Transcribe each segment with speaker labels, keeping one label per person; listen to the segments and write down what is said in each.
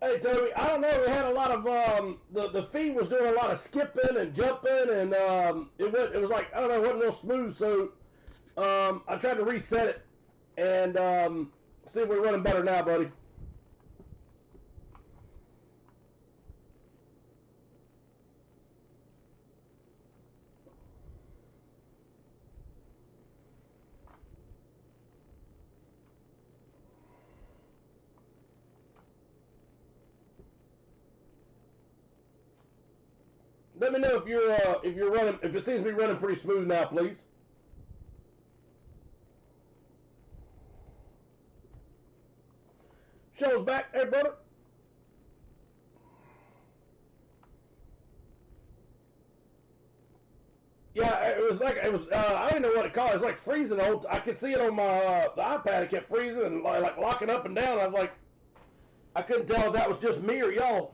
Speaker 1: Hey Toby, I don't know. We had a lot of the feed was doing a lot of skipping and jumping, and it was like, I don't know, it wasn't real smooth. So I tried to reset it and see if we're running better now, buddy. Let me know if you're running, if it seems to be running pretty smooth now, please. Show's back, hey brother. Yeah, it was. I didn't know what it called. It was like freezing. I could see it on my the iPad. It kept freezing and like locking up and down. I was like, I couldn't tell if that was just me or y'all.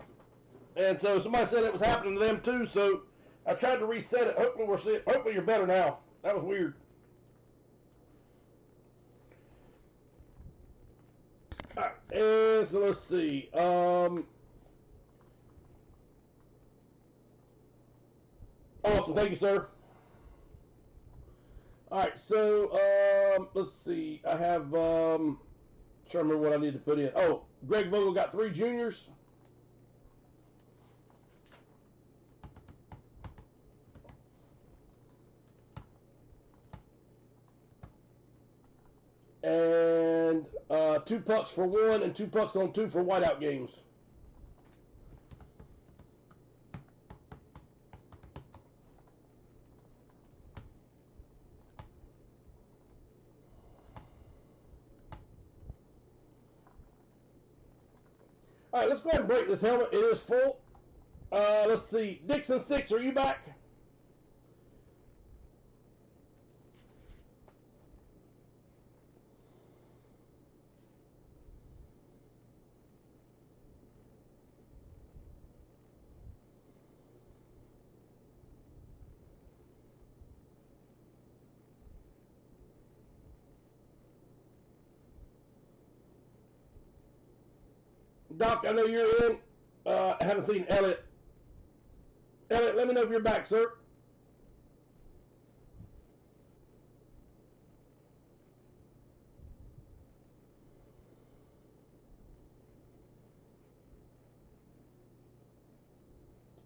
Speaker 1: And so somebody said it was happening to them too. So I tried to reset it. Hopefully you're better now. That was weird. All right, and so let's see. Awesome, thank you, sir. All right, so let's see. I have trying to remember what I need to put in. Oh, Greg Vogel got 3 juniors. And 2 pucks for 1 and 2 pucks on 2 for whiteout games. All right, let's go ahead and break this helmet. It is full. Let's see. Dixon 6, are you back? Doc, I know you're in. I haven't seen Elliot. Elliot, let me know if you're back, sir.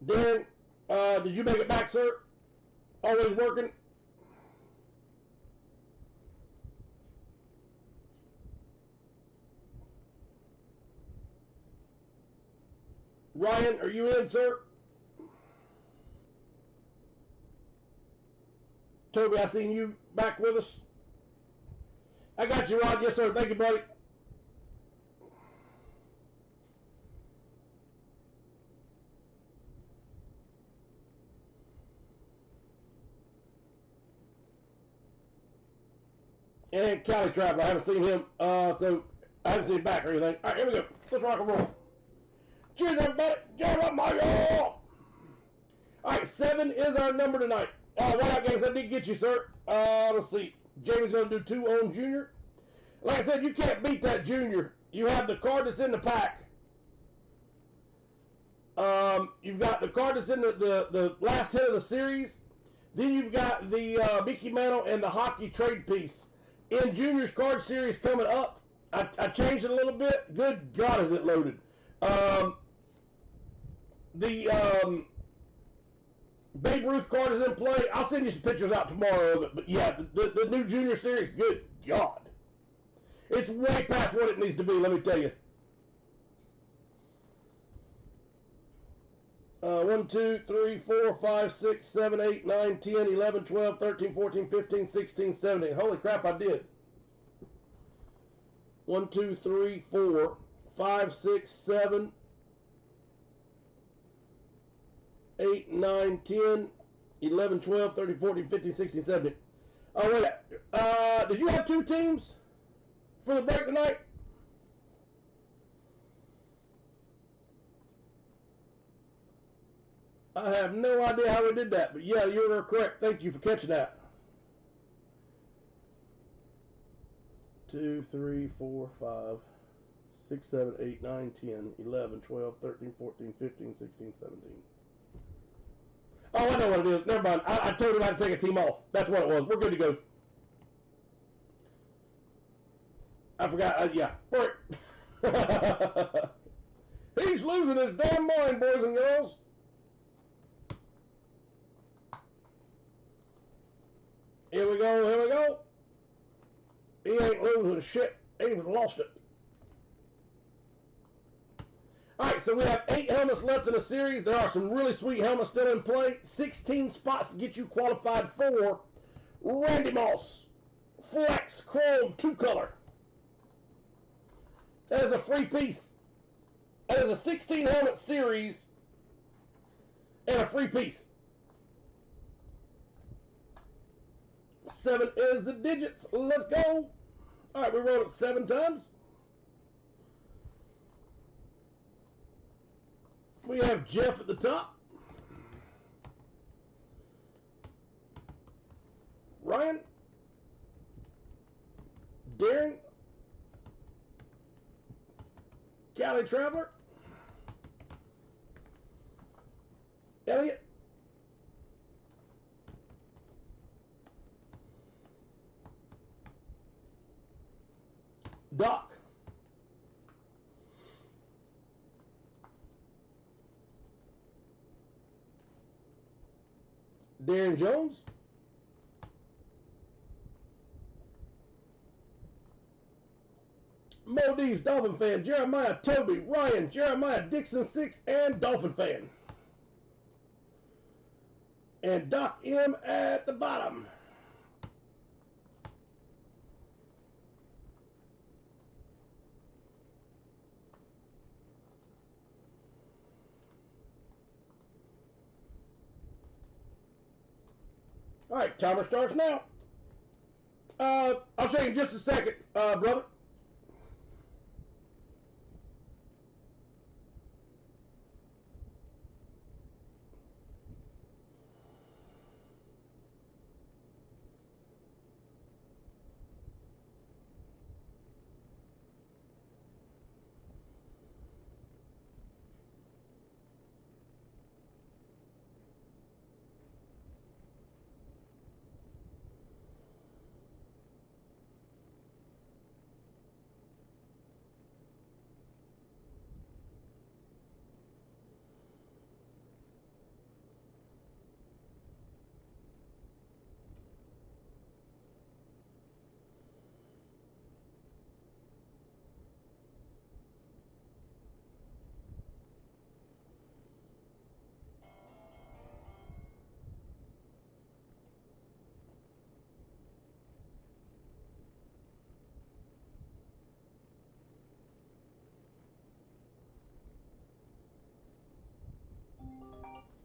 Speaker 1: Dan, did you make it back, sir? Always working? Ryan, are you in, sir? Toby, I seen you back with us. I got you, Rod. Yes, sir. Thank you, buddy. And Cali Traveler, I haven't seen him, so I haven't seen him back or anything. All right, here we go. Let's rock and roll. Cheers, everybody. Get up, Mario. All right, 7 is our number tonight. Whiteout games, I did get you, sir. Let's see. Jamie's going to do 2 on Junior. Like I said, you can't beat that Junior. You have the card that's in the pack. You've got the card that's in the last hit of the series. Then you've got the Mickey Mantle and the hockey trade piece. In Junior's card series coming up, I changed it a little bit. Good God, is it loaded. The Babe Ruth card is in play. I'll send you some pictures out tomorrow of it. But yeah, the new Junior series, good God. It's way past what it needs to be, let me tell you. 1, 2, 3, 4, 5, 6, 7, 8, 9, 10, 11, 12, 13, 14, 15, 16, 17. Holy crap, I did. 1, 2, 3, 4, 5, 6, 7, 8, 9, 10, 11, 12, 13, 14, 15, 16, 17. Oh, wait. Did you have 2 teams for the break tonight? I have no idea how we did that, but yeah, you were correct. Thank you for catching that. 2, 3, 4, 5, 6, 7, 8, 9, 10, 11, 12, 13, 14, 15, 16, 17. Oh, I know what it is. Never mind. I told him I had to take a team off. That's what it was. We're good to go. I forgot. Yeah. Work. He's losing his damn mind, boys and girls. Here we go. Here we go. He ain't losing shit. He's lost it. Alright, so we have 8 helmets left in the series. There are some really sweet helmets still in play. 16 spots to get you qualified for Randy Moss Flex Chrome 2-color. That is a free piece. That is a 16 helmet series and a free piece. 7 is the digits. Let's go. Alright, we rolled it 7 times. We have Jeff at the top. Ryan. Darren. Cali Traveler. Elliot. Doc. Darren Jones. Mo Deeves, Dolphin fan. Jeremiah Toby. Ryan. Jeremiah Dixon 6 and Dolphin fan. And Doc M at the bottom. All right, timer starts now. I'll show you in just a second, brother.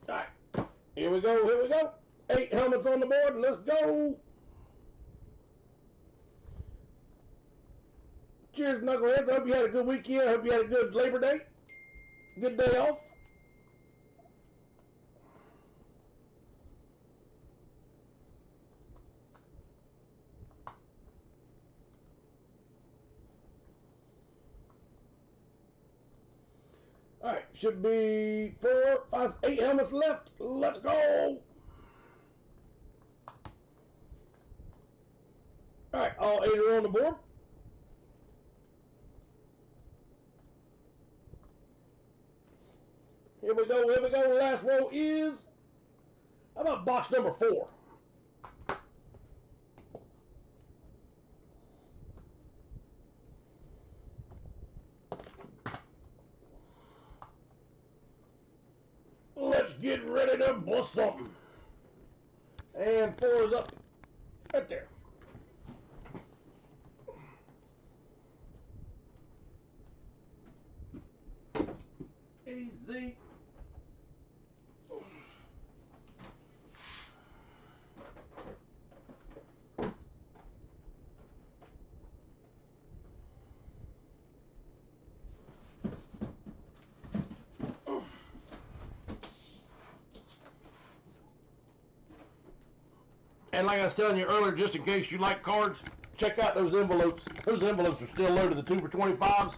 Speaker 1: All right, here we go, here we go. 8 helmets on the board, let's go. Cheers, knuckleheads. I hope you had a good weekend. I hope you had a good Labor Day. Good day off. All right, should be 4, 5, 8 helmets left. Let's go. All right, all 8 are on the board. Here we go, here we go. The last row is, how about box number 4? Let's get ready to bust something. And 4 is up. Right there. Easy. And like I was telling you earlier, just in case you like cards, check out those envelopes. Those envelopes are still loaded, the 2 for 25s.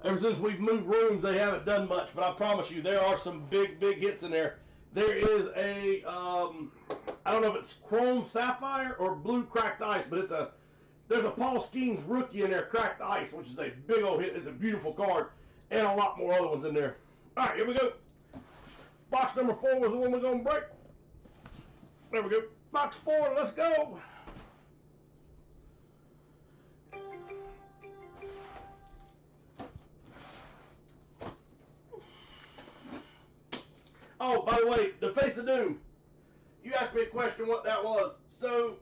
Speaker 1: Ever since we've moved rooms, they haven't done much, but I promise you, there are some big hits in there. There is a, I don't know if it's chrome sapphire or blue cracked ice, but there's a Paul Skeens rookie in there, cracked ice, which is a big old hit. It's a beautiful card, and a lot more other ones in there. All right, here we go. Box number 4 was the one we're going to break. There we go. Box 4, let's go. Oh, by the way, the Face of Doom. You asked me a question what that was. So,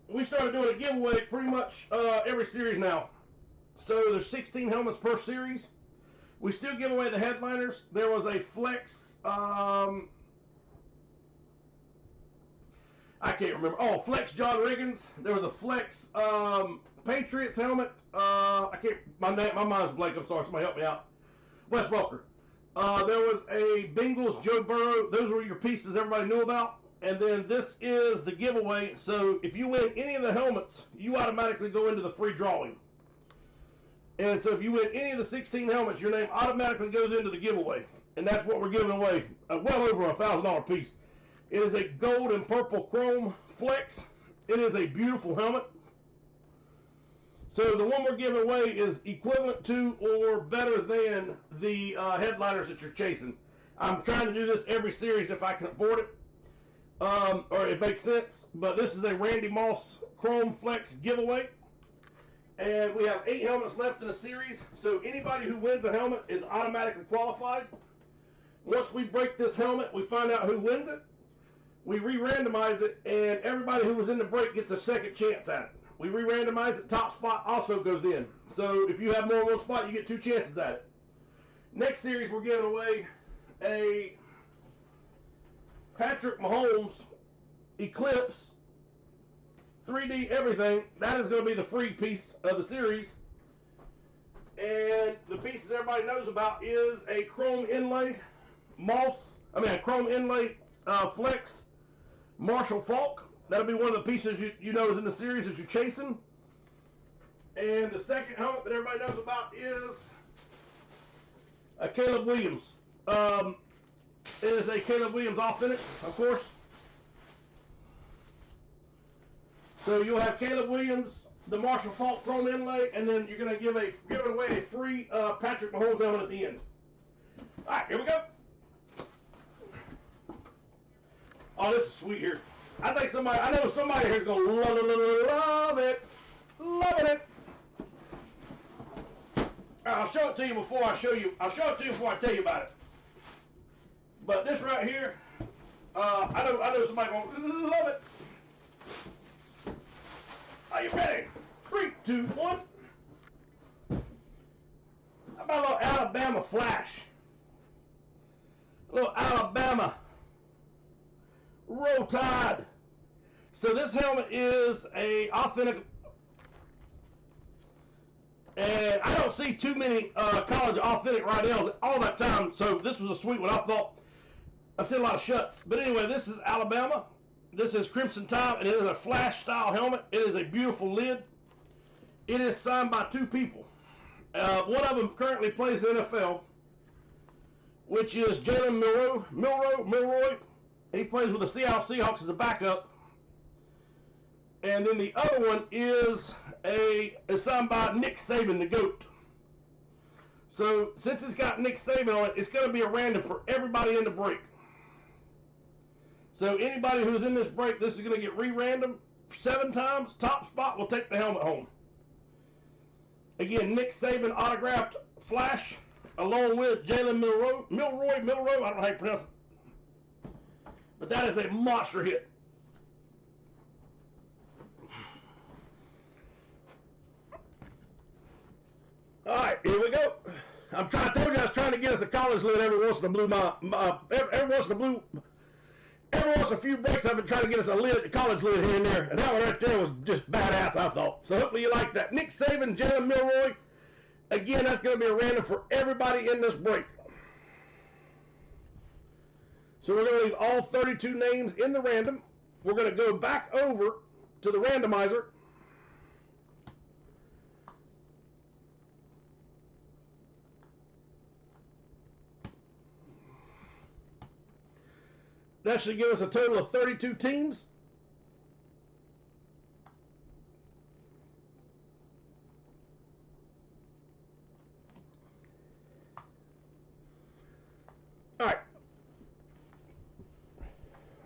Speaker 1: we started doing a giveaway pretty much every series now. So there's 16 helmets per series. We still give away the headliners. There was a Flex, I can't remember. Oh, Flex John Riggins. There was a Flex Patriots helmet. I can't, my mind's blank. I'm sorry. Somebody help me out. Wes Welker. There was a Bengals Joe Burrow. Those were your pieces everybody knew about. And then this is the giveaway. So if you win any of the helmets, you automatically go into the free drawing. And so if you win any of the 16 helmets, your name automatically goes into the giveaway. And that's what we're giving away. Well over $1,000 piece. It is a gold and purple chrome Flex. It is a beautiful helmet. So the one we're giving away is equivalent to or better than the headliners that you're chasing. I'm trying to do this every series if I can afford it, or it makes sense. But this is a Randy Moss Chrome Flex giveaway. And we have 8 helmets left in the series. So anybody who wins a helmet is automatically qualified. Once we break this helmet, we find out who wins it. We re-randomize it, and everybody who was in the break gets a second chance at it. We re-randomize it. Top spot also goes in. So if you have more than one spot, you get 2 chances at it. Next series, we're giving away a Patrick Mahomes Eclipse 3D everything. That is going to be the free piece of the series. And the pieces everybody knows about is a chrome inlay chrome inlay Flex Marshall Falk. That'll be one of the pieces you know is in the series that you're chasing. And the second helmet that everybody knows about is a Caleb Williams. It is a Caleb Williams Authentic, of course. So you'll have Caleb Williams, the Marshall Falk Chrome inlay, and then you're going to give away a free Patrick Mahomes helmet at the end. All right, here we go. Oh, this is sweet here. I know somebody here is going to love it. Loving it. I'll show it to you before I show you. I'll show it to you before I tell you about it. But this right here, I know somebody going to love it. Are you ready? 3, 2, 1. How about a little Alabama flash? A little Alabama Roll Tide. So this helmet is a authentic, and I don't see too many college authentic Rydell's all that time. So this was a sweet one. I thought I've seen a lot of shuts, but anyway, this is Alabama. This is Crimson Tide, and it is a flash style helmet. It is a beautiful lid. It is signed by 2 people. One of them currently plays in the NFL, which is Jalen Milroy. He plays with the Seattle Seahawks as a backup. And then the other one is signed by Nick Saban, the GOAT. So since it's got Nick Saban on it, it's going to be a random for everybody in the break. So anybody who's in this break, this is going to get re-random 7 times. Top spot will take the helmet home. Again, Nick Saban autographed flash along with Jalen Milroy. I don't know how you pronounce it. But that is a monster hit. All right, here we go. I told you I was trying to get us a college lid every once in a blue. Every once in a few breaks, I've been trying to get us a college lid here and there, and that one right there was just badass, I thought. So hopefully you like that. Nick Saban, Jalen Milroy. Again, that's going to be a random for everybody in this break. So we're going to leave all 32 names in the random. We're going to go back over to the randomizer. That should give us a total of 32 teams. All right.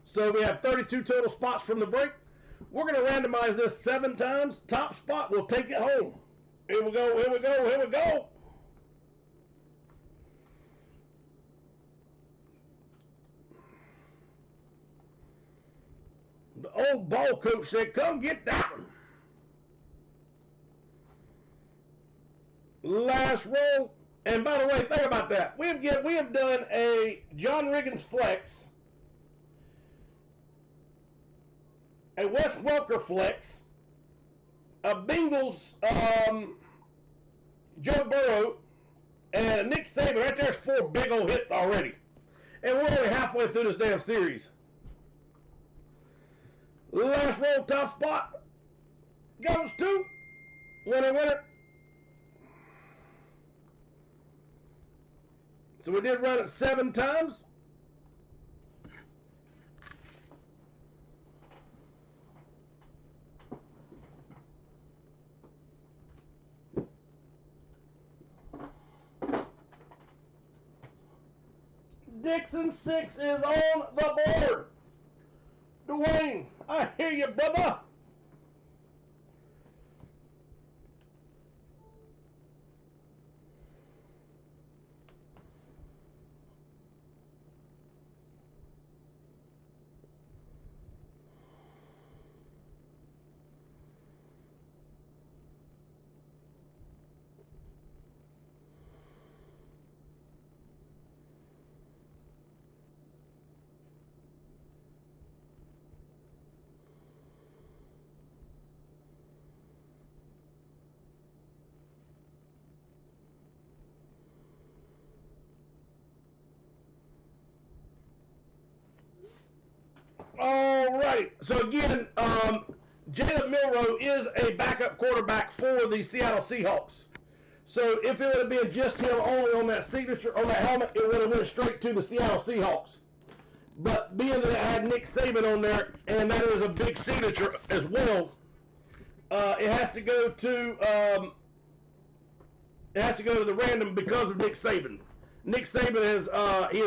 Speaker 1: So we have 32 total spots from the break. We're going to randomize this 7 times. Top spot will take it home. Here we go, here we go, here we go. The old ball coach said, come get that one. Last roll. And by the way, think about that. We have done a John Riggins flex, a Wes Welker flex, a Bengals Joe Burrow, and a Nick Saban. Right there's 4 big old hits already. And we're only halfway through this damn series. Last roll, top spot goes to winner, winner. So we did run it 7 times. Dixon 6 is on the board. Dwayne, I hear you, brother. All right. So again, Jalen Milroe is a backup quarterback for the Seattle Seahawks. So if it would have been just him only on that signature, on that helmet, it would have went straight to the Seattle Seahawks. But being that it had Nick Saban on there, and that is a big signature as well, it has to go to the random because of Nick Saban. Nick Saban is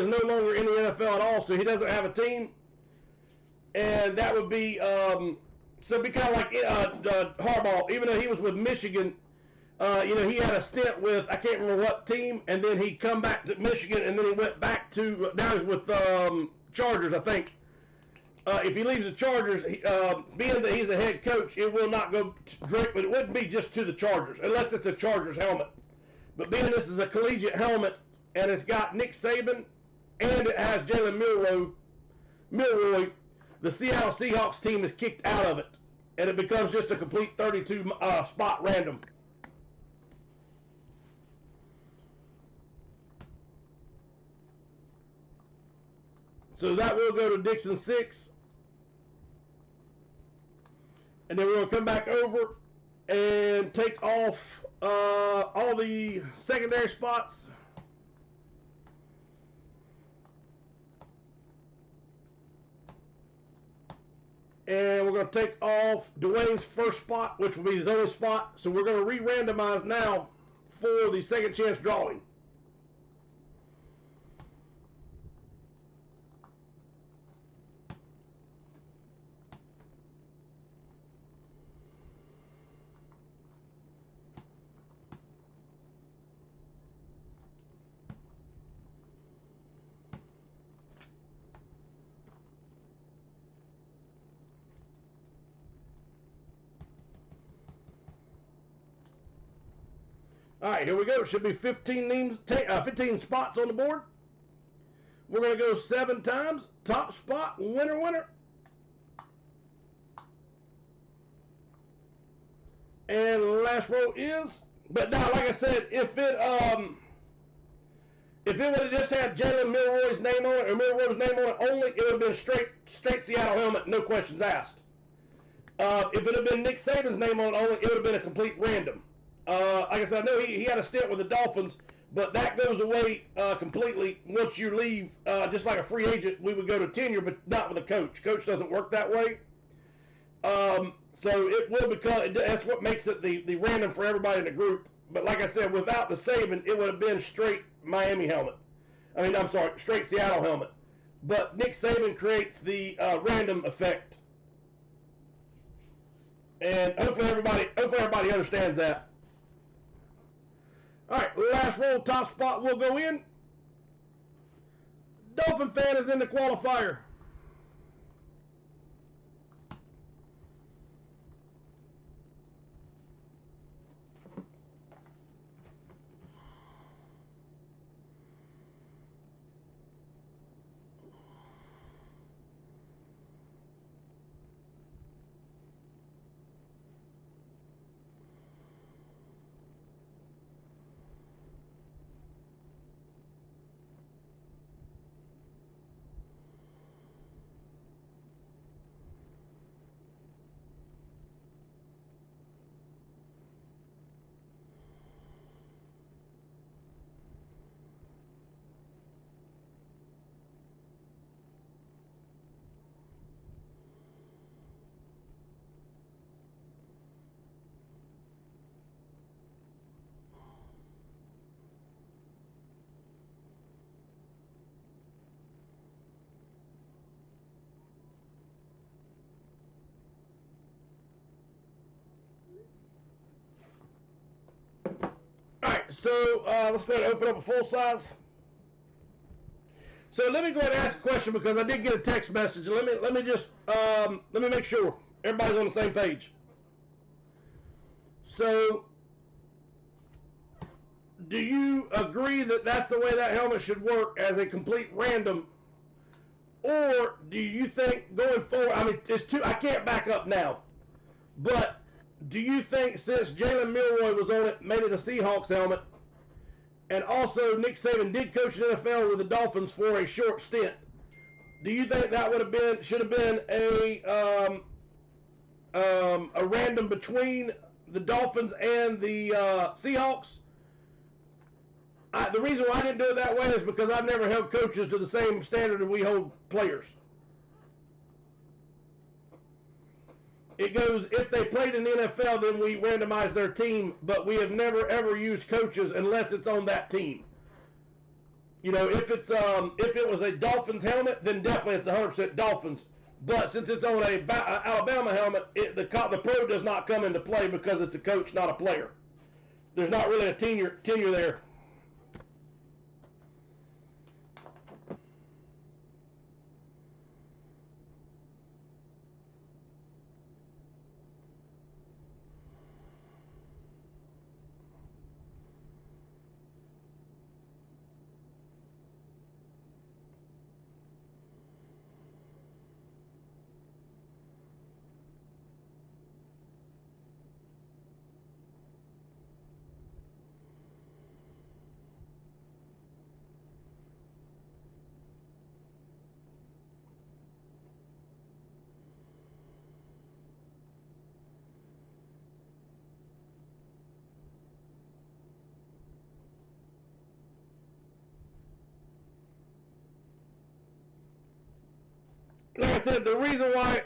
Speaker 1: no longer in the NFL at all, so he doesn't have a team. And that would be so it'd be kind of like Harbaugh. Even though he was with Michigan, he had a stint with I can't remember what team, and then he come back to Michigan, and then he went back to now he's with Chargers, I think. If he leaves the Chargers, being that he's a head coach, it will not go direct, but it wouldn't be just to the Chargers unless it's a Chargers helmet. But being this is a collegiate helmet, and it's got Nick Saban, and it has Jalen Milroe. The Seattle Seahawks team is kicked out of it, and it becomes just a complete 32 spot random. So that will go to Dixon 6. And then we're going to come back over and take off all the secondary spots. And we're going to take off Dwayne's first spot, which will be his only spot. So we're going to re-randomize now for the second chance drawing. All right, here we go. It should be 15 spots on the board. We're going to go 7 times. Top spot, winner, winner. And last row is, but now, like I said, if it would have just had Jalen Milroe's name on it, or Milroe's name on it only, it would have been straight Seattle helmet, no questions asked. If it had been Nick Saban's name on it only, it would have been a complete random. Like I said, I know he had a stint with the Dolphins, But that goes away completely once you leave. Just like a free agent, we would go to tenure, but not with a coach. Coach doesn't work that way. So it will become, that's what makes it the random for everybody in the group. But like I said, without the Saban, it would have been straight Miami helmet. I'm sorry, straight Seattle helmet. But Nick Saban creates the random effect. And hopefully everybody understands that. All right, last roll, top spot will go in. Dolphin fan is in the qualifier. So let's go ahead and open up a full size. So let me go ahead and ask a question because I did get a text message. Let me just let me make sure everybody's on the same page. So, do you agree that that's the way that helmet should work as a complete random, or do you think going forward? I mean, it's two. I can't back up now, but do you think since Jalen Milroy was on it, made it a Seahawks helmet, and also Nick Saban did coach the NFL with the Dolphins for a short stint, do you think that should have been a random between the Dolphins and the Seahawks? The reason why I didn't do it that way is because I've never held coaches to the same standard that we hold players. It goes, if they played in the NFL, then we randomize their team, but we have never ever used coaches unless it's on that team. You know, if it was a Dolphins helmet, then definitely it's 100% Dolphins. But since it's on a Alabama helmet, the pro does not come into play because it's a coach, not a player. There's not really a tenure there. Like I said, the reason why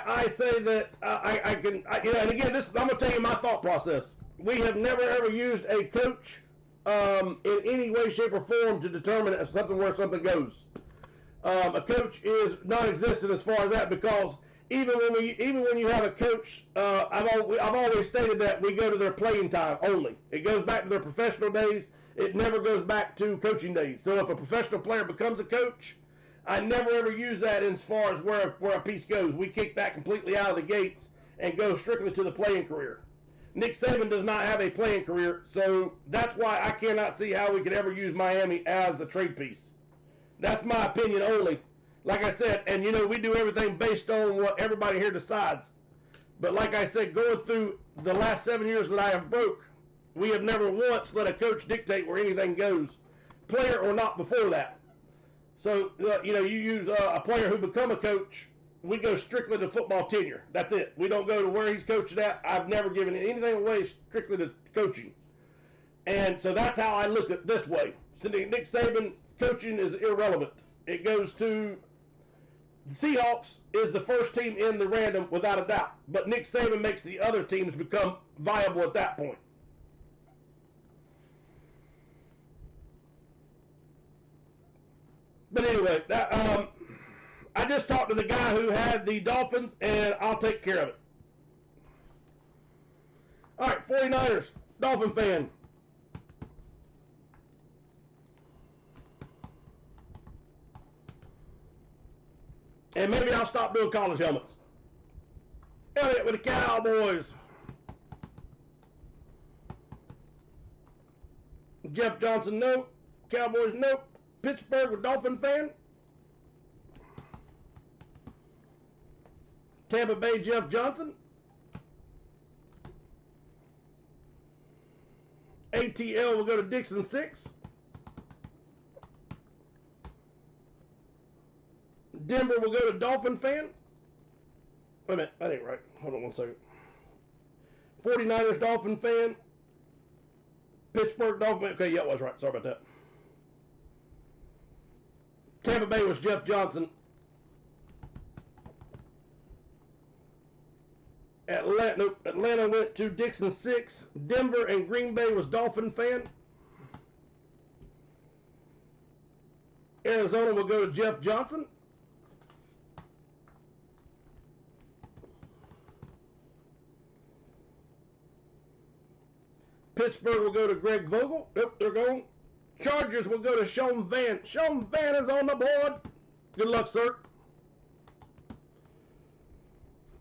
Speaker 1: I say that I can, and again, I'm going to tell you my thought process. We have never ever used a coach in any way, shape, or form to determine if where something goes. A coach is non-existent as far as that, because even when you have a coach, I've always stated that we go to their playing time only. It goes back to their professional days. It never goes back to coaching days. So if a professional player becomes a coach, I never ever use that as far as where a piece goes. We kick that completely out of the gates and go strictly to the playing career. Nick Saban does not have a playing career, so that's why I cannot see how we could ever use Miami as a trade piece. That's my opinion only. Like I said, and we do everything based on what everybody here decides. But like I said, going through the last 7 years that I have broke, we have never once let a coach dictate where anything goes, player or not before that. So, you use a player who become a coach we go strictly to football tenure. That's it. We don't go to where he's coaching at. I've never given anything away strictly to coaching. And so that's how I look at it this way. So Nick Saban coaching is irrelevant. It goes to the Seahawks is the first team in the random without a doubt. But Nick Saban makes the other teams become viable at that point. But anyway, I just talked to the guy who had the Dolphins, and I'll take care of it. All right, 49ers, Dolphin fan. And maybe I'll stop doing college helmets. Elliott with the Cowboys. Jeff Johnson, nope. Cowboys, nope. Pittsburgh with Dolphin fan. Tampa Bay, Jeff Johnson. ATL will go to Dixon 6. Denver will go to Dolphin fan. Wait a minute, that ain't right. Hold on one second. 49ers Dolphin fan. Pittsburgh Dolphin fan. Okay, yeah, it was right. Sorry about that. Tampa Bay was Jeff Johnson. Atlanta went to Dixon 6. Denver and Green Bay was Dolphin fan. Arizona will go to Jeff Johnson. Pittsburgh will go to Greg Vogel. Yep, they're going. Chargers will go to Sean Van. Sean Van is on the board. Good luck, sir.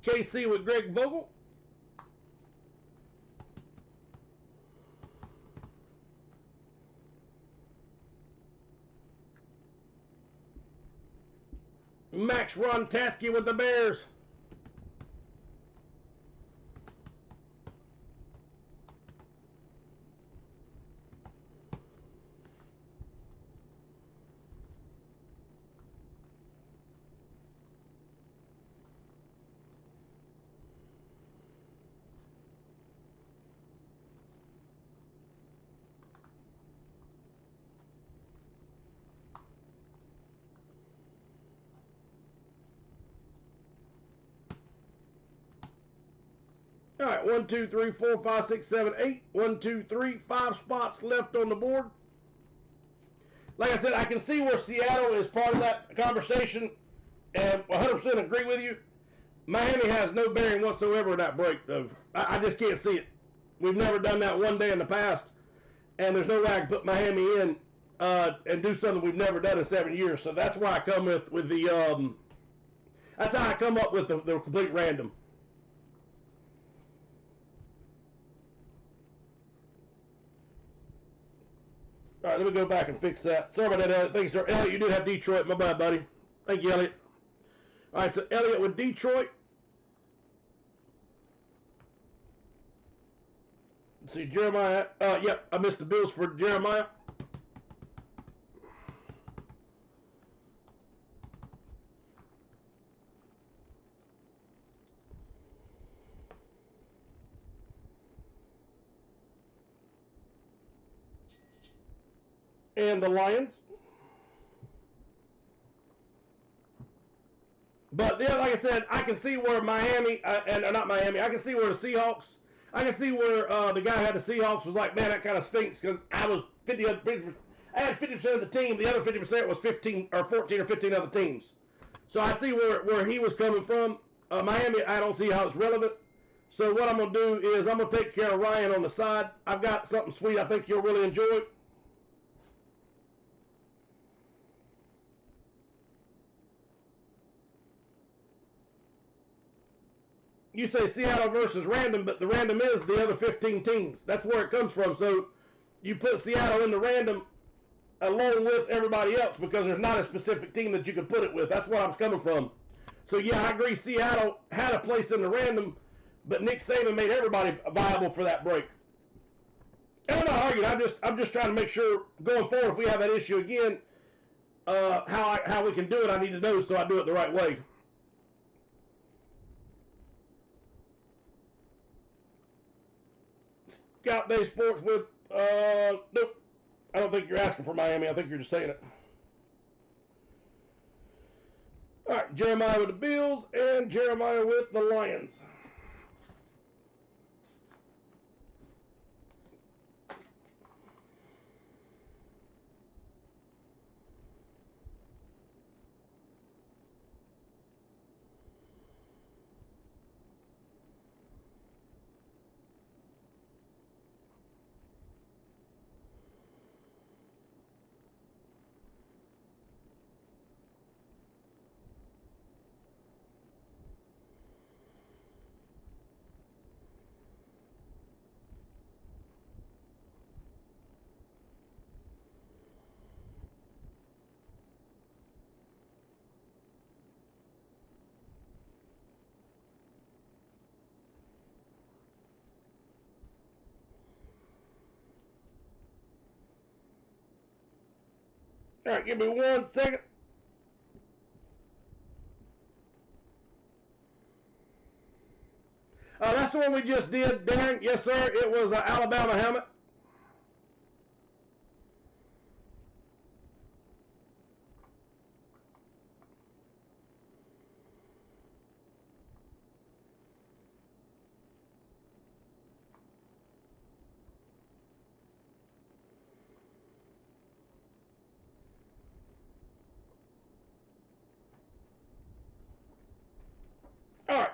Speaker 1: KC with Greg Vogel. Max Rontaski with the Bears. All right, 1, 2, 3, 4, 5, 6, 7, 8. 1, 2, 3, 5 spots left on the board. Like I said, I can see where Seattle is part of that conversation, and 100% agree with you. Miami has no bearing whatsoever in that break, though. I just can't see it. We've never done that one day in the past, and there's no way I can put Miami in and do something we've never done in 7 years. So that's why I come with the that's how I come up with the complete random. All right, let me go back and fix that. Sorry about that, Elliot. Thanks, sir. Elliot, you did have Detroit. My bad, buddy. Thank you, Elliot. All right, so Elliot with Detroit. Let's see, Jeremiah. Yep, I missed the Bills for Jeremiah. And the Lions. But yeah, like I said, I can see where Miami, not Miami, I can see where the Seahawks, I can see where the guy who had the Seahawks was like, man, that kind of stinks, because I was 50%, I had 50% of the team, the other 50% was 15 or 14 or 15 other teams. So I see where he was coming from. Miami, I don't see how it's relevant. So what I'm going to do is I'm going to take care of Ryan on the side. I've got something sweet I think you'll really enjoy. You say Seattle versus random, but the random is the other 15 teams. That's where it comes from. So you put Seattle in the random along with everybody else because there's not a specific team that you can put it with. That's where I was coming from. So yeah, I agree. Seattle had a place in the random, but Nick Saban made everybody viable for that break. And I'm not arguing. I'm just trying to make sure going forward, if we have that issue again, how we can do it, I need to know so I do it the right way. Scout Day Sports with, nope. I don't think you're asking for Miami. I think you're just saying it. All right, Jeremiah with the Bills and Jeremiah with the Lions. All right, give me 1 second. That's the one we just did, Darren. Yes, sir. It was an Alabama helmet. All right.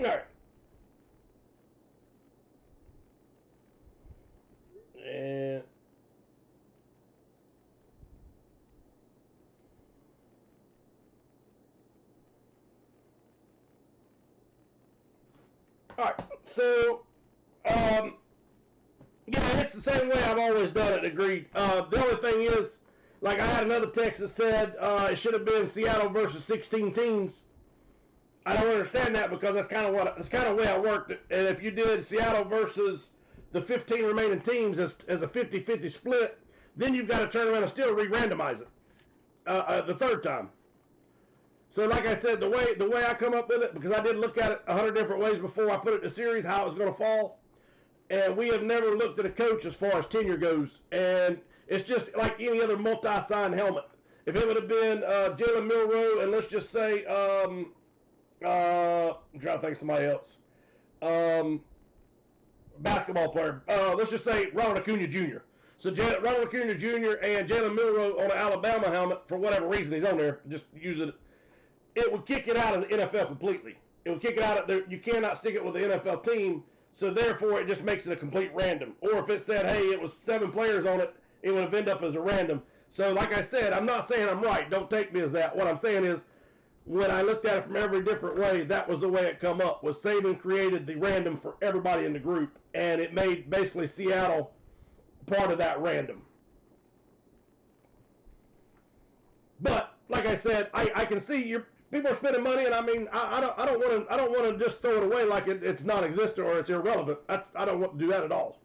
Speaker 1: All right. And all right. So, yeah, it's the same way I've always done it. Agreed. The only thing is, like I had another text that said it should have been Seattle versus 16 teams. I don't understand that because that's kind of the way I worked it. And if you did Seattle versus the 15 remaining teams as a 50-50 split, then you've got to turn around and still re-randomize it the third time. So like I said, the way I come up with it, because I did look at it 100 different ways before I put it in a series, how it was going to fall. And we have never looked at a coach as far as tenure goes. And it's just like any other multi-sign helmet. If it would have been Jalen Milroe, and let's just say, I'm trying to think of somebody else. Basketball player. Let's just say Ronald Acuna Jr. So Ronald Acuna Jr. and Jalen Milroe on an Alabama helmet, for whatever reason he's on there, just using it. It would kick it out of the NFL completely. It would kick it out of there. You cannot stick it with the NFL team. So therefore, it just makes it a complete random. Or if it said, hey, it was 7 players on it, it would have ended up as a random. So like I said, I'm not saying I'm right. Don't take me as that. What I'm saying is, when I looked at it from every different way, that was the way it come up. Was Saban created the random for everybody in the group, and it made basically Seattle part of that random. But like I said, I can see people are spending money, and I mean, I don't want to just throw it away like it's non-existent or it's irrelevant. I don't want to do that at all.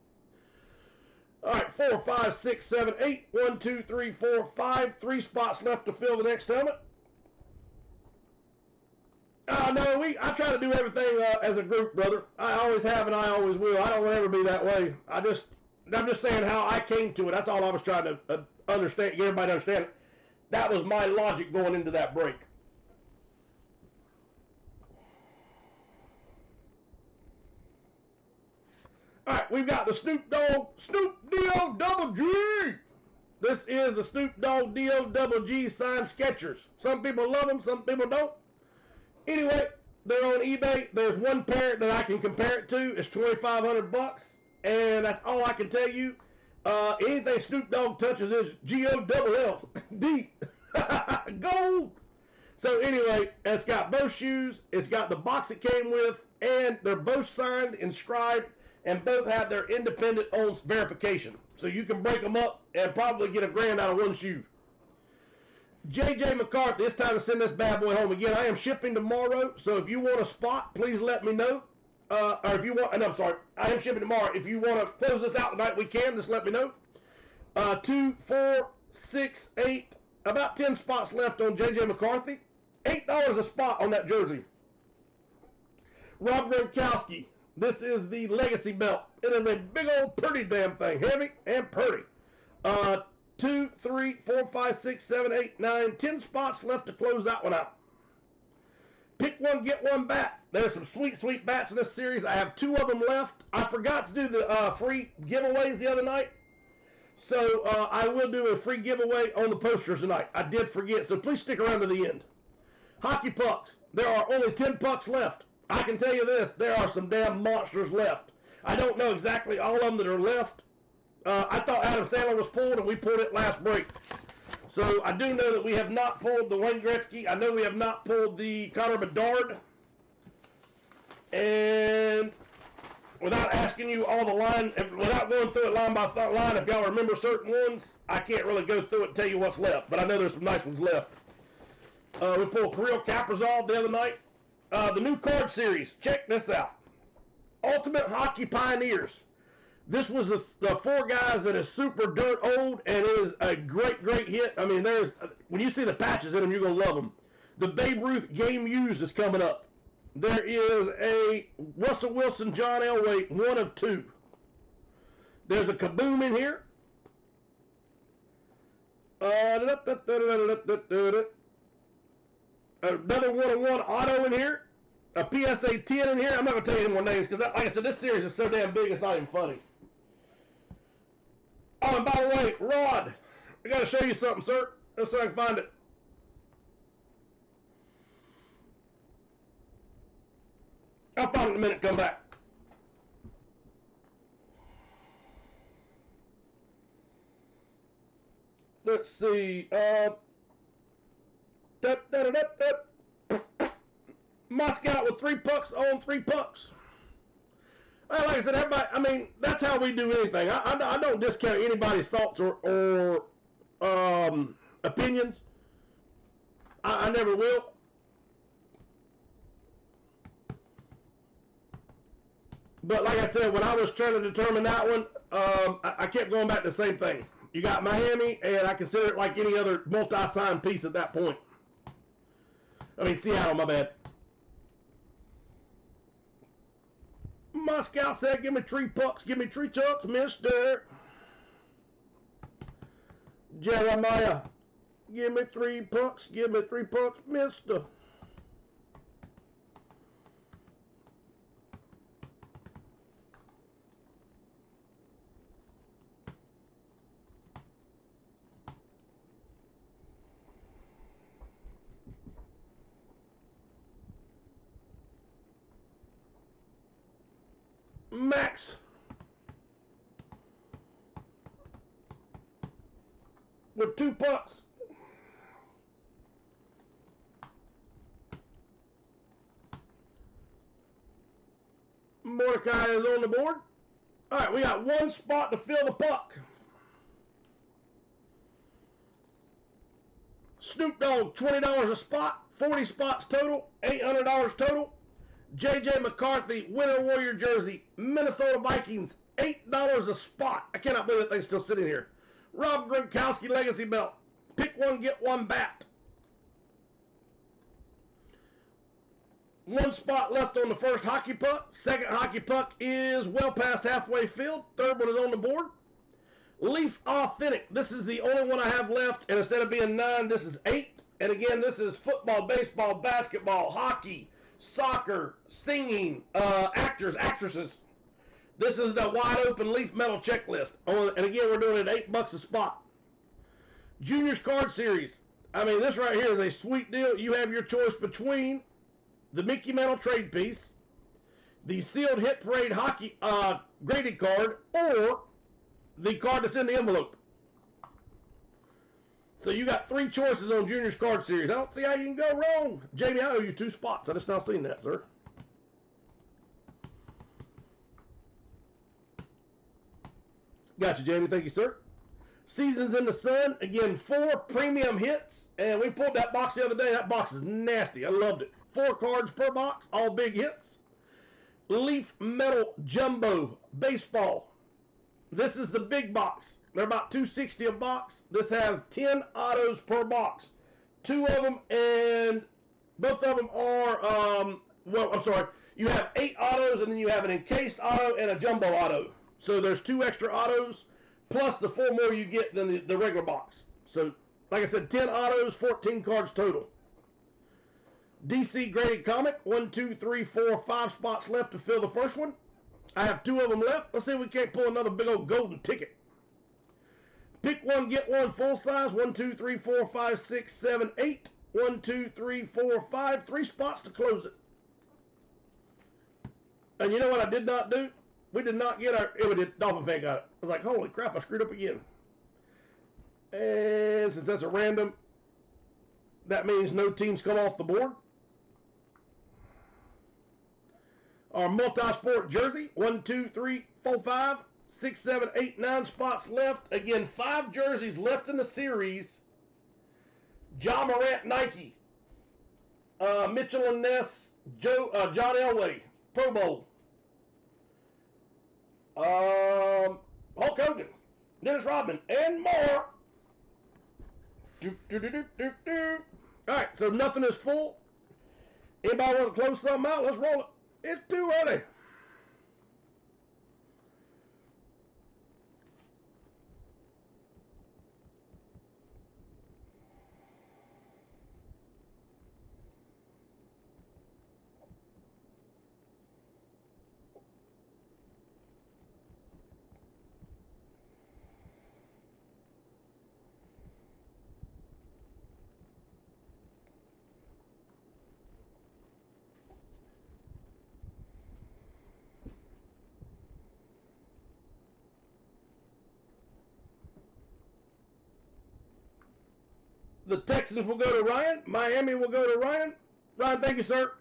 Speaker 1: All right, 4, 5, 6, 7, 8. 1, 2, 3, 4, 5. 3 spots left to fill the next helmet. No, I try to do everything as a group, brother. I always have and I always will. I don't ever be that way. I'm just saying how I came to it. That's all I was trying to understand, get everybody to understand it. That was my logic going into that break. All right, we've got the Snoop D-O Double G. This is the Snoop Dogg D-O Double G signed Skechers. Some people love them, some people don't. Anyway, they're on eBay. There's one pair that I can compare it to. It's $2,500, and that's all I can tell you. Anything Snoop Dogg touches is G-O-double-L-D. Gold. So anyway, it's got both shoes. It's got the box it came with, and they're both signed, inscribed, and both have their independent owns verification. So you can break them up and probably get $1,000 out of one shoe. JJ McCarthy, it's time to send this bad boy home again. I am shipping tomorrow, so if you want a spot, please let me know. Or if you want, and I'm sorry, I am shipping tomorrow. If you want to close this out tonight, we can. Just let me know. 2, 4, 6, 8, about 10 spots left on JJ McCarthy. $8 a spot on that jersey. Rob Gronkowski, this is the Legacy belt. It is a big old pretty damn thing, heavy and pretty. 2, 3, 4, 5, 6, 7, 8, 9, 10 spots left to close that one out. Pick one, get one bat. There's some sweet, sweet bats in this series. I have 2 of them left. I forgot to do the free giveaways the other night. So I will do a free giveaway on the posters tonight. I did forget, so please stick around to the end. Hockey pucks. There are only 10 pucks left. I can tell you this, there are some damn monsters left. I don't know exactly all of them that are left. I thought Adam Sandler was pulled, and we pulled it last break. So I do know that we have not pulled the Wayne Gretzky. I know we have not pulled the Connor Bedard. And without asking you all the line, without going through it line by line, if y'all remember certain ones, I can't really go through it and tell you what's left. But I know there's some nice ones left. We pulled Kirill Kaprizov the other night. The new card series. Check this out. Ultimate Hockey Pioneers. This was the 4 guys that is super dirt old, and it is a great, great hit. I mean, when you see the patches in them, you're going to love them. The Babe Ruth Game Used is coming up. There is a Russell Wilson, John Elway, 1 of 2. There's a Kaboom in here. Another 1-of-1 auto in here. A PSA 10 in here. I'm not going to tell you any more names because, like I said, this series is so damn big it's not even funny. Oh, and by the way, Rod, I got to show you something, sir. Let's see if I can find it. I'll find it in a minute. Come back. Let's see. Moscow with 3 pucks on 3 pucks. Well, like I said, everybody, I mean, that's how we do anything. I don't discount anybody's thoughts or opinions. I never will. But like I said, when I was trying to determine that one, I kept going back to the same thing. You got Miami, and I consider it like any other multi-sign piece at that point. I mean, Seattle, my bad. Moscow said, give me 3 pucks, give me 3 chucks, mister. Jeremiah, give me 3 pucks, mister. Max with 2 pucks. Mordecai is on the board. All right, we got 1 spot to fill the puck. Snoop Dogg, $20 a spot, 40 spots total, $800 total. JJ McCarthy, Winter Warrior jersey, Minnesota Vikings, $8 a spot. I cannot believe that thing's still sitting here. Rob Gronkowski Legacy belt. Pick one, get one bat. 1 spot left on the first hockey puck. Second hockey puck is well past halfway filled. Third one is on the board. Leaf Authentic. This is the only one I have left, and instead of being 9, this is 8. And again, this is football, baseball, basketball, hockey, soccer, singing, actors, actresses. This is the wide open leaf metal checklist. And again, we're doing it $8 a spot. Juniors card series. I mean, this right here is a sweet deal. You have your choice between the Mickey Mantle trade piece, the sealed Hit Parade hockey graded card, or the card that's in the envelope. So you got 3 choices on Juniors card series. I don't see how you can go wrong. Jamie, I owe you 2 spots. I just not seen that, sir. Gotcha, Jamie. Thank you, sir. Seasons in the Sun. Again, 4 premium hits. And we pulled that box the other day. That box is nasty. I loved it. 4 cards per box. All big hits. Leaf Metal Jumbo Baseball. This is the big box. They're about $2.60 a box. This has 10 autos per box. 2 of them, and both of them are, well, I'm sorry. You have 8 autos, and then you have an encased auto and a jumbo auto. So there's 2 extra autos, plus the 4 more you get than the regular box. So, like I said, 10 autos, 14 cards total. DC graded comic, 1, 2, 3, 4, 5 spots left to fill the first one. I have 2 of them left. Let's see if we can't pull another big old golden ticket. Pick one, get one, full size. 1, 2, 3, 4, 5, 6, 7, 8. 1, 2, 3, 4, 5. 3 spots to close it. And you know what I did not do? We did not get our... We did. Dolphin fan got it. I was like, holy crap, I screwed up again. And since that's a random, that means no teams come off the board. Our multi-sport jersey. 1, 2, 3, 4, 5, 6, 7, 8, 9 spots left. Again, 5 jerseys left in the series. John Morant Nike. Mitchell and Ness. John Elway. Pro Bowl. Hulk Hogan. Dennis Rodman. And more. Alright, so nothing is full. Anybody want to close something out? Let's roll it. It's too early. The Texans will go to Ryan. Miami will go to Ryan. Ryan, thank you, sir.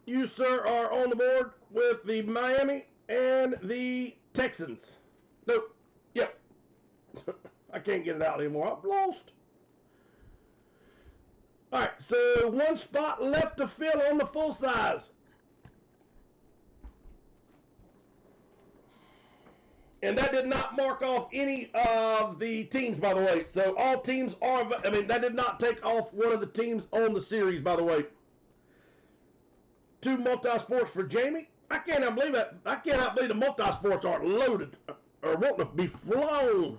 Speaker 1: You, sir, are on the board with the Miami and the Texans. Nope. Yep. I can't get it out anymore. I'm lost. All right, so 1 spot left to fill on the full size. And that did not mark off any of the teams, by the way. So all teams are, I mean, that did not take off one of the teams on the series, by the way. 2 multi-sports for Jamie. I cannot believe that. I cannot believe the multi-sports aren't loaded or wanting to be flown.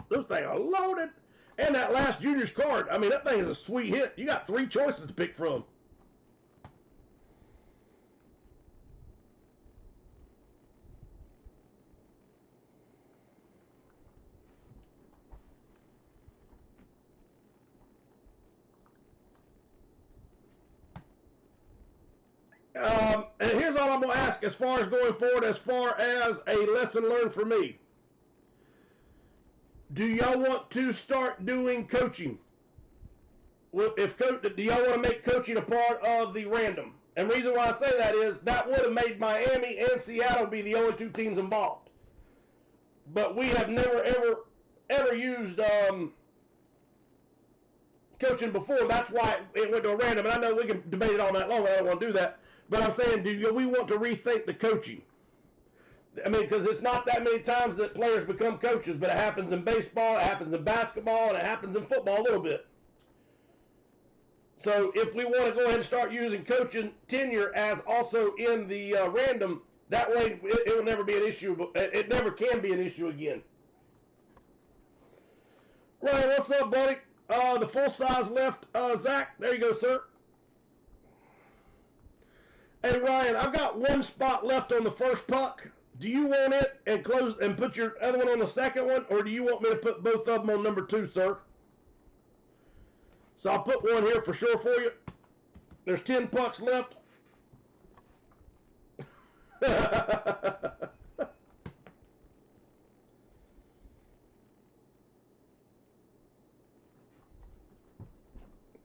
Speaker 1: Those things are loaded. And that last juniors card, I mean, that thing is a sweet hit. You got 3 choices to pick from. And here's all I'm going to ask as far as going forward, as far as a lesson learned for me. Do y'all want to start doing coaching? Well, do y'all want to make coaching a part of the random? And the reason why I say that is that would have made Miami and Seattle be the only 2 teams involved. But we have never, ever used coaching before. That's why it went to a random. And I know we can debate it all night long. I don't want to do that. But I'm saying, do we want to rethink the coaching? I mean, because it's not that many times that players become coaches, but it happens in baseball, it happens in basketball, and it happens in football a little bit. So if we want to go ahead and start using coaching tenure as also in the random, that way it will never be an issue. But it never can be an issue again. Ryan, what's up, buddy? The full size left, Zach. There you go, sir. Hey Ryan, I've got one spot left on the first puck. Do you want it and close and put your other one on the second one, or do you want me to put both of them on number 2, sir? So I'll put one here for sure for you. There's 10 pucks left.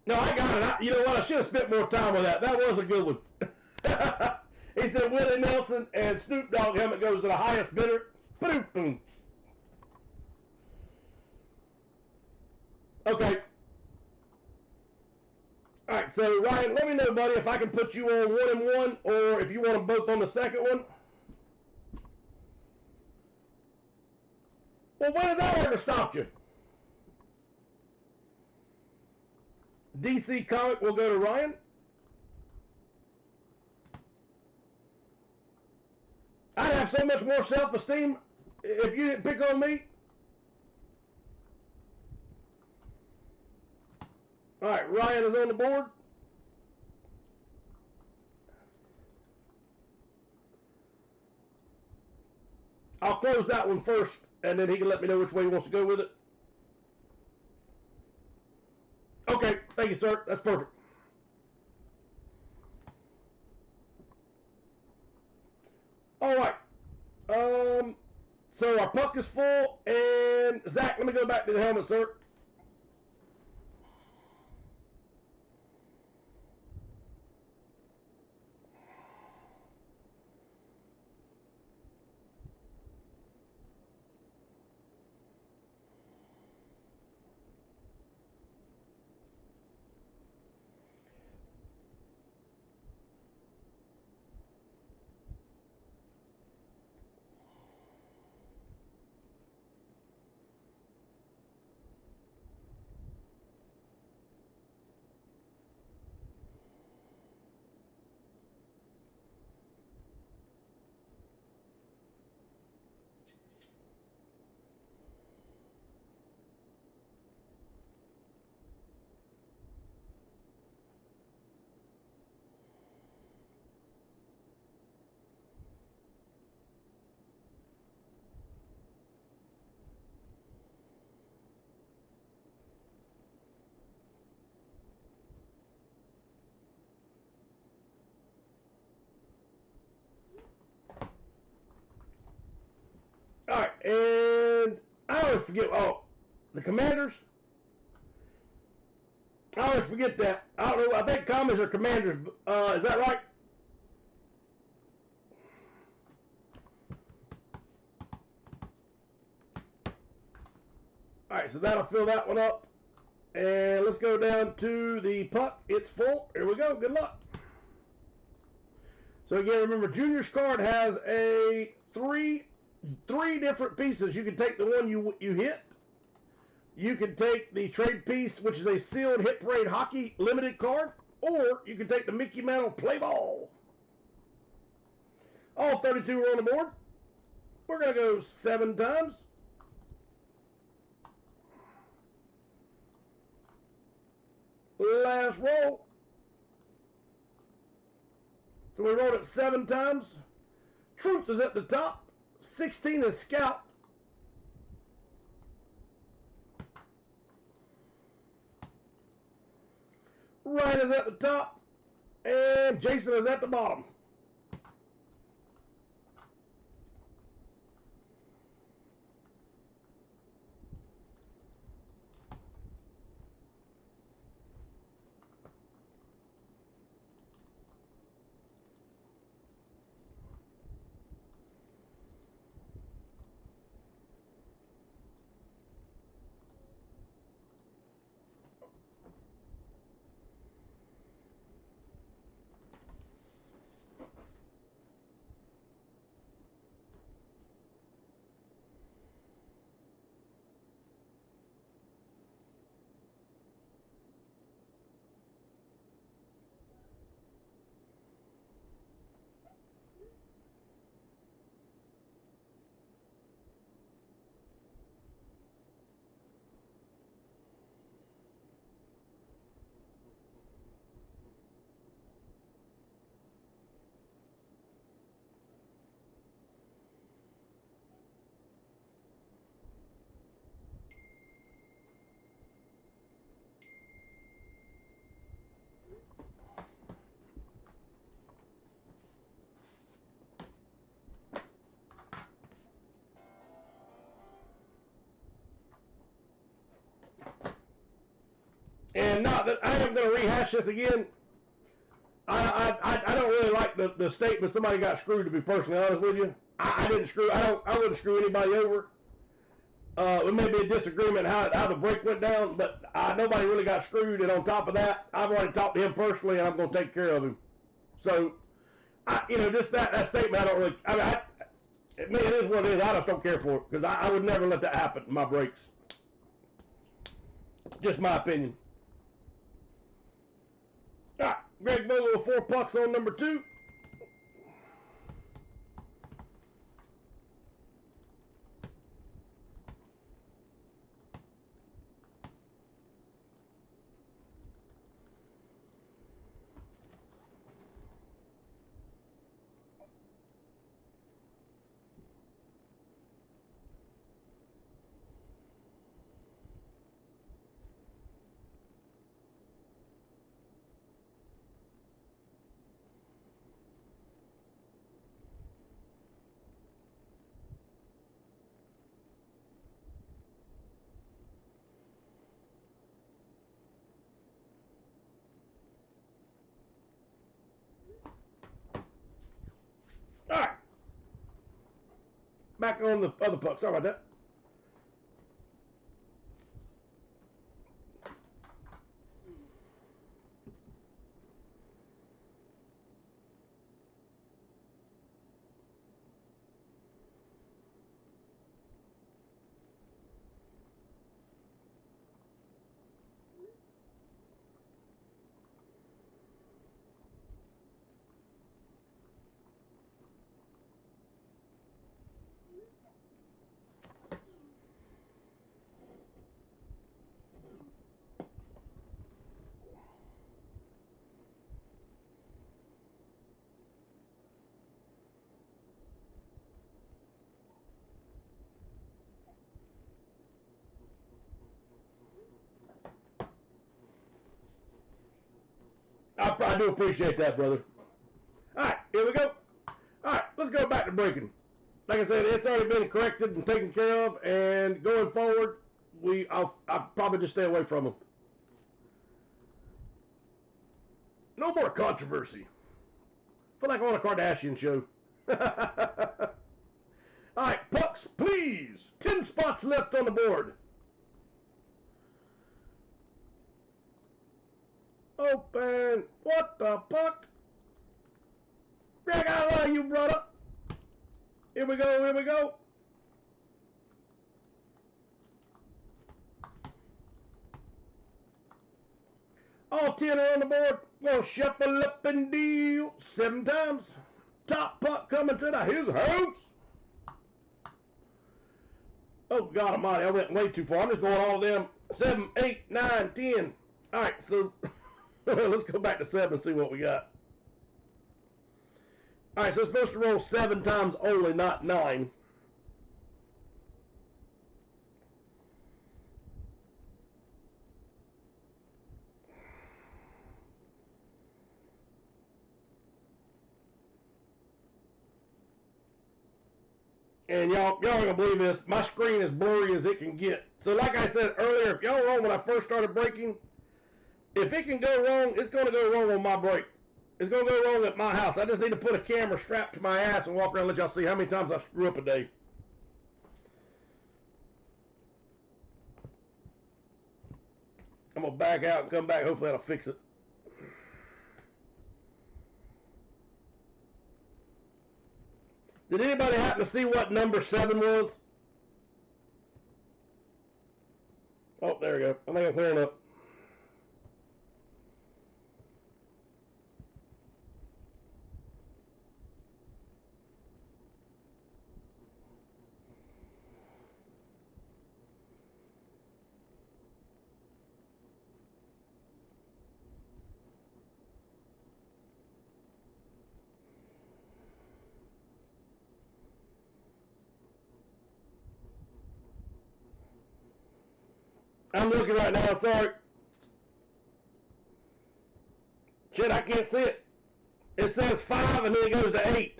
Speaker 1: No, I got it. You know what? I should have spent more time with that. That was a good one. He said Willie Nelson and Snoop Dogg helmet goes to the highest bidder. Boom, boom. Okay. All right, so Ryan, let me know, buddy, if I can put you on 1 and 1, or if you want them both on the second one. Well, when has that ever stopped you? DC Comic will go to Ryan. I'd have so much more self-esteem if you didn't pick on me. All right, Ryan is on the board. I'll close that one first, and then he can let me know which way he wants to go with it. Okay, thank you, sir. That's perfect. All right. So our puck is full, and Zach, let me go back to the helmet, sir. All right, and I always forget. Oh, the Commanders. I always forget that. I don't know. I think Commies are Commanders. Is that right? All right, so that'll fill that one up. And let's go down to the puck. It's full. Here we go. Good luck. So again, remember, Junior's card has a three different pieces. You can take the one you hit. You can take the trade piece, which is a sealed Hit Parade Hockey limited card, or you can take the Mickey Mantle Play Ball. All 32 are on the board. We're going to go 7 times. Last roll. So we rolled it 7 times. Truth is at the top. 16 is Scout. Ryan is at the top. And Jason is at the bottom. And not that I am going to rehash this again. I don't really like the statement somebody got screwed, to be personally honest with you. I didn't screw. I wouldn't screw anybody over. It may be a disagreement how the break went down, but nobody really got screwed. And on top of that, I've already talked to him personally, and I'm going to take care of him. So, just that statement, I don't really. It is what it is. I just don't care for it because I would never let that happen in my breaks. Just my opinion. All right, Greg Bogle with 4 pucks on number 2. All right. Back on the other puck. Sorry about that. I do appreciate that, brother. All right, here we go. All right, let's go back to breaking. Like I said, it's already been corrected and taken care of, and going forward, I'll probably just stay away from them. No more controversy. Feel like I'm on a Kardashian show. All right, pucks, please. 10 spots left on the board. Open. What the fuck? Greg, I love you, brother. Here we go, here we go. All 10 are on the board. We'll shuffle up and deal 7 times. Top puck coming to his house. Oh, God almighty, I went way too far. I'm just going all of them. 7, 8, 9, 10. All right, so let's go back to 7 and see what we got. All right, so it's supposed to roll 7 times only, not 9. And y'all ain't gonna believe this. My screen is blurry as it can get. So like I said earlier, if y'all wrong when I first started breaking, if it can go wrong, it's gonna go wrong on my break. It's gonna go wrong at my house. I just need to put a camera strapped to my ass and walk around and let y'all see how many times I screw up a day. I'm gonna back out and come back. Hopefully that'll fix it. Did anybody happen to see what number 7 was? Oh, there we go. I think I'm clearing up. I'm looking right now, sorry. Shit, I can't see it. It says 5 and then it goes to 8.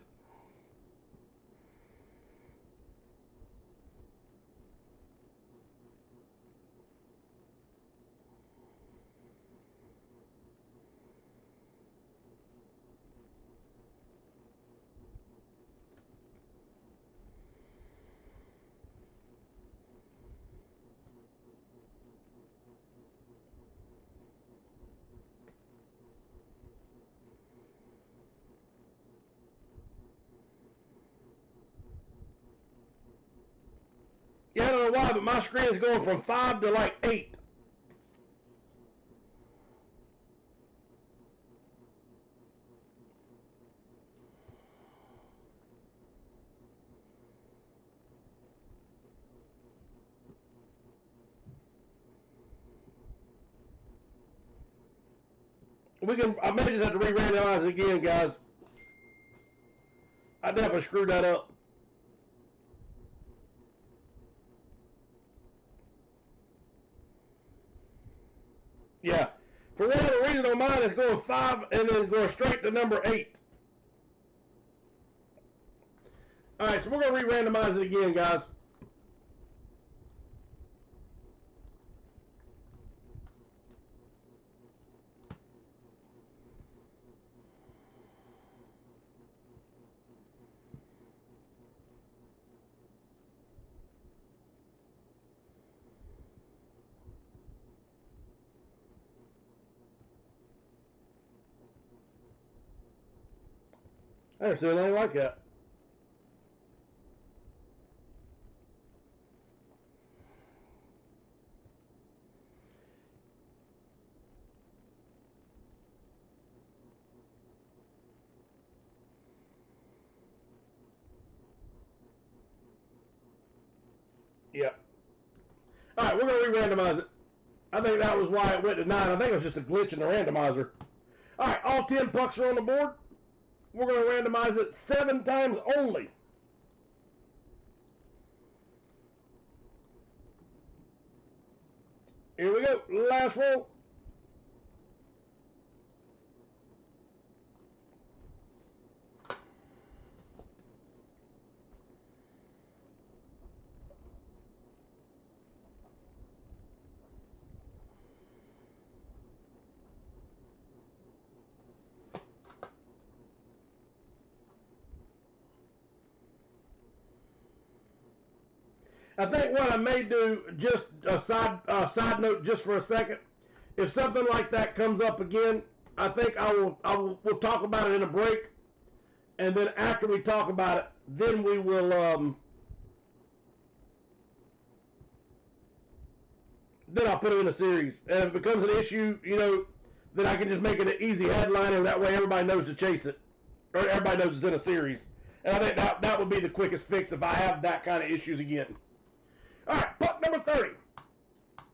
Speaker 1: Yeah, I don't know why, but my screen is going from 5 to like 8. I may just have to re-randomize it again, guys. I definitely screwed that up. Yeah. For whatever reason on mine, it's going 5 and then going straight to number 8. All right, so we're going to re-randomize it again, guys. I never seen anything like that. Yep. All right, we're going to re-randomize it. I think that was why it went to 9. I think it was just a glitch in the randomizer. All right, all 10 pucks are on the board. We're going to randomize it 7 times only. Here we go. Last roll. I think what I may do, just a side note, just for a second, if something like that comes up again, I think we'll talk about it in a break, and then after we talk about it, then we will then I'll put it in a series, and if it becomes an issue, then I can just make it an easy headline, and that way everybody knows to chase it, or everybody knows it's in a series. And I think that would be the quickest fix if I have that kind of issues again. All right, puck number 30.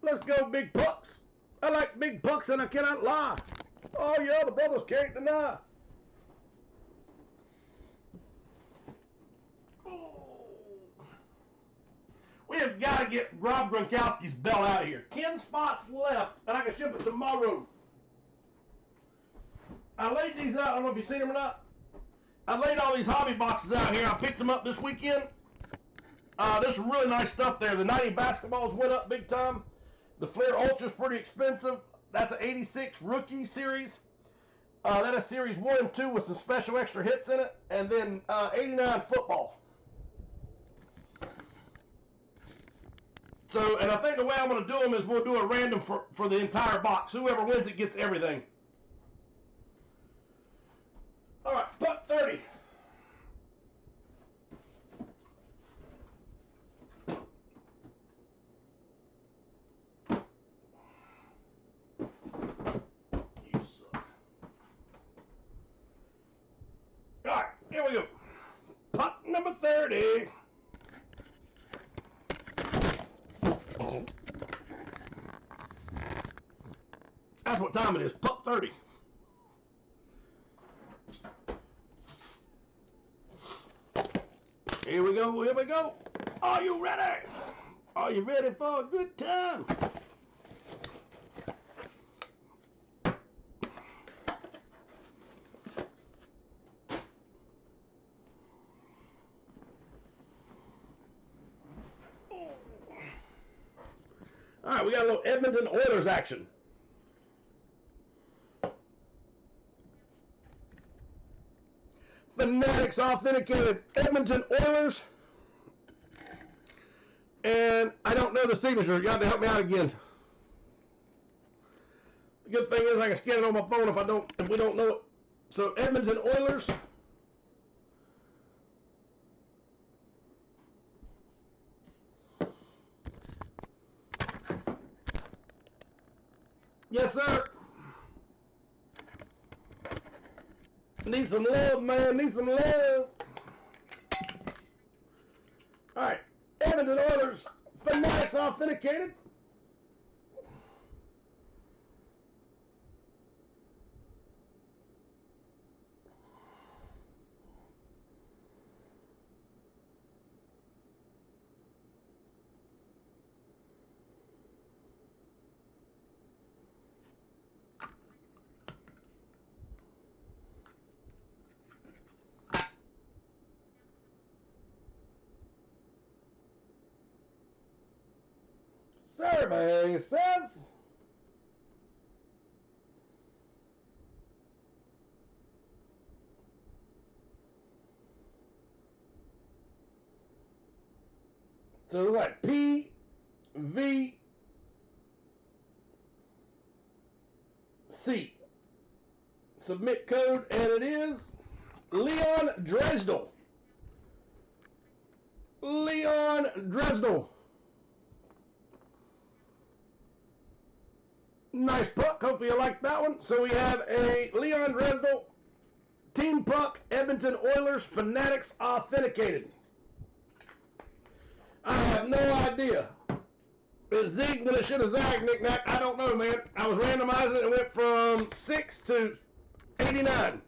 Speaker 1: Let's go, big pucks. I like big pucks, and I cannot lie. Oh, yeah, the brothers can't deny. We have got to get Rob Gronkowski's belt out of here. 10 spots left, and I can ship it tomorrow. I laid these out. I don't know if you've seen them or not. I laid all these hobby boxes out here. I picked them up this weekend. There's some really nice stuff there. The 90 basketballs went up big time. The Flair Ultra's pretty expensive. That's an 86 rookie series. That is series 1 and 2 with some special extra hits in it. And then 89 football. So, and I think the way I'm going to do them is we'll do a random for the entire box. Whoever wins it gets everything. All right, puck 30. All right, here we go. Puck number 30. That's what time it is. Puck 30. Here we go. Here we go. Are you ready? Are you ready for a good time? All right, we got a little Edmonton Oilers action. Fanatics authenticated Edmonton Oilers. And I don't know the signature. You got to help me out again. The good thing is I can scan it on my phone if we don't know it. So Edmonton Oilers. Yes, sir. Need some love, man. Need some love. All right. Edmonton Oilers, Fanatics authenticated. Survey says so it's like PVC. Submit code, and it is Leon Dresdel. Leon Dresdel. Nice puck. Hopefully you like that one. So we have a Leon Dresdel team puck, Edmonton Oilers Fanatics authenticated. I have no idea. It zigged when it should have zagged, knick-knack. I don't know, man. I was randomizing it and went from 6 to 89.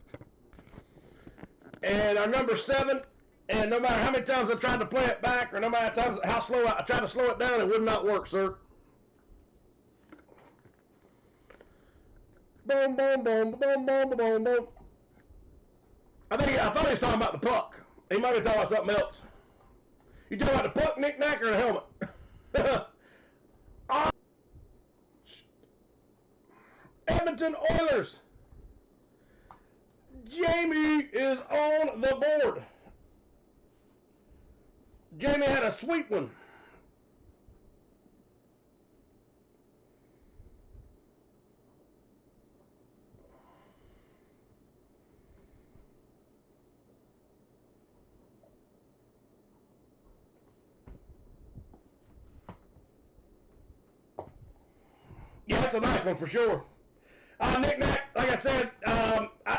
Speaker 1: And our number 7, and no matter how many times I tried to play it back, or no matter how slow I tried to slow it down, it would not work, sir. Boom, boom, boom, boom, boom, boom, boom. I thought he was talking about the puck. He might be talking about something else. You talking about the puck, knick-knack, or the helmet? Edmonton Oilers. Jamie is on the board. Jamie had a sweet one. Yeah, that's a nice one for sure. Knick-knack, like I said,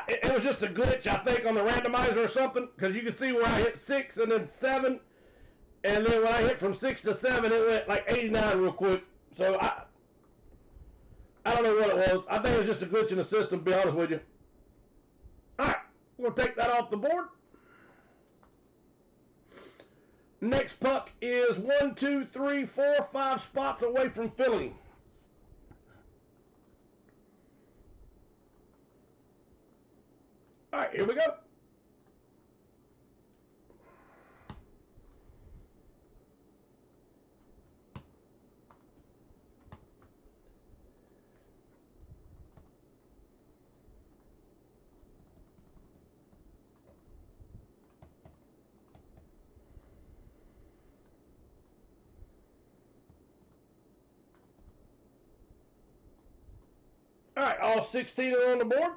Speaker 1: it was just a glitch, I think, on the randomizer or something, because you can see where I hit 6 and then 7, and then when I hit from 6 to 7, it went like 89 real quick. So I don't know what it was. I think it was just a glitch in the system, to be honest with you. All right, we'll take that off the board. Next puck is 1, 2, 3, 4, 5 spots away from filling. All right, here we go. All right, all 16 are on the board.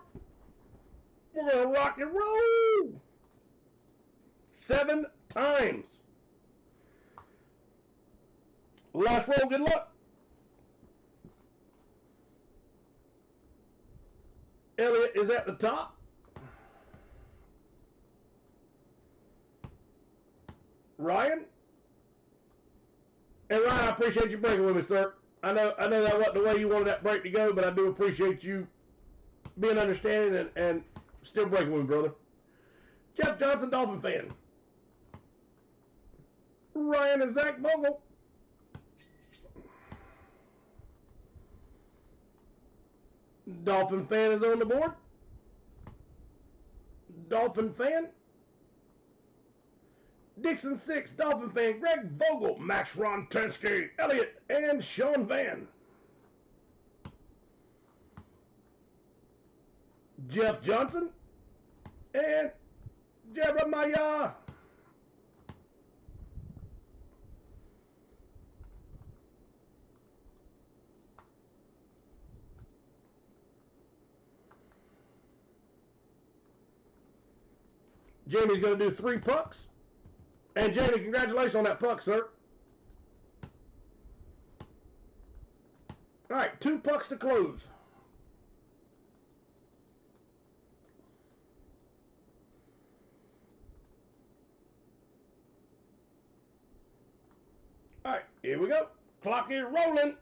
Speaker 1: We're going to rock and roll 7 times. Last roll, good luck. Elliot is at the top. Ryan. And Ryan, I appreciate you breaking with me, sir. I know that wasn't the way you wanted that break to go, but I do appreciate you being understanding and still breaking with me, brother. Jeff Johnson, Dolphin fan. Ryan and Zach Bogle. Dolphin fan is on the board. Dolphin fan. Dixon 6, Dolphin fan, Greg Vogel, Max Rontensky, Elliot, and Sean Van. Jeff Johnson and Jeremiah. Jamie's going to do 3 pucks. And Jamie, congratulations on that puck, sir. All right, 2 pucks to close. All right, here we go. Clock is rolling.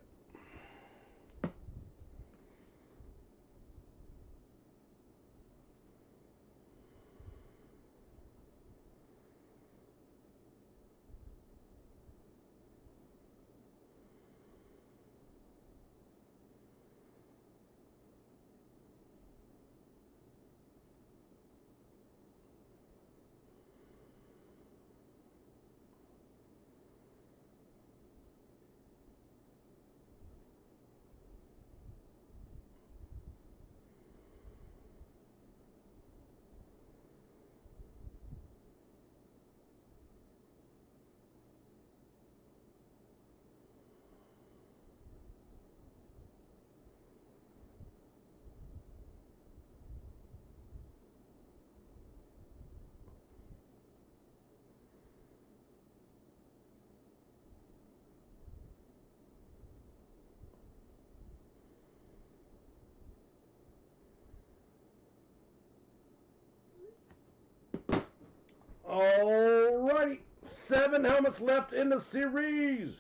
Speaker 1: Alrighty, 7 helmets left in the series.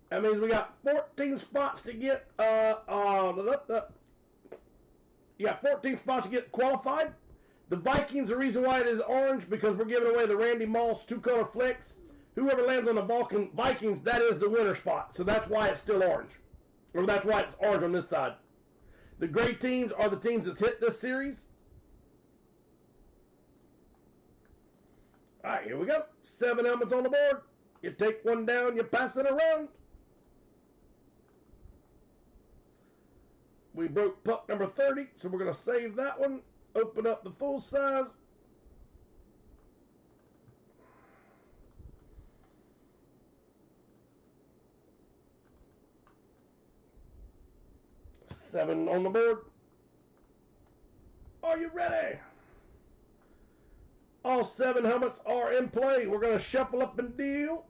Speaker 1: That means we got 14 spots to get. You got 14 spots to get qualified. The Vikings, the reason why it is orange because we're giving away the Randy Moss 2-color flex. Whoever lands on the Vikings, that is the winner spot. So that's why it's still orange, or that's why it's orange on this side. The gray teams are the teams that's hit this series. All right, here we go. 7 helmets on the board. You take one down, you pass it around. We broke puck number 30, so we're going to save that one. Open up the full size. Seven on the board. Are you ready? All 7 helmets are in play. We're going to shuffle up and deal.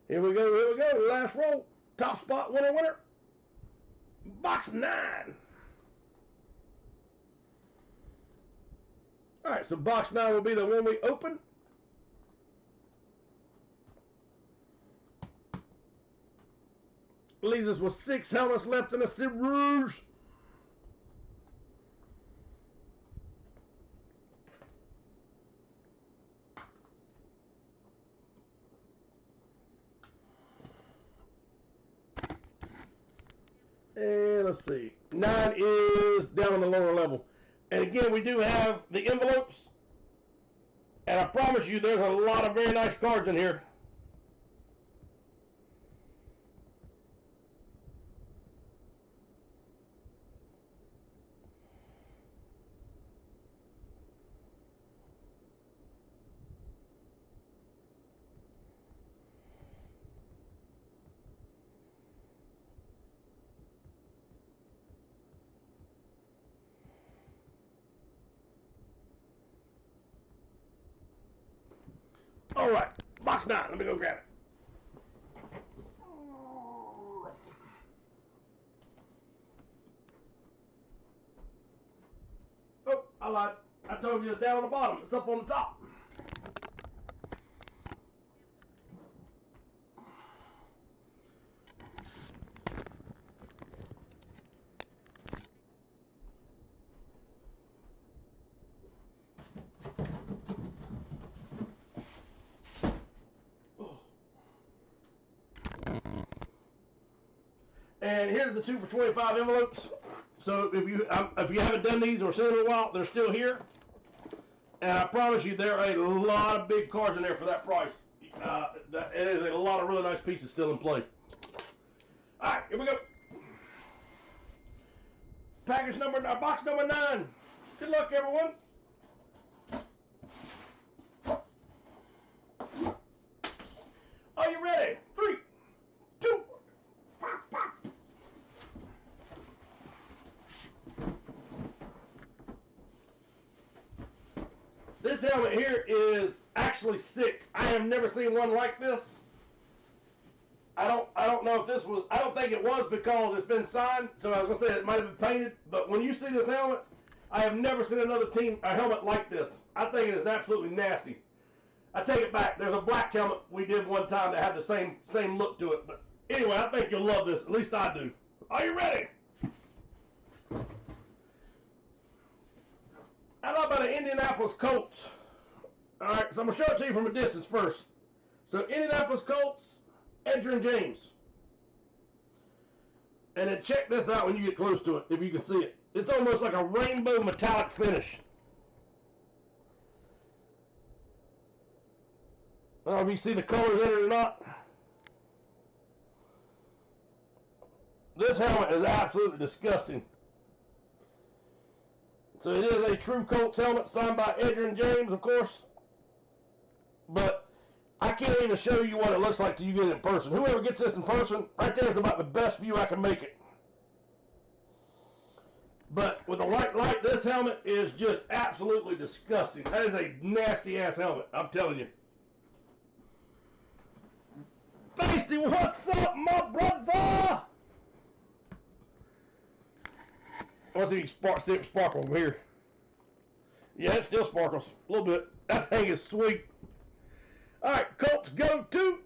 Speaker 1: Here we go, here we go. Last roll. Top spot, winner, winner. Box 9. All right, so box 9 will be the one we open. Leaves us with 6 helmets left in the series. And let's see. 9 is down on the lower level. And again, we do have the envelopes. And I promise you, there's a lot of very nice cards in here. All right, box 9. Let me go grab it. Oh, I lied. I told you it's down on the bottom. It's up on the top. And here's the 2 for $25 envelopes. So if you haven't done these or seen them in a while, they're still here. And I promise you, there are a lot of big cards in there for that price. It is a lot of really nice pieces still in play. All right, here we go. Box number 9. Good luck, everyone. Are you ready? 3, 2, pop, pop. This helmet here is actually sick. I have never seen one like this. I don't know if this was, I don't think it was because it's been signed, so I was going to say it might have been painted, but when you see this helmet, I have never seen a helmet like this. I think it is absolutely nasty. I take it back. There's a black helmet we did one time that had the same look to it. But anyway, I think you'll love this. At least I do. Are you ready? How about the Indianapolis Colts? All right, so I'm going to show it to you from a distance first. So Indianapolis Colts, Edgerrin James. And then check this out when you get close to it, if you can see it. It's almost like a rainbow metallic finish. I don't know if you see the colors in it or not. This helmet is absolutely disgusting. So it is a true Colts helmet signed by Edgerrin James, of course. But I can't even show you what it looks like till you get it in person. Whoever gets this in person, right there is about the best view I can make it. But with a white light, this helmet is just absolutely disgusting. That is a nasty-ass helmet, I'm telling you. Feisty, what's up, my brother? Let's see if you can sparkle over here. Yeah, it still sparkles a little bit. That thing is sweet. All right, Colts go to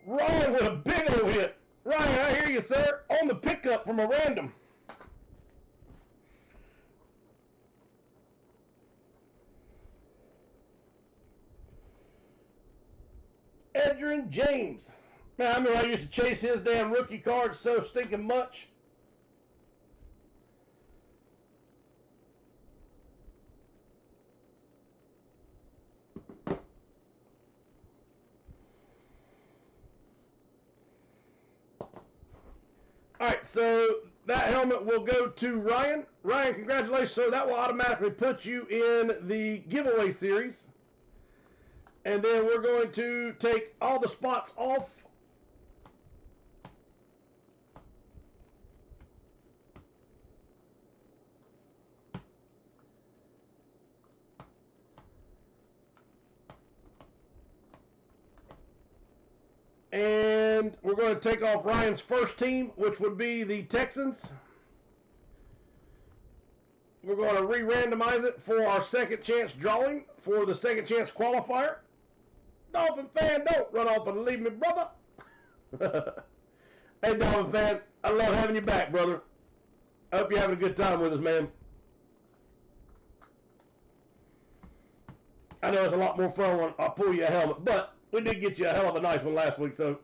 Speaker 1: Ryan with a big old hit. Ryan, I hear you, sir. On the pickup from a random. Edgerrin James. Man, I remember I used to chase his damn rookie cards so stinking much. All right, so that helmet will go to Ryan. Ryan, congratulations, sir. That will automatically put you in the giveaway series. And then we're going to take all the spots off. And we're going to take off Ryan's first team, which would be the Texans. We're going to re-randomize it for our second chance drawing for the second chance qualifier. Dolphin fan, don't run off and leave me, brother. Hey, Dolphin fan, I love having you back, brother. I hope you're having a good time with us, man. I know it's a lot more fun when I pull you a helmet, but we did get you a hell of a nice one last week, so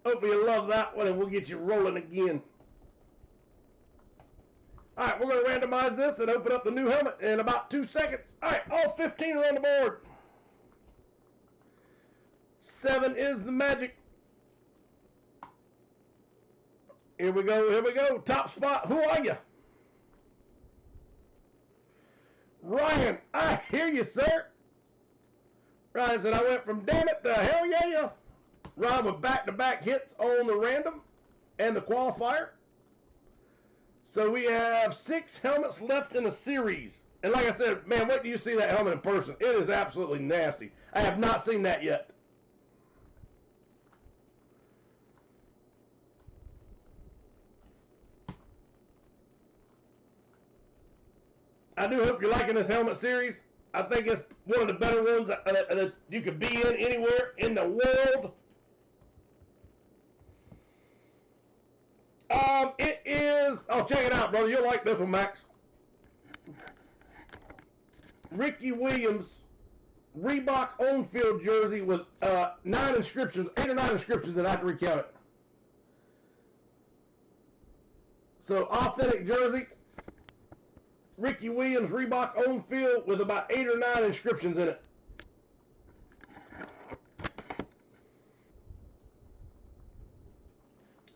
Speaker 1: hopefully you love that one, and we'll get you rolling again. All right, we're going to randomize this and open up the new helmet in about 2 seconds. All right, all 15 are on the board. 7 is the magic. Here we go, here we go. Top spot, who are you? Ryan, I hear you, sir. Ryan said, I went from damn it to hell yeah. Ryan with back-to-back hits on the random and the qualifier. So we have 6 helmets left in the series. And like I said, man, wait till you see that helmet in person. It is absolutely nasty. I have not seen that yet. I do hope you're liking this helmet series. I think it's one of the better ones that you could be in anywhere in the world. It is, oh, check it out, brother. You'll like this one, Max. Ricky Williams, Reebok on-field jersey with 9 inscriptions, 8 or 9 inscriptions, and I have to recount it. So, authentic jersey. Ricky Williams, Reebok on-field with about 8 or 9 inscriptions in it.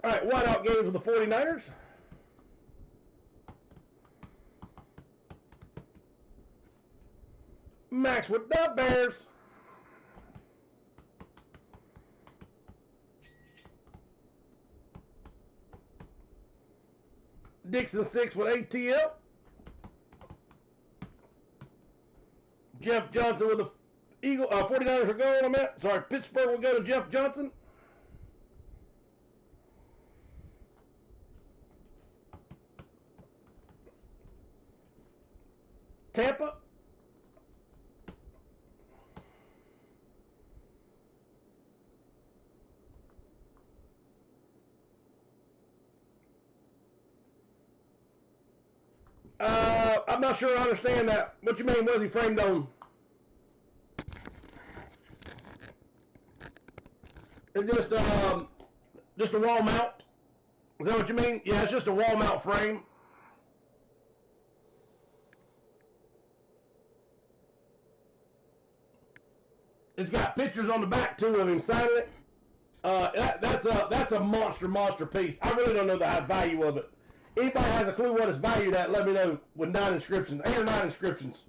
Speaker 1: All right, whiteout games with the 49ers. Max with the Bears. Dixon 6 with ATL. Jeff Johnson with the 49ers are going, I'm at. Sorry, Pittsburgh will go to Jeff Johnson. Tampa. I'm not sure I understand that. What you mean, was he framed on? It's just a wall mount. Is that what you mean? Yeah, it's just a wall mount frame. It's got pictures on the back too of him signing it. That's a monster piece. I really don't know the value of it. Anybody has a clue what it's valued at, let me know with 9 inscriptions. 8 or 9 inscriptions.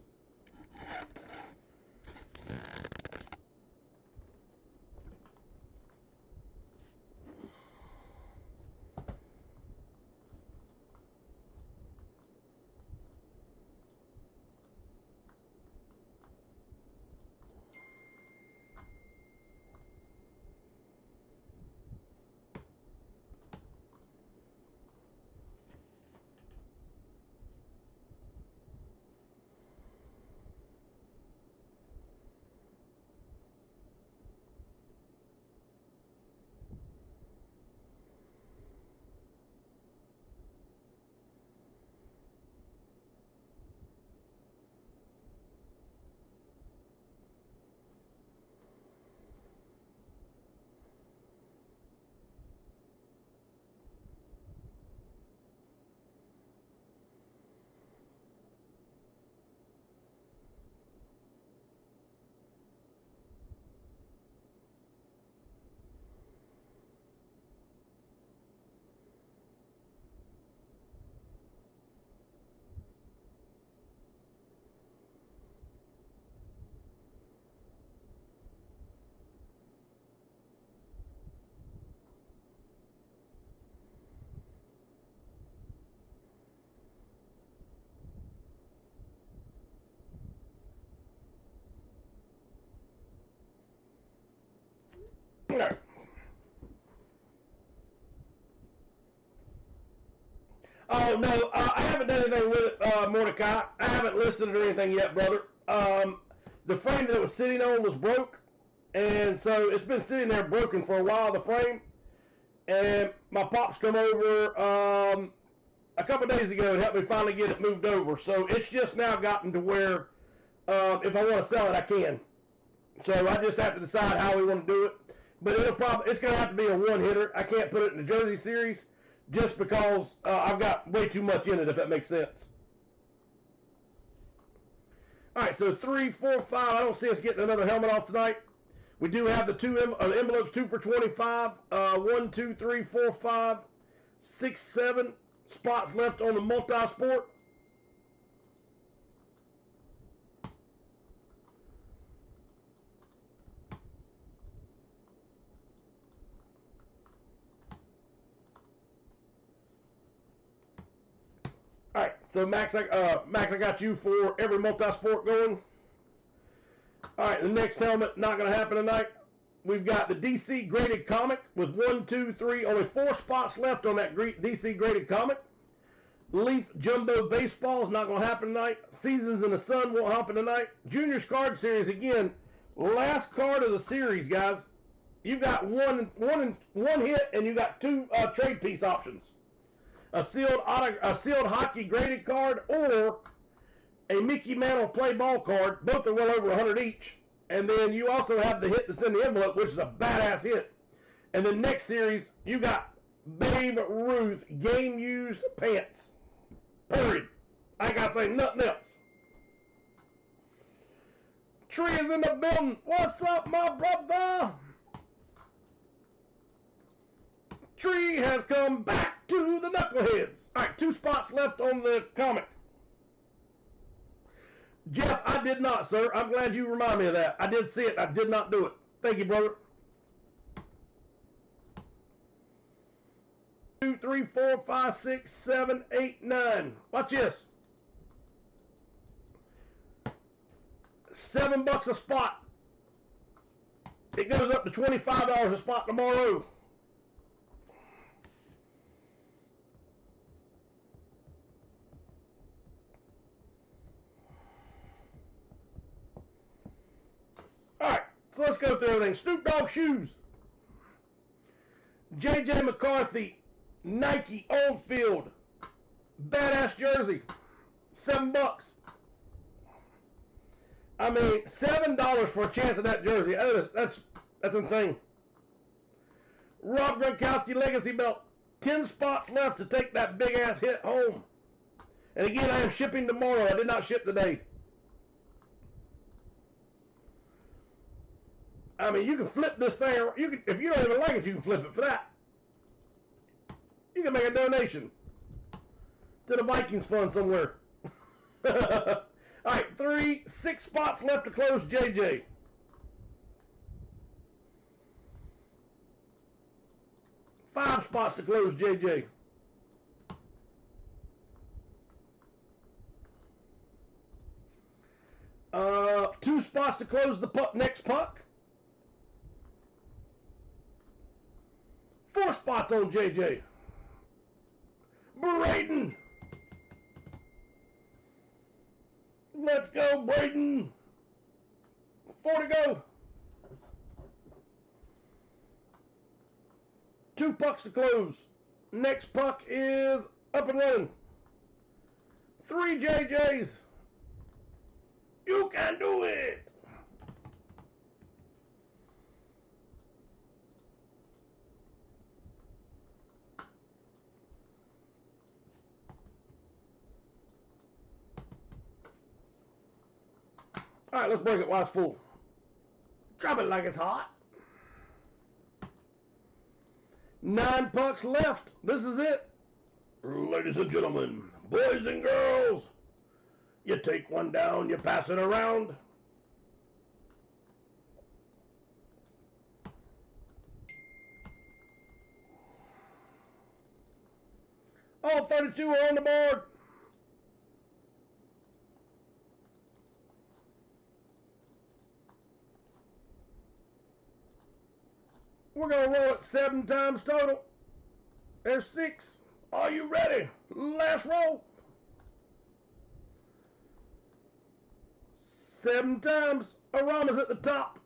Speaker 1: No. Oh no, I haven't done anything with it, Mordecai. I haven't listed it or anything yet, brother. The frame that it was sitting on was broke, and so it's been sitting there broken for a while. The frame, and my pops come over a couple days ago and helped me finally get it moved over. So it's just now gotten to where if I want to sell it, I can. So I just have to decide how we want to do it. But it's going to have to be a one hitter. I can't put it in the Jersey series just because I've got way too much in it, if that makes sense. All right, so 3, 4, 5. I don't see us getting another helmet off tonight. We do have the envelopes, 2 for 25. 1, 2, 3, 4, 5, 6, 7 spots left on the multi-sport. All right, so Max, I got you for every multi-sport going. All right, the next helmet, not going to happen tonight. We've got the DC graded comic with 1, 2, 3, only 4 spots left on that DC graded comic. Leaf Jumbo Baseball is not going to happen tonight. Seasons in the Sun won't happen tonight. Juniors card series, again, last card of the series, guys. You've got one hit, and you got 2 trade piece options. A sealed hockey graded card or a Mickey Mantle play ball card. Both are well over 100 each. And then you also have the hit that's in the envelope, which is a badass hit. And then next series, you got Babe Ruth game used pants. Period. I ain't got to say nothing else. Tree is in the building. What's up, my brother? Tree has come back to the Knuckleheads. All right, 2 spots left on the comic. Jeff, I did not, sir. I'm glad you remind me of that. I did see it. I did not do it. Thank you, brother. 2, 3, 4, 5, 6, 7, 8, 9. Watch this. $7 a spot. It goes up to $25 a spot tomorrow. So let's go through everything. Snoop Dogg shoes. J.J. McCarthy, Nike on field. Badass jersey. $7. I mean, $7 for a chance of that jersey. That's insane. Rob Gronkowski legacy belt. 10 spots left to take that big ass hit home. And again, I am shipping tomorrow. I did not ship today. I mean, you can flip this thing. You can, if you don't even like it, you can flip it for that. You can make a donation to the Vikings fund somewhere. All right, 6 spots left to close JJ. Five spots to close JJ. Two spots to close the next puck. 4 spots on JJ. Braden. Let's go, Braden. 4 to go. 2 pucks to close. Next puck is up and running. 3 JJs. You can do it. All right, let's break it while it's full. Drop it like it's hot. 9 pucks left. This is it. Ladies and gentlemen, boys and girls, you take one down, you pass it around. All 32 are on the board. We're going to roll it 7 times total. There's 6. Are you ready? Last roll. 7 times. Arama's at the top.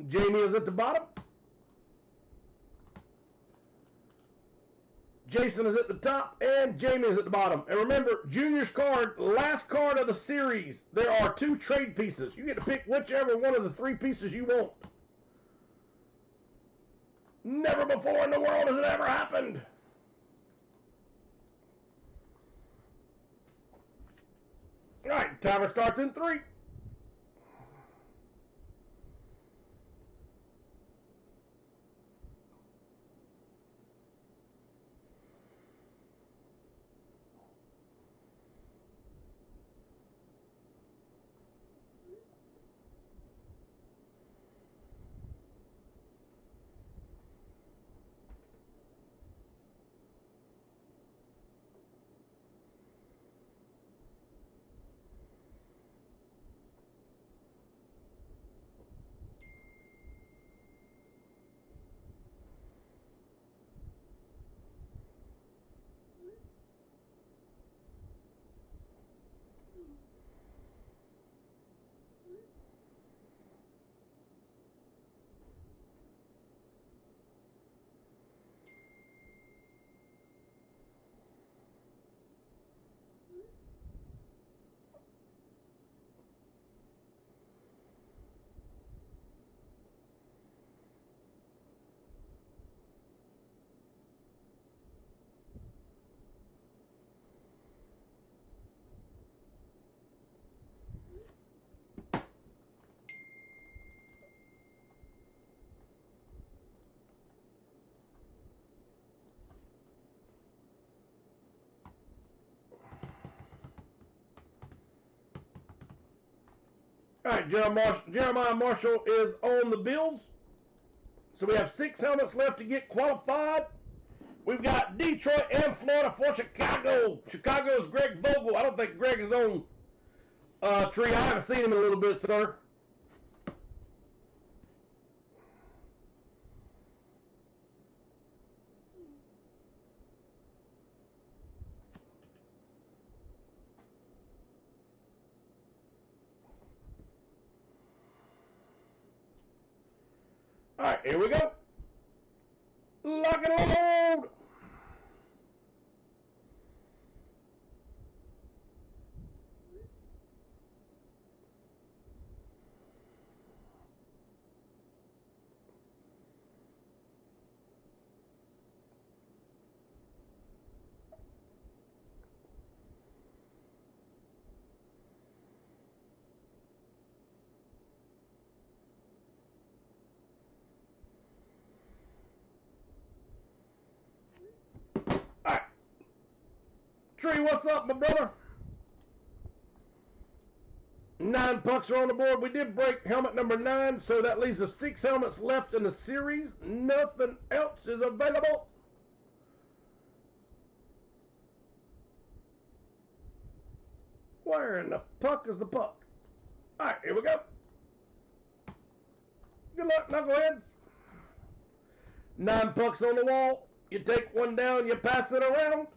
Speaker 1: Jamie is at the bottom. Jason is at the top. And Jamie is at the bottom. And remember, Junior's card, last card of the series, there are 2 trade pieces. You get to pick whichever one of the 3 pieces you want. Never before in the world has it ever happened. All right, timer starts in 3. All right, Jeremiah Marshall is on the Bills. So we have 6 helmets left to get qualified. We've got Detroit and Florida for Chicago. Chicago's Greg Vogel. I don't think Greg is on tree. I haven't seen him in a little bit, sir. right, here we go. Lock and load. Alright. Tree, what's up, my brother? 9 pucks are on the board. We did break helmet number 9, so that leaves us 6 helmets left in the series. Nothing else is available. Where in the puck is the puck? Alright, here we go. Good luck, knuckleheads. 9 pucks on the wall. You take one down, you pass it around.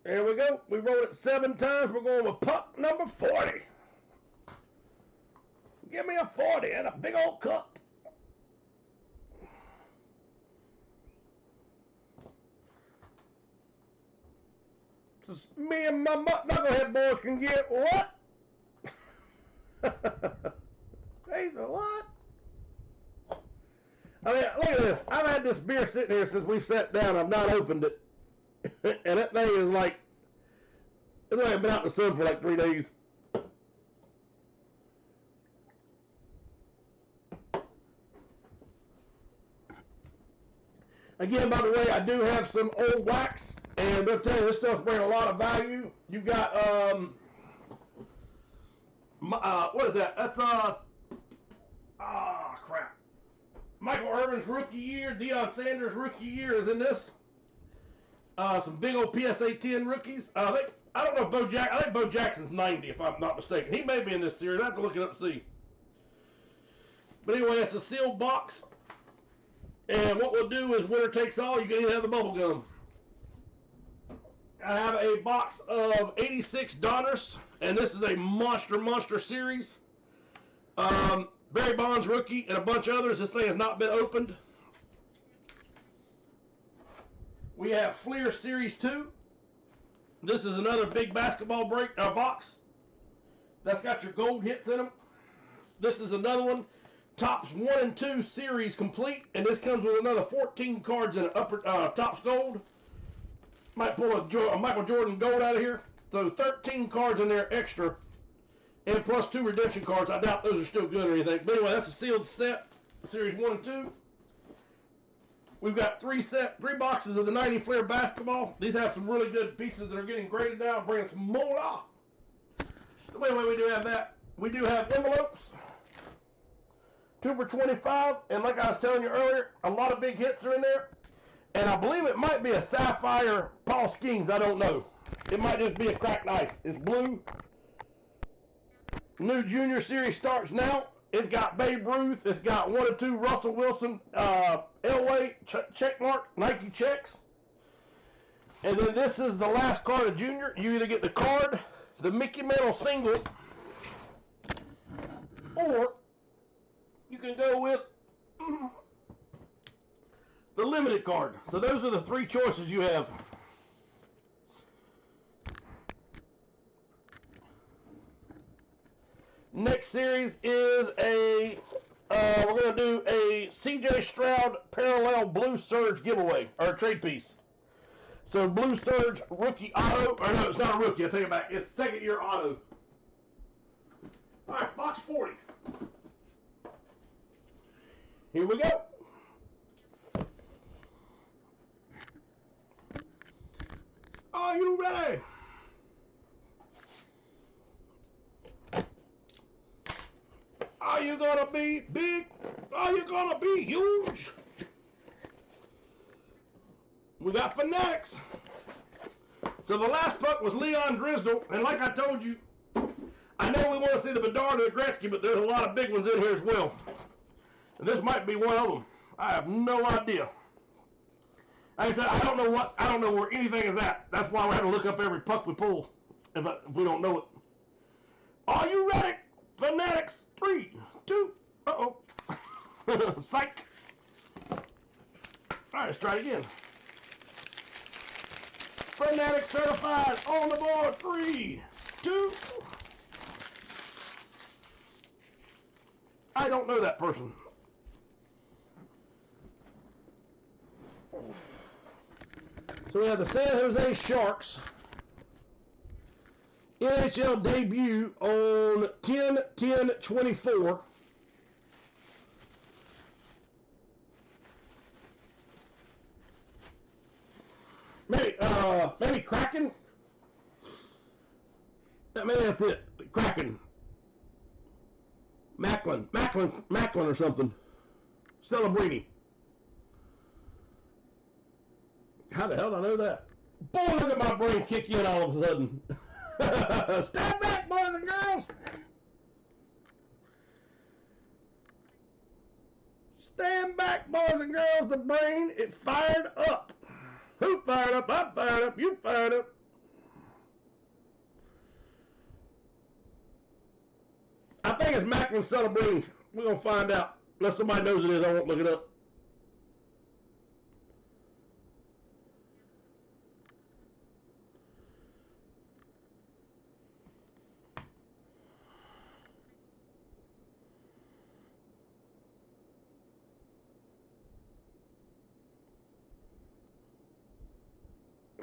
Speaker 1: There we go. We rolled it 7 times. We're going with puck number 40. Give me a 40 and a big old cup. So me and my knucklehead boys can get what? Hey, what? I mean, look at this. I've had this beer sitting here since we've sat down. I've not opened it. And that thing is like, it's only been out in the sun for like 3 days. Again, by the way, I do have some old wax, and they'll tell you this stuff's bringing a lot of value. You got, what is that? That's, crap. Michael Irvin's rookie year, Deion Sanders' rookie year is in this. Some big old PSA 10 rookies. I don't know if I think Bo Jackson's 90, if I'm not mistaken. He may be in this series. I have to look it up and see. But anyway, it's a sealed box. And what we'll do is winner takes all. You can even have the bubble gum. I have a box of 86 Donners, and this is a monster series. Barry Bonds rookie and a bunch of others. This thing has not been opened. We have Fleer Series 2. This is another big basketball box. That's got your gold hits in them. This is another one. Tops 1 and 2 series complete, and this comes with another 14 cards in Tops Gold. Might pull a Michael Jordan Gold out of here. So 13 cards in there extra, and plus 2 redemption cards. I doubt those are still good or anything. But anyway, that's a sealed set, Series 1 and 2. We've got 3 boxes of the 90 Flair basketball. These have some really good pieces that are getting graded now, bringing some moolah. So anyway, we do have that. We do have envelopes. 2 for $25, and like I was telling you earlier, a lot of big hits are in there. And I believe it might be a Sapphire Paul Skeens. I don't know. It might just be a cracked ice. It's blue. New Junior Series starts now. It's got Babe Ruth. It's got 1 or 2 Russell Wilson, Elway check mark, Nike checks. And then this is the last card of Junior. You either get the card, the Mickey Mantle single, or you can go with the limited card. So those are the 3 choices you have. Next series is we're going to do a CJ Stroud parallel Blue Surge giveaway, or trade piece. So Blue Surge rookie auto, or no, it's not a rookie, I take it back. It's 2nd year auto. All right, box 40. Here we go. Are you ready? Are you gonna be big? Are you gonna be huge? We got Fanatics. So the last puck was Leon Drisdle, and like I told you, I know we want to see the Bedard and the Gretzky, but there's a lot of big ones in here as well. And this might be one of them. I have no idea. Like I said, I don't know where anything is at. That's why we have to look up every puck we pull if we don't know it. Are you ready, Fanatics? 3, 2, uh-oh. Psych. All right, let's try it again. Fanatic certified on the board. 3, 2. I don't know that person. So we have the San Jose Sharks NHL debut on 10/10/24. Maybe Kraken. Maybe that's it. Kraken. Macklin or something. Celebrini. How the hell did I know that? Boy, look at my brain kick in all of a sudden. Stand back, boys and girls. Stand back, boys and girls. The brain, it fired up. Who fired up? I fired up. You fired up. I think it's Macklin Celebrini. We're going to find out. Unless somebody knows it is, I won't look it up.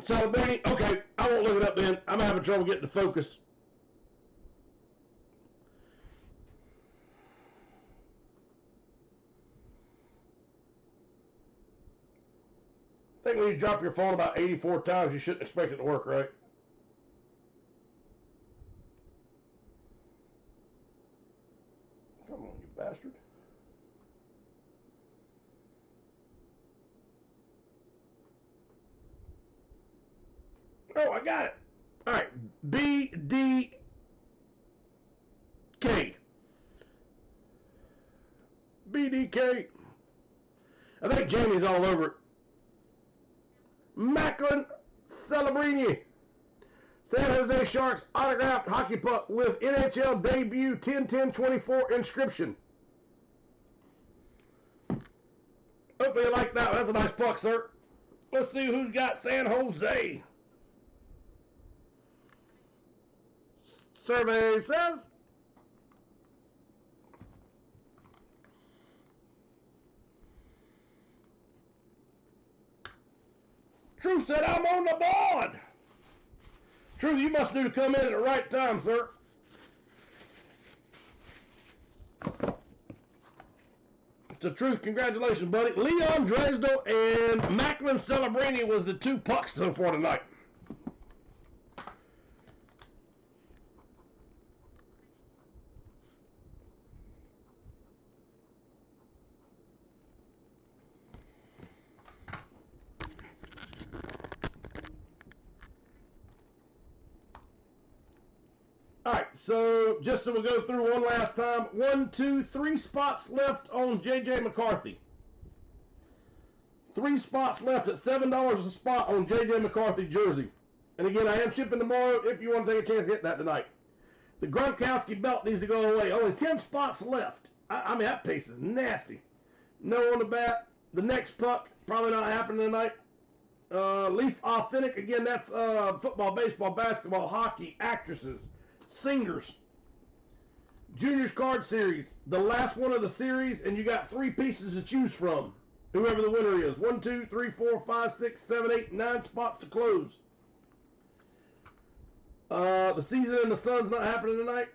Speaker 1: Celebrini, okay, I won't look it up then. I'm having trouble getting to focus. I think when you drop your phone about 84 times, you shouldn't expect it to work, right? Come on, you bastard. Oh, I got it. All right, BDK. BDK. I think Jamie's all over it. Macklin Celebrini. San Jose Sharks autographed hockey puck with NHL debut 10/10/24 inscription. Hopefully you like that. That's a nice puck, sir. Let's see who's got San Jose. Survey says Truth said I'm on the board. Truth, you must do to come in at the right time, sir. So, Truth, congratulations, buddy. Leon Drysdale and Macklin Celebrini was the two pucks so far tonight. All right, so just so we'll go through one last time. 1, 2, 3 spots left on J.J. McCarthy. 3 spots left at $7 a spot on J.J. McCarthy jersey. And again, I am shipping tomorrow if you want to take a chance to hit that tonight. The Gronkowski belt needs to go away. Only 10 spots left. I mean, that pace is nasty. No on the bat. The next puck, probably not happening tonight. Leaf Authentic, again, that's football, baseball, basketball, hockey, actresses, singers. Juniors card series, the last one of the series, and you got 3 pieces to choose from. Whoever the winner is. 1, 2, 3, 4, 5, 6, 7, 8, 9 spots to close. The season in the sun's not happening tonight.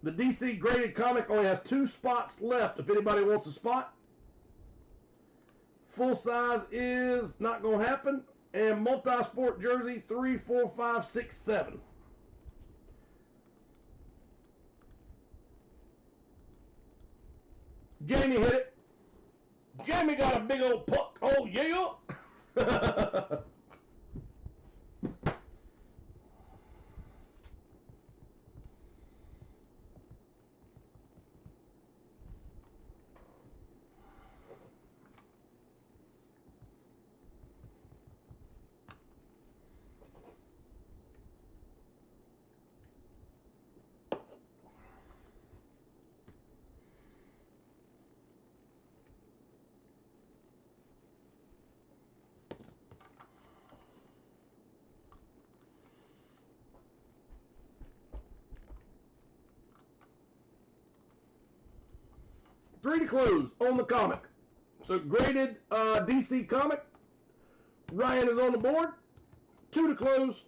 Speaker 1: The DC graded comic only has 2 spots left if anybody wants a spot. Full size is not going to happen. And multi-sport jersey 3, 4, 5, 6, 7. Jamie hit it. Jamie got a big old puck. Oh, yeah. 3 to close on the comic. So graded DC comic. Ryan is on the board. 2 to close.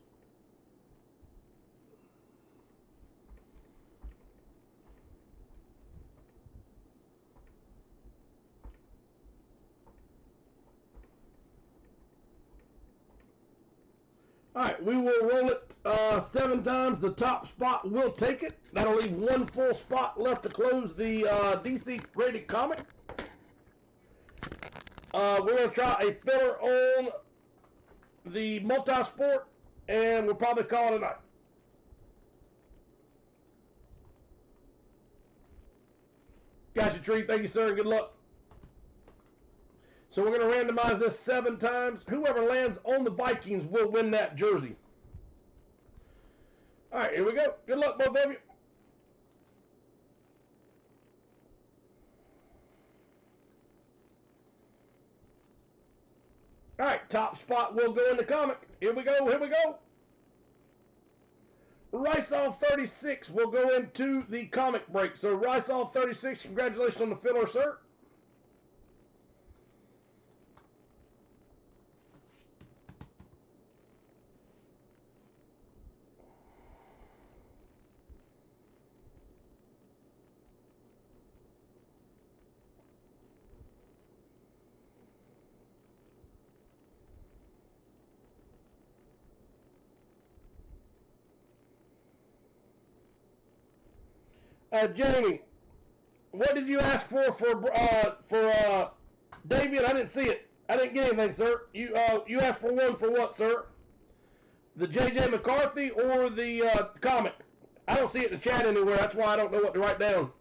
Speaker 1: All right, we will roll it 7 times. The top spot will take it. That'll leave 1 full spot left to close the DC graded comic. We're going to try a filler on the multi-sport, and we'll probably call it a night. Got you, Tree. Thank you, sir. Good luck. So we're going to randomize this 7 times. Whoever lands on the Vikings will win that jersey. All right, here we go. Good luck, both of you. All right, top spot will go in the comic. Here we go. Here we go. Rice-Off 36 will go into the comic break. So Rice-Off 36, congratulations on the filler, sir. Jamie, what did you ask for Davian? I didn't see it. I didn't get anything, sir. You asked for one for what, sir? The J.J. McCarthy or the comic? I don't see it in the chat anywhere. That's why I don't know what to write down.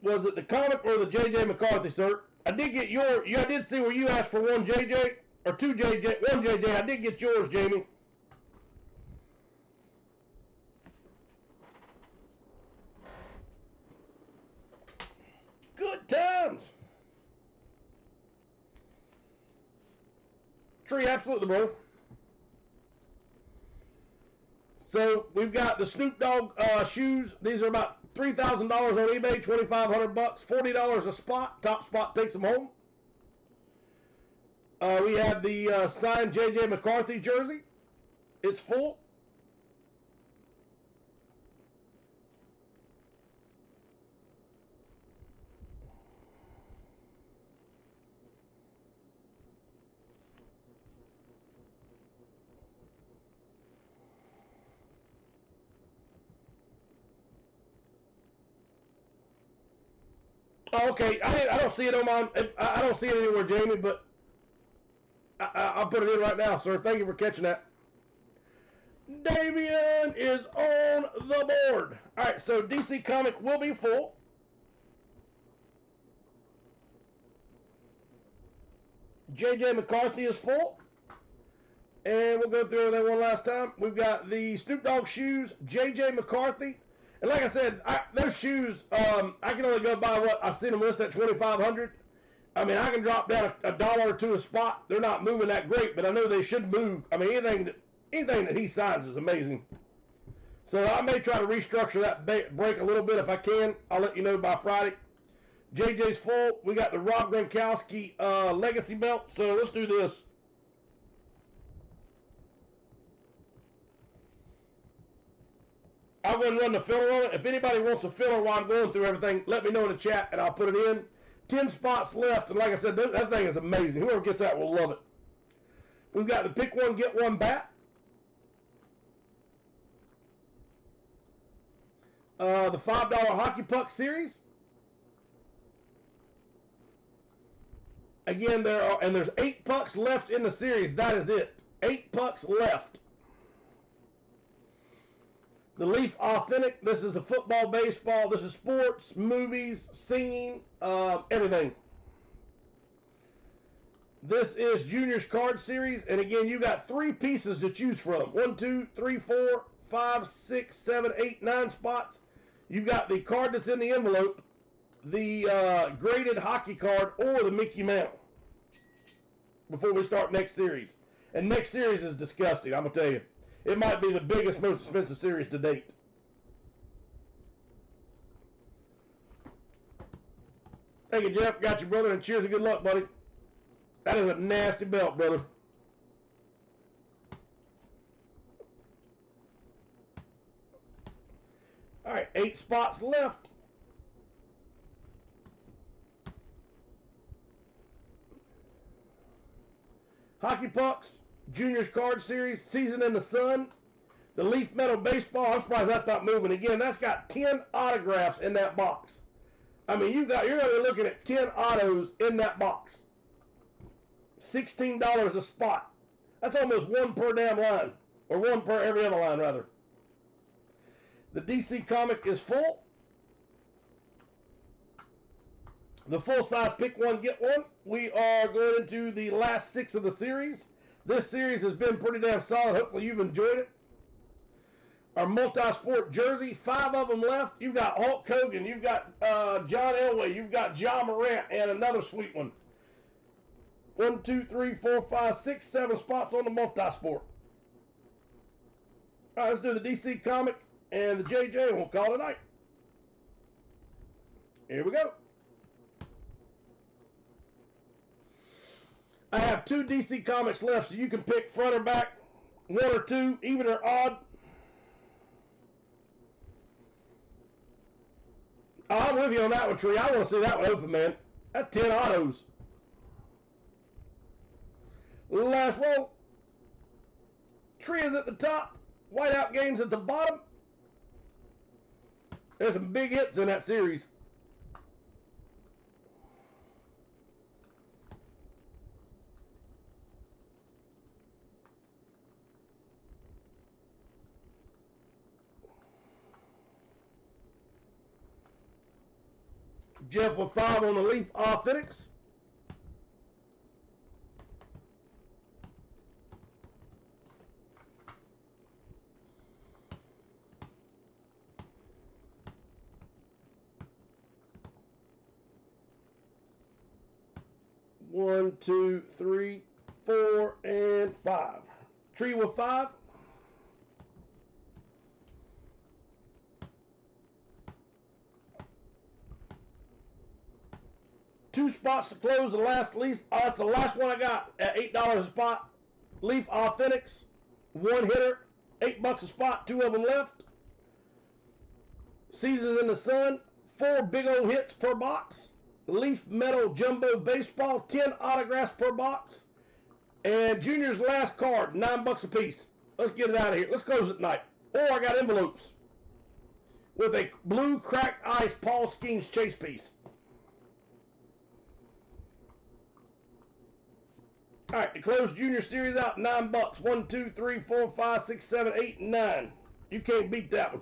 Speaker 1: Was it the comic or the J.J. McCarthy, sir? I did get I did see where you asked for one J.J. or two J.J. One J.J. I did get yours, Jamie. Good times. Tree, absolutely, bro. So we've got the Snoop Dogg shoes. These are about $3,000 on eBay, $2,500, $40 a spot. Top spot takes them home. We have the signed J.J. McCarthy jersey. It's full. Oh, okay, I don't see it on my. I don't see it anywhere, Jamie. But I'll put it in right now, sir. Thank you for catching that. Davian is on the board. All right, so DC Comic will be full. J.J. McCarthy is full. And we'll go through that one last time. We've got the Snoop Dogg shoes, J.J. McCarthy. And like I said, those shoes, I can only go by what I've seen them list at $2,500. I mean, I can drop down a dollar or two a spot. They're not moving that great, but I know they should move. I mean, anything that he signs is amazing. So I may try to restructure that break a little bit if I can. I'll let you know by Friday. JJ's full. We got the Rob Gronkowski legacy belt. So let's do this. I'll go and run the filler on it. If anybody wants a filler while I'm going through everything, let me know in the chat and I'll put it in. 10 spots left, and like I said, that thing is amazing. Whoever gets that will love it. We've got the pick one, get one bat. The $5 Hockey Puck series. Again, there's 8 pucks left in the series. That is it. 8 pucks left. The Leaf Authentic. This is the football, baseball. This is sports, movies, singing, everything. This is Junior's Card Series. And again, you got 3 pieces to choose from. 1, 2, 3, 4, 5, 6, 7, 8, 9 spots. You've got the card that's in the envelope, the graded hockey card, or the Mickey Mantle. before we start next series. And next series is disgusting, I'm going to tell you. It might be the biggest, most expensive series to date. Thank you, Jeff. Got you, brother, and cheers and good luck, buddy. That is a nasty belt, brother. All right, 8 spots left. Hockey Pucks, Juniors Card Series, Season in the Sun. The Leaf Metal Baseball, I'm surprised that's not moving again. That's got 10 autographs in that box. I mean, you're going to be looking at 10 autos in that box. $16 a spot. That's almost one per damn line. Or one per every other line, rather. The DC comic is full. The full-size pick one, get one. We are going into the last 6 of the series. This series has been pretty damn solid. Hopefully you've enjoyed it. Our multi-sport jersey, 5 of them left. You've got Hulk Hogan, you've got John Elway, you've got John Morant, and another sweet one. 1, 2, 3, 4, 5, 6, 7 spots on the multi-sport. All right, let's do the DC comic and the JJ, and we'll call it a night. Here we go. I have 2 DC comics left, so you can pick front or back, 1 or 2, even or odd. Oh, I'm with you on that one, Tree. I want to see that one open, man. That's 10 autos. Last roll. Tree is at the top. Whiteout Games at the bottom. There's some big hits in that series. Jeff with 5 on the Leaf Authentics. One, 2, 3, 4, and 5. Tree with 5. Two spots to close the last least. That's the last one I got at $8 a spot. Leaf Authentics, 1 hitter, $8 a spot, 2 of them left. Seasons in the Sun, 4 big old hits per box. Leaf Metal Jumbo Baseball, 10 autographs per box. And Junior's last card, $9 a piece. Let's get it out of here. Let's close it tonight. Oh, I got envelopes with a blue cracked ice Paul Skeens chase piece. All right, to close Junior Series out, $9. 1, 2, 3, 4, 5, 6, 7, 8, 9. You can't beat that one.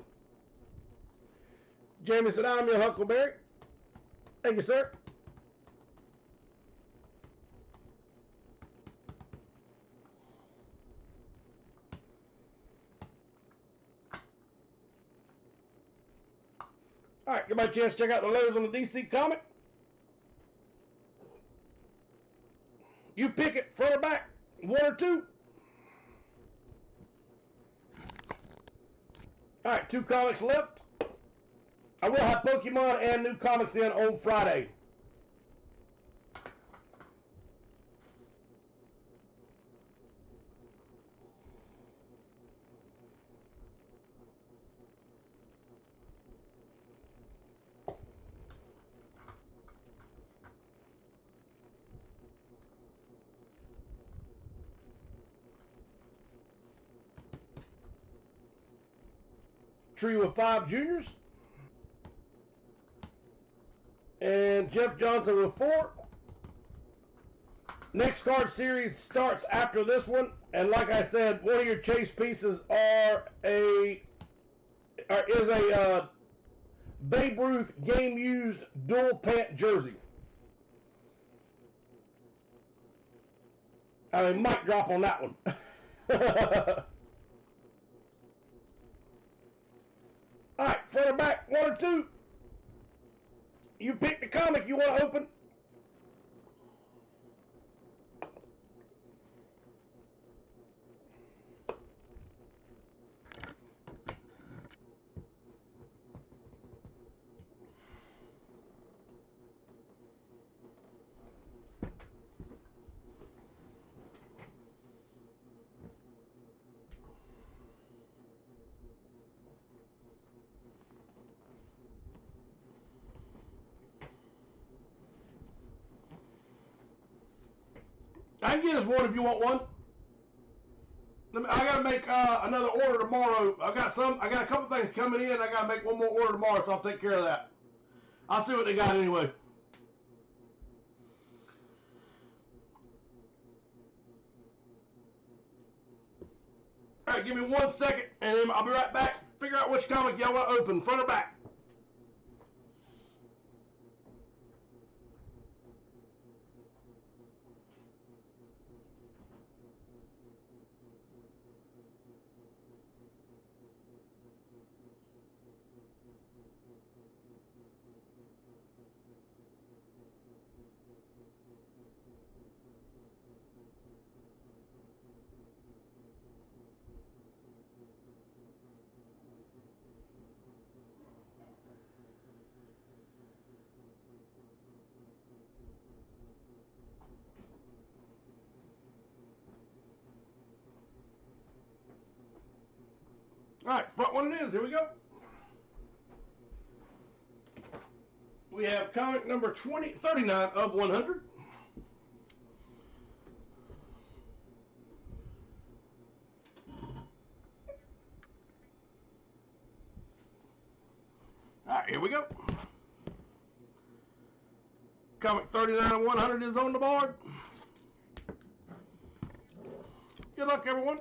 Speaker 1: Jamie said, I'm your Huckleberry. Thank you, sir. All right, give my chance to check out the loads on the DC comic. You pick it, front or back, 1 or 2. All right, 2 comics left. I will have Pokemon and new comics in on Friday. Tree with 5 juniors. And Jeff Johnson with 4. Next card series starts after this one. And like I said, one of your chase pieces is a Babe Ruth game used dual pant jersey. I mean, mic drop on that one. All right, front or back, 1 or 2. You pick the comic you want to open. I can get us one if you want one. I gotta make another order tomorrow. I got a couple things coming in. I gotta make one more order tomorrow, so I'll take care of that. I'll see what they got anyway. All right, give me 1 second, and then I'll be right back. Figure out which comic y'all want to open, front or back. All right, front one it is. Here we go. We have comic number 39 of 100. All right, here we go. Comic 39 of 100 is on the board. Good luck, everyone.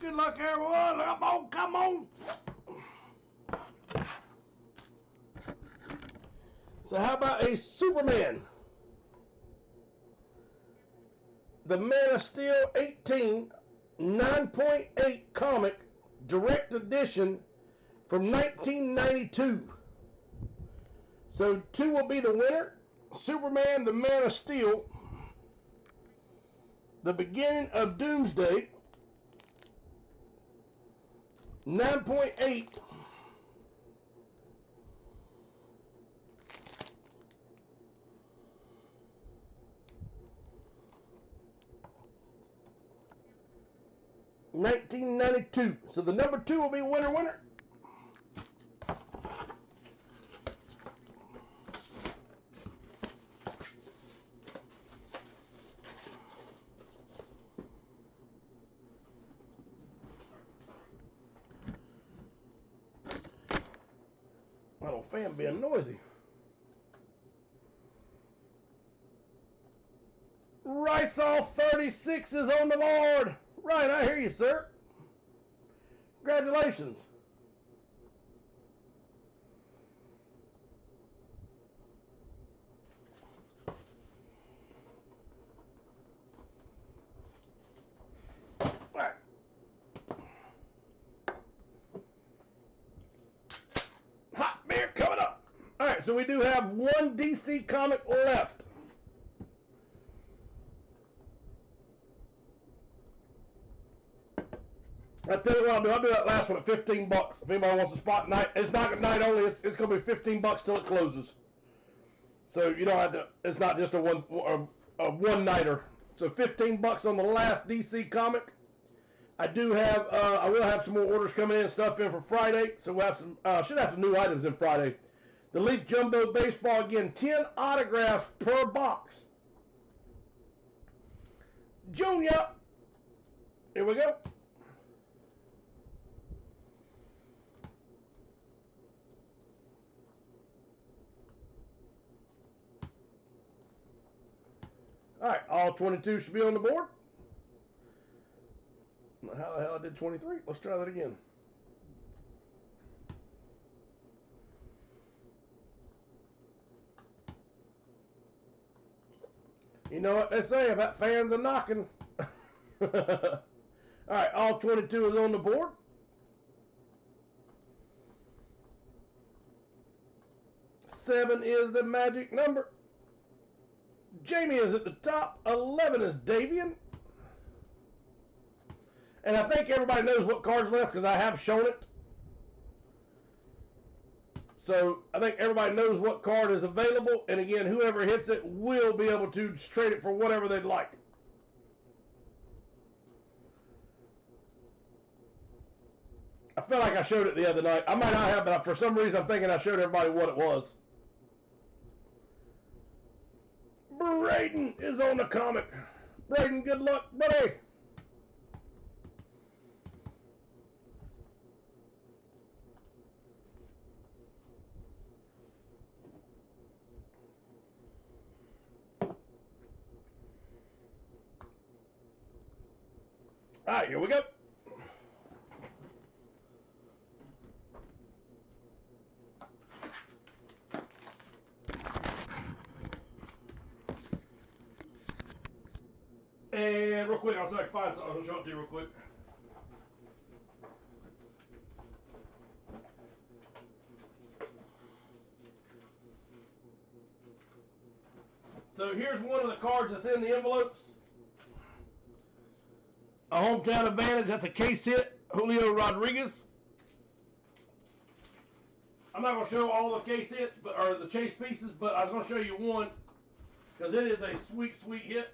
Speaker 1: Good luck, everyone. Come on, come on. So how about a Superman? The Man of Steel 18, 9.8 comic, direct edition from 1992. So 2 will be the winner. Superman, the Man of Steel, the beginning of Doomsday, 9.8. $19.92. So the number 2 will be winner. Little fan being noisy. Rysol 36 is on the board. Right, I hear you, sir. Congratulations. All right. Hot beer coming up. All right, so we do have one DC comic left. I'll tell you what I'll do. I'll do that last one at $15. If anybody wants a spot night, it's not night only. It's going to be $15 till it closes. So you don't have to. It's not just a one nighter. So $15 on the last DC comic. I do have. I will have some more orders coming in and stuff in for Friday. So we'll have some. Should have some new items in Friday. The Leaf Jumbo Baseball again. 10 autographs per box. Junior. Here we go. All right, all 22 should be on the board. How the hell I did 23? Let's try that again. You know what they say about fans are knocking. All right, all 22 is on the board. Seven is the magic number. Jamie is at the top. 11 is Davian. And I think everybody knows what card's left because I have shown it. So I think everybody knows what card is available. And again, whoever hits it will be able to trade it for whatever they'd like. I felt like I showed it the other night. I might not have, but for some reason I'm thinking I showed everybody what it was. Braden is on the comic. Braden, good luck, buddy. All right, here we go. And real quick, I'll see if I can find something. I'll show it to you real quick. So here's one of the cards that's in the envelopes. A hometown advantage. That's a case hit. Julio Rodriguez. I'm not going to show all the case hits, or the chase pieces, but I was going to show you one because it is a sweet, sweet hit.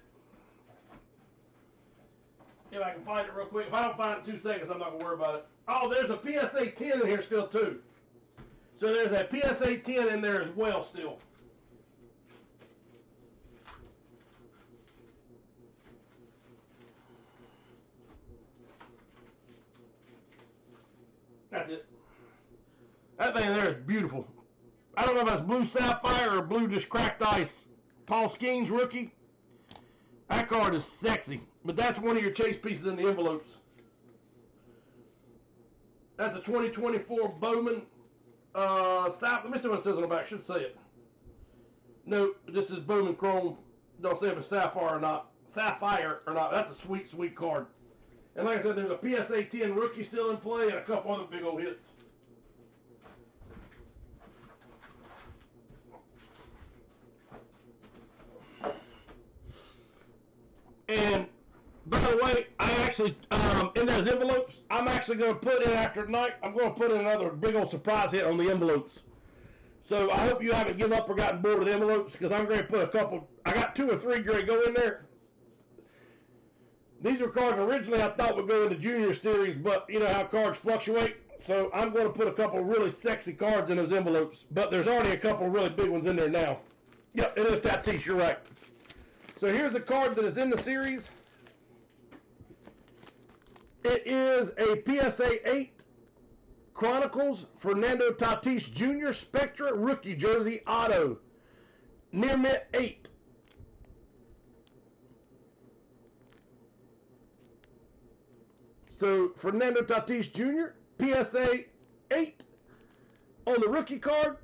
Speaker 1: If I can find it real quick. If I don't find it in 2 seconds, I'm not going to worry about it. Oh, there's a PSA 10 in here still, too. So there's a PSA 10 in there as well still. That's it. That thing there is beautiful. I don't know if that's blue sapphire or blue just cracked ice. Paul Skeens rookie. That card is sexy. But that's one of your chase pieces in the envelopes. That's a 2024 Bowman. Let me see what it says on the back. I should say it. No, this is Bowman Chrome. Don't say if it's sapphire or not. Sapphire or not. That's a sweet, sweet card. And like I said, there's a PSA 10 rookie still in play and a couple other big old hits. And by the way, I actually, in those envelopes, I'm actually going to put in after tonight, I'm going to put in another big old surprise hit on the envelopes. So I hope you haven't given up or gotten bored with envelopes, because I'm going to put a couple, I got 2 or 3 going to go in there. These are cards originally I thought would go in the junior series, but you know how cards fluctuate. So I'm going to put a couple really sexy cards in those envelopes, but there's already a couple really big ones in there now. Yep, it is Tatis, you're right. So here's a card that is in the series. It is a PSA 8 Chronicles Fernando Tatis Jr. Spectra Rookie Jersey Auto. Near mint 8. So Fernando Tatis Jr. PSA 8 on the rookie card.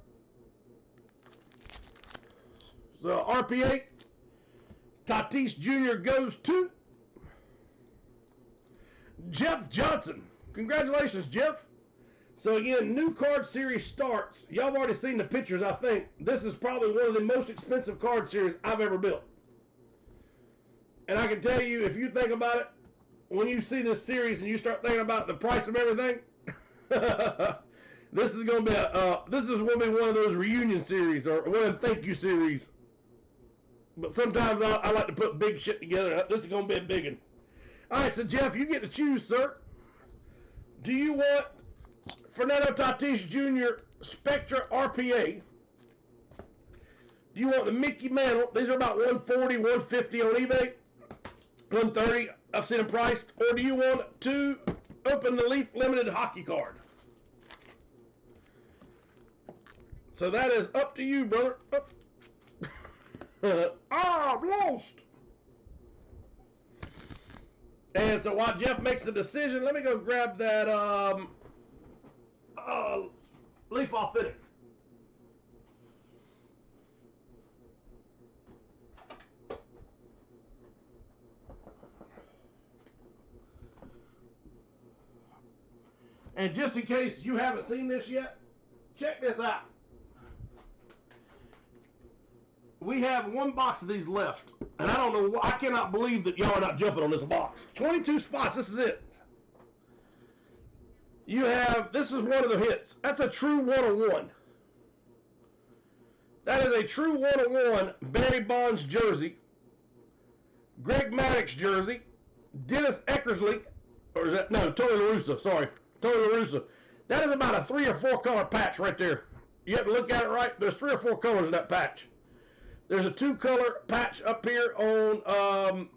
Speaker 1: So RP8. Tatis Jr. goes to Jeff Johnson. Congratulations, Jeff. So again, new card series starts. Y'all have already seen the pictures, I think. This is probably one of the most expensive card series I've ever built. And I can tell you, if you think about it, when you see this series and you start thinking about the price of everything, this is going to be one of those reunion series or one of the thank you series. But sometimes I like to put big shit together. This is going to be a big one. All right, so Jeff, you get to choose, sir. Do you want Fernando Tatis Jr. Spectra RPA? Do you want the Mickey Mantle? These are about $140, $150 on eBay. $130, I've seen them priced. Or do you want to open the Leaf Limited hockey card? So that is up to you, brother. I've lost. And so while Jeff makes the decision, let me go grab that Leaf Authentic. And just in case you haven't seen this yet, check this out. We have 1 box of these left. And I don't know, I cannot believe that y'all are not jumping on this box. 22 spots, this is it. You have, this is one of the hits. That's a true 101. That is a true 101 Barry Bonds jersey, Greg Maddux jersey, Dennis Eckersley, or is that, no, Tony La Russa, sorry, Tony La Russa. That is about a 3 or 4 color patch right there. You have to look at it right. There's 3 or 4 colors in that patch. There's a 2 color patch up here on,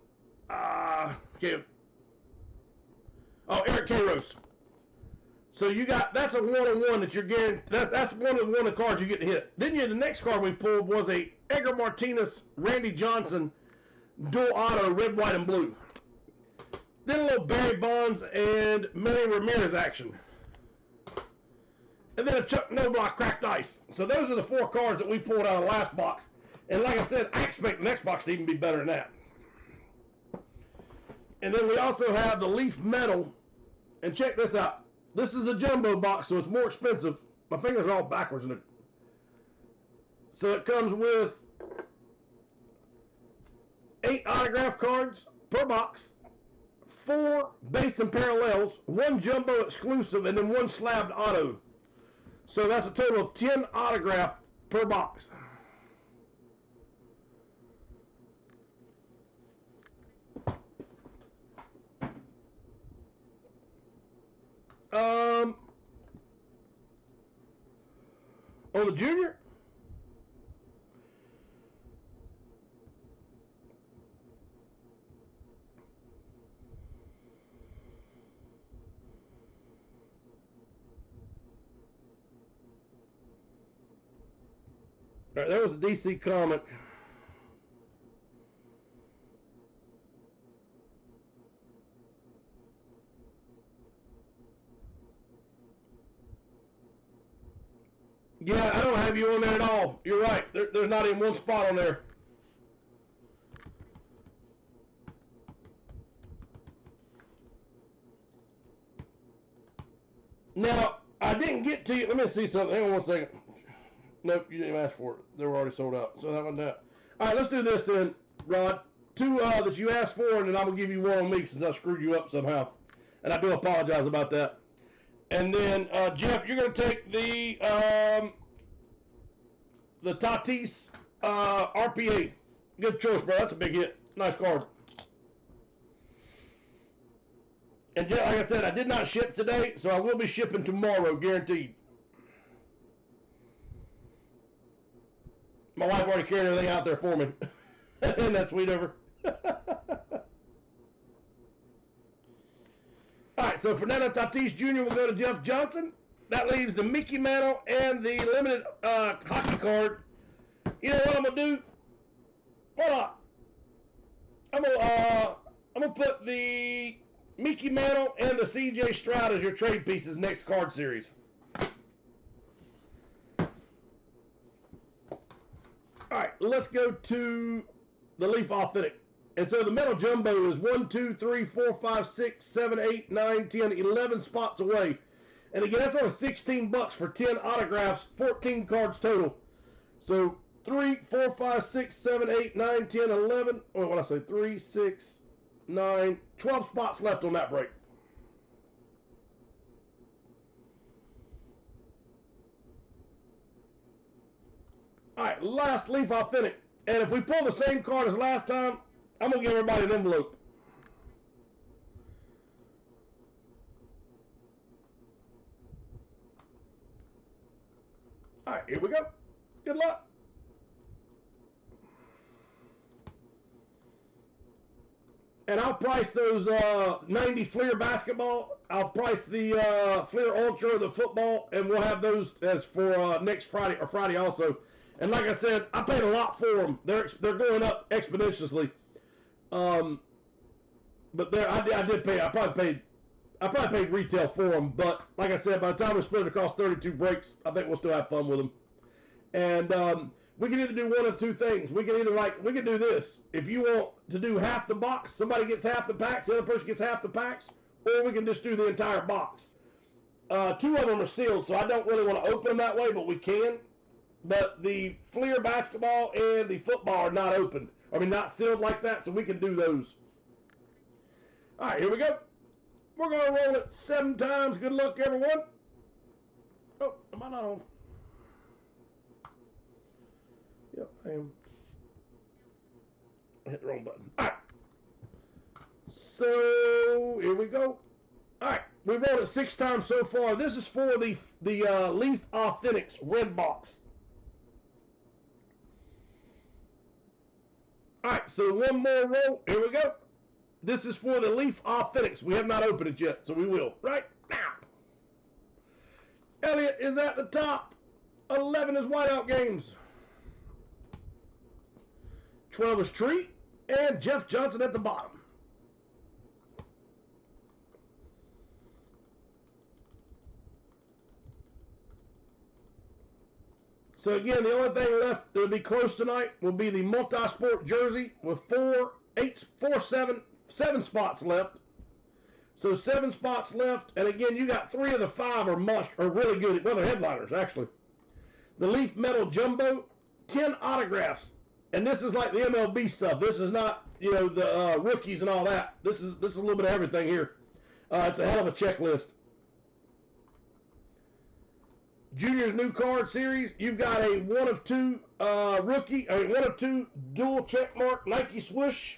Speaker 1: Eric K. Rose. So you got, that's a 101 that you're getting, that's one of the cards you get to hit. Then the next card we pulled was a Edgar Martinez, Randy Johnson, dual auto, red, white, and blue. Then a little Barry Bonds and Manny Ramirez action. And then a Chuck Knobloch cracked ice. So those are the 4 cards that we pulled out of the last box. And like I said, I expect the next box to even be better than that. And then we also have the Leaf Metal. And check this out. This is a jumbo box, so it's more expensive. My fingers are all backwards in it. So it comes with 8 autograph cards per box, 4 base and parallels, 1 jumbo exclusive, and then 1 slabbed auto. So that's a total of 10 autograph per box. Oh, the junior? All right, that was a DC comic. Yeah, I don't have you on there at all. You're right. There's not even one spot on there. Now, I didn't get to you. Let me see something. Hang on 1 second. Nope, you didn't ask for it. They were already sold out. So that wasn't that. All right, let's do this then, Rod. 2 that you asked for, and then I'm going to give you 1 on me since I screwed you up somehow. And I do apologize about that. And then, Jeff, you're going to take the Tatis RPA. Good choice, bro. That's a big hit. Nice card. And Jeff, like I said, I did not ship today, so I will be shipping tomorrow, guaranteed. My wife already carried everything out there for me. Isn't that sweet of her? All right, so Fernando Tatis Jr. will go to Jeff Johnson. That leaves the Mickey Mantle and the limited hockey card. You know what I'm gonna do? Hold on. I'm gonna put the Mickey Mantle and the C.J. Stroud as your trade pieces next card series. All right, let's go to the Leaf Authentic. And so the metal jumbo is 1, 2, 3, 4, 5, 6, 7, 8, 9, 10, 11 spots away. And again, that's only $16 for 10 autographs, 14 cards total. So 3, 4, 5, 6, 7, 8, 9, 10, 11. Or what I say, 3, 6, 9, 12 spots left on that break. All right, last Leaf Authentic. And if we pull the same card as last time, I'm going to give everybody an envelope. All right, here we go. Good luck. And I'll price those 90 Fleer basketball. I'll price the Fleer Ultra, the football, and we'll have those as for next Friday or Friday also. And like I said, I paid a lot for them. They're going up exponentially. But I did pay. I probably paid retail for them. But like I said, by the time we split it across 32 breaks, I think we'll still have fun with them. And we can either do one of 2 things. We can do this. If you want to do half the box, somebody gets half the packs, the other person gets half the packs, or we can just do the entire box. 2 of them are sealed, so I don't really want to open them that way, but we can. But the Fleer basketball and the football are not opened. I mean, not sealed like that, so we can do those. All right, here we go. We're going to roll it 7 times. Good luck, everyone. Oh, am I not on? Damn. I hit the wrong button. All right. So here we go. All right, we've rolled it 6 times so far. This is for the Leaf Authentics red box. All right, so one more roll. Here we go. This is for the Leaf Authentics. We have not opened it yet, so we will right now. Elliott is at the top. 11 is whiteout games. 12 is Treat, and Jeff Johnson at the bottom. So again, the only thing left that will be close tonight will be the multi-sport jersey with 7 spots left. So 7 spots left, and again, you got 3 of the 5 are really good. Well, they're headliners actually. The Leaf Metal Jumbo, 10 autographs, and this is like the MLB stuff. This is not the rookies and all that. This is a little bit of everything here. It's a hell of a checklist. Junior's new card series, you've got a 1 of 2 rookie, 1 of 2 dual checkmark Nike swoosh.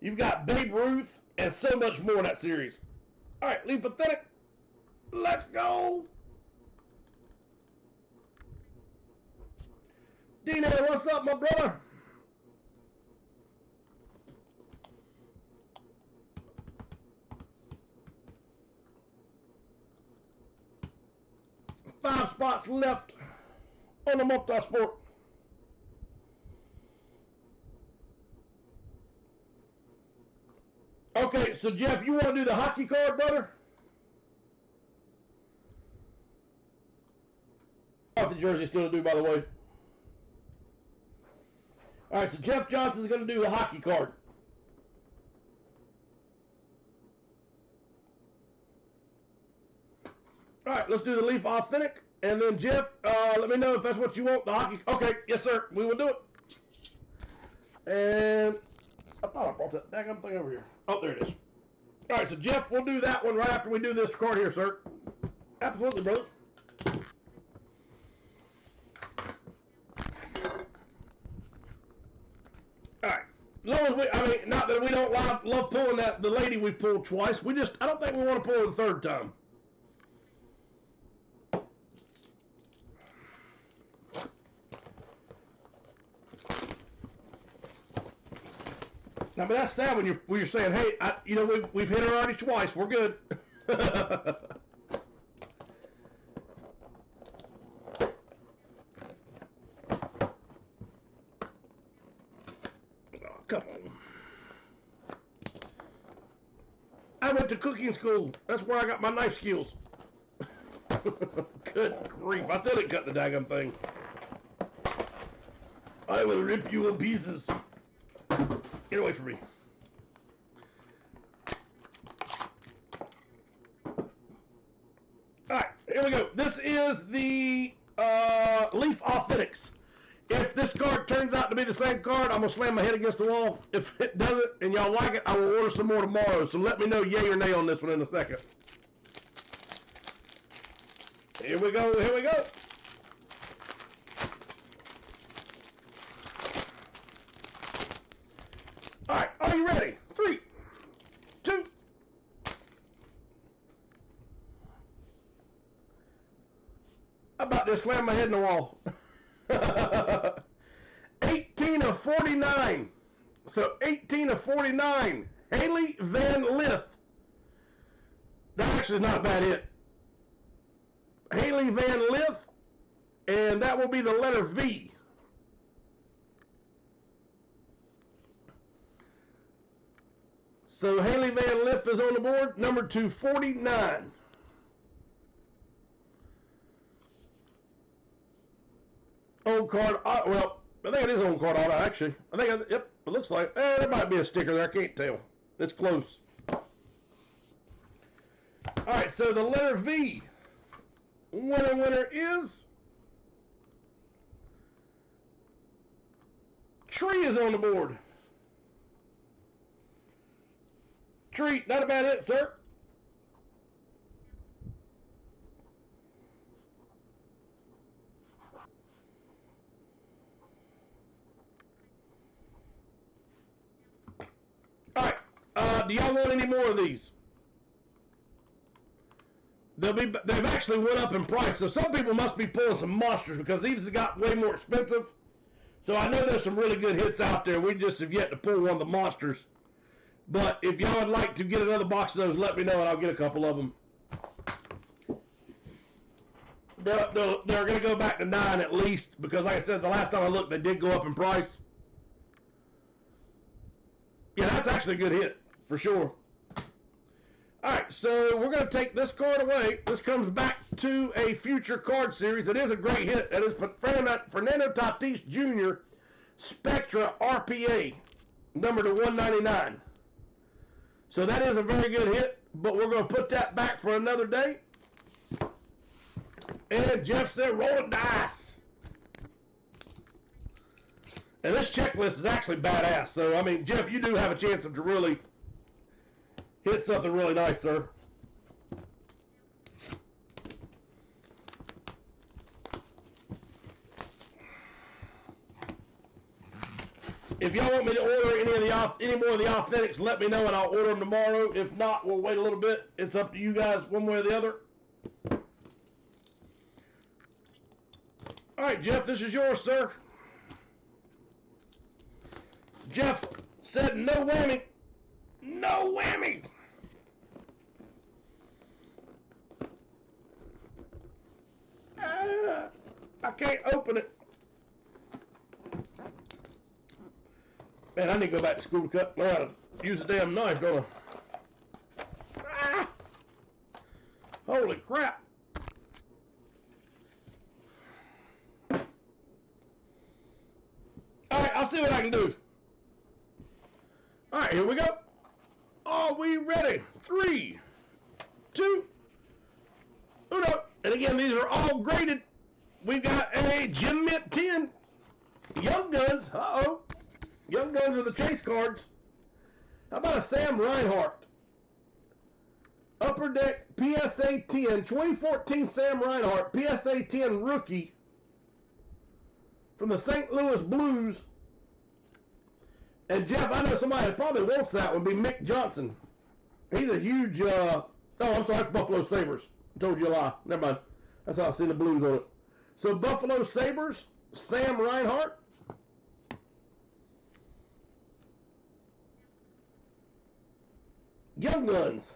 Speaker 1: You've got Babe Ruth and so much more in that series. All right, Leaf Authentic, let's go. Dino, what's up, my brother? Five spots left on the multi-sport. Okay, so Jeff, you want to do the hockey card, brother? What the jersey still to do, by the way. All right, so Jeff Johnson's going to do the hockey card. All right, let's do the Leaf Authentic. And then, Jeff, let me know if that's what you want, the hockey. Okay, yes, sir. We will do it. And I thought I brought that daggum thing over here. Oh, there it is. All right, so, Jeff, we'll do that one right after we do this card here, sir. Absolutely, brother. All right. As long as not that we don't love pulling the lady we pulled twice. I don't think we want to pull her the third time. Now, but that's sad when you're saying, hey, we've hit her already twice. We're good. Oh, come on. I went to cooking school. That's where I got my knife skills. Good grief. I still didn't cut the daggum thing. I will rip you in pieces. Get away from me. Alright, here we go. This is the Leaf Authentics. If this card turns out to be the same card, I'm going to slam my head against the wall. If it doesn't and y'all like it, I will order some more tomorrow. So let me know yay or nay on this one in a second. Here we go. Here we go. All right, are you ready? 3, 2. How about this? Slam my head in the wall. 18 of 49. So 18 of 49. Haley Van Lith. That actually is not a bad hit. Haley Van Lith. And that will be the letter V. So Haley Van Lith is on the board, number 249. On card, well, I think it is on card auto, actually. Yep, it looks like, there might be a sticker there, I can't tell. It's close. All right, so the letter V. Winner is... Tree is on the board. Treat, not a bad hit, sir. Do y'all want any more of these? They've actually went up in price. So some people must be pulling some monsters because these have got way more expensive. So I know there's some really good hits out there. We just have yet to pull one of the monsters. But if y'all would like to get another box of those, let me know and I'll get a couple of them. They're going to go back to 9 at least because, like I said, the last time I looked, they did go up in price. Yeah, that's actually a good hit for sure. All right, so we're going to take this card away. This comes back to a future card series. It is a great hit. It is Fernando Tatis Jr. Spectra RPA, number to 199. So that is a very good hit, but we're going to put that back for another day. And Jeff said, roll the dice. And this checklist is actually badass. So, I mean, Jeff, you do have a chance to really hit something really nice, sir. If y'all want me to order any more of the authentics, let me know and I'll order them tomorrow. If not, we'll wait a little bit. It's up to you guys one way or the other. All right, Jeff, this is yours, sir. Jeff said no whammy. No whammy. I can't open it. Man, I need to go back to school to cut. Learn how to use a damn knife, don't I? Ah! Holy crap. Alright, I'll see what I can do. Alright, here we go. Are we ready? 3, 2, 1. And again, these are all graded. We've got a Gem Mint 10. Young Guns. Uh-oh. Young Guns are the chase cards. How about a Sam Reinhart? Upper Deck PSA 10. 2014 Sam Reinhart. PSA 10 rookie. From the St. Louis Blues. And Jeff, I know somebody that probably wants that one. Be Mick Johnson. He's a huge, oh, I'm sorry, that's Buffalo Sabres. I told you a lie. Never mind. That's how I see the Blues on it. So Buffalo Sabres, Sam Reinhart. Young Guns.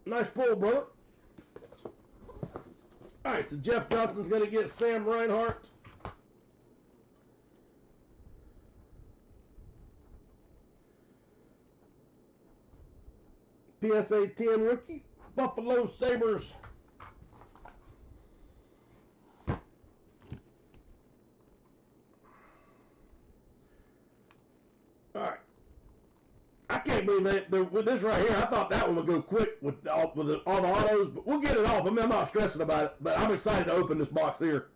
Speaker 1: Nice pull, brother. All right, so Jeff Johnson's going to get Sam Reinhart. PSA 10 rookie. Buffalo Sabres. All right. I can't believe that with this right here. I thought that one would go quick with all the autos, but we'll get it off. I mean, I'm not stressing about it, but I'm excited to open this box here.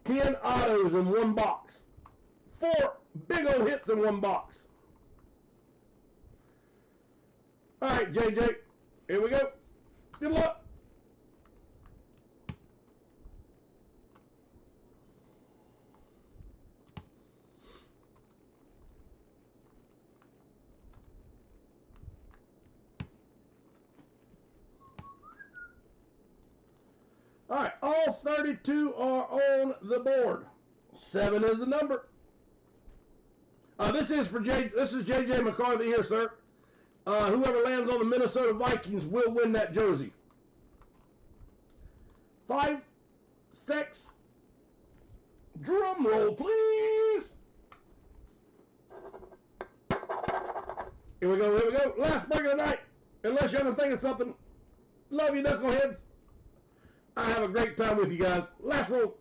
Speaker 1: 10 autos in one box. 4 big old hits in one box. All right, JJ, here we go. Good luck. All right, all 32 are on the board. 7 is the number. This is JJ McCarthy here, sir. Whoever lands on the Minnesota Vikings will win that jersey. 5, 6. Drum roll, please. Here we go, here we go. Last break of the night. Unless you're thinking of something. Love you, knuckleheads. I have a great time with you guys. Last roll.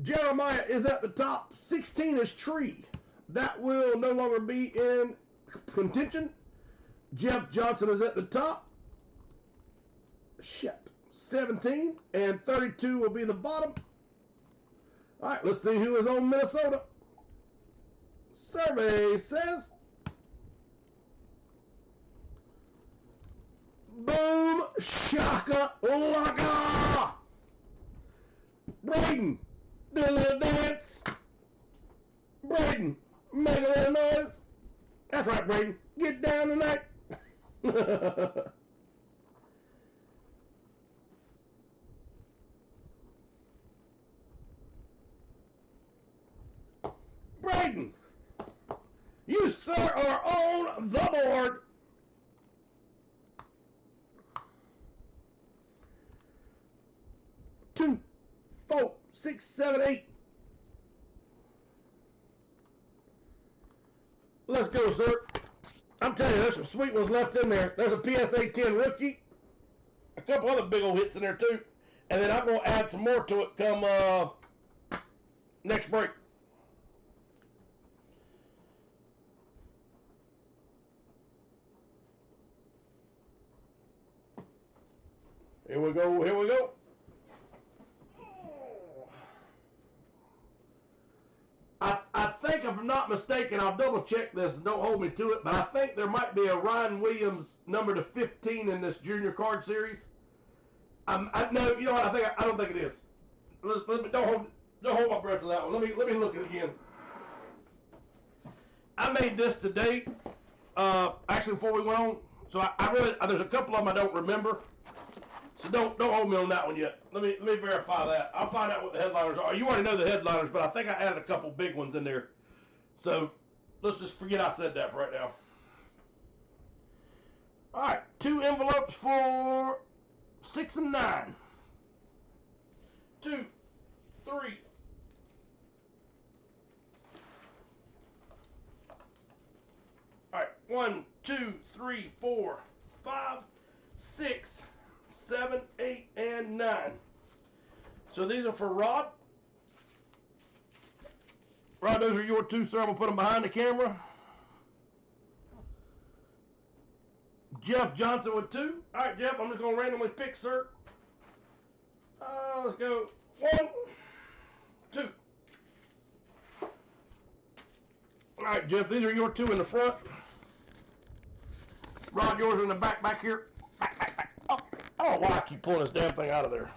Speaker 1: Jeremiah is at the top. 16 is Tree. That will no longer be in contention. Jeff Johnson is at the top. Shit. 17 and 32 will be the bottom. All right, let's see who is on Minnesota. Survey says boom, shaka, laka. Braden, do a little dance. Braden, Make a little noise. That's right, Braden. Get down tonight. Braden, you, sir, are on the board. Two, 4, 6, 7, 8. Let's go, sir. I'm telling you, there's some sweet ones left in there. There's a PSA 10 rookie. A couple other big old hits in there, too. And then I'm going to add some more to it come next break. Here we go, here we go. I think, if I'm not mistaken, I'll double check this and don't hold me to it, but I think there might be a Ryan Williams number to 15 in this junior card series. No, you know what? I don't think it is. Don't hold my breath for that one. Let me look at it again. I made this today, actually before we went on. So I really, there's a couple of them I don't remember. So don't hold me on that one yet. Let me verify that. I'll find out what the headliners are. You already know the headliners, but I think I added a couple big ones in there. So let's just forget I said that for right now. All right, 2 envelopes for 6 and 9. 2, 3. All right, 1, 2, 3, 4, 5, 6, 7, 8, and 9. So these are for Rod. Rod, those are your 2, sir. I'm going to put them behind the camera. Jeff Johnson with 2. All right, Jeff, I'm just going to randomly pick, sir. Let's go. 1, 2. All right, Jeff, these are your 2 in the front. Rod, yours are in the back here. Back. Oh, I don't know why I keep pulling this damn thing out of there.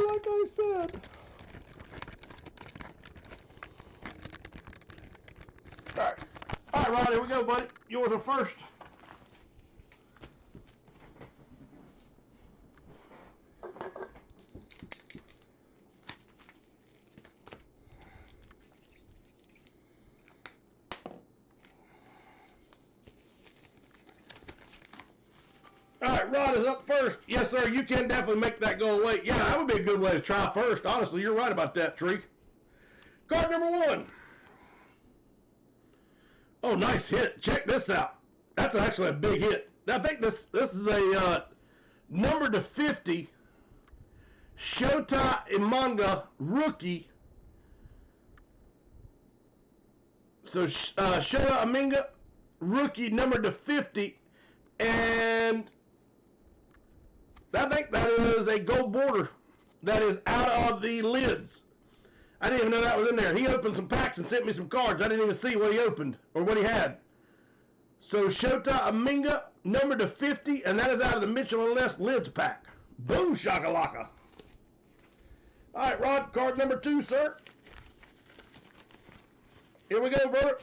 Speaker 1: Like I said. All right, Rod, here we go, buddy. Yours are first. All right, Rod is up first. Yes, sir, you can definitely make that go away. Yeah, that would be a good way to try first. Honestly, you're right about that, Tree. Card number 1. Oh, nice hit. Check this out. That's actually a big hit. I think this is a number to 50 Shota Imanga rookie. So Shota Imanga rookie number to 50, and I think that is a gold border that is out of the lids. I didn't even know that was in there. He opened some packs and sent me some cards. I didn't even see what he opened or what he had. So Shota Imanga, number to 50, and that is out of the Mitchell & Ness lids pack. Boom shakalaka. All right, Rod, card number 2, sir. Here we go, brother.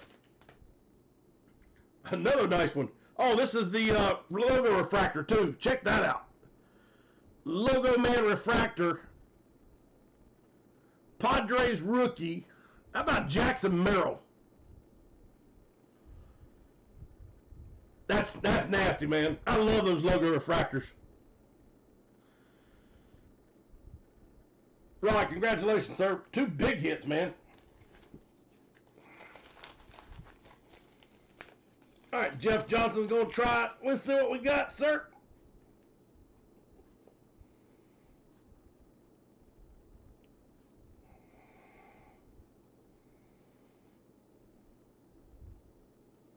Speaker 1: Another nice one. Oh, this is the logo refractor, too. Check that out. Logo Man refractor. Padres rookie. How about Jackson Merrill? That's nasty, man. I love those logo refractors. Right, congratulations, sir. 2 big hits, man. All right, Jeff Johnson's going to try it. Let's see what we got, sir.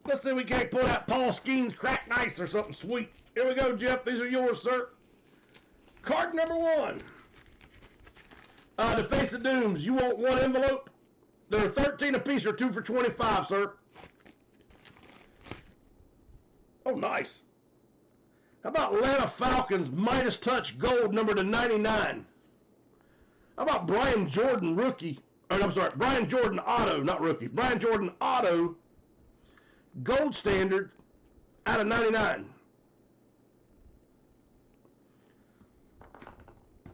Speaker 1: Let's see if we can't pull out Paul Skeens cracked ice or something sweet. Here we go, Jeff. These are yours, sir. Card number 1. The Face of Dooms. You want 1 envelope? They're 13 apiece or 2 for 25, sir. Oh, nice. How about Atlanta Falcons Midas Touch Gold number to 99? How about Brian Jordan rookie? I'm sorry, Brian Jordan Auto, not rookie. Brian Jordan Auto, gold standard, out of 99.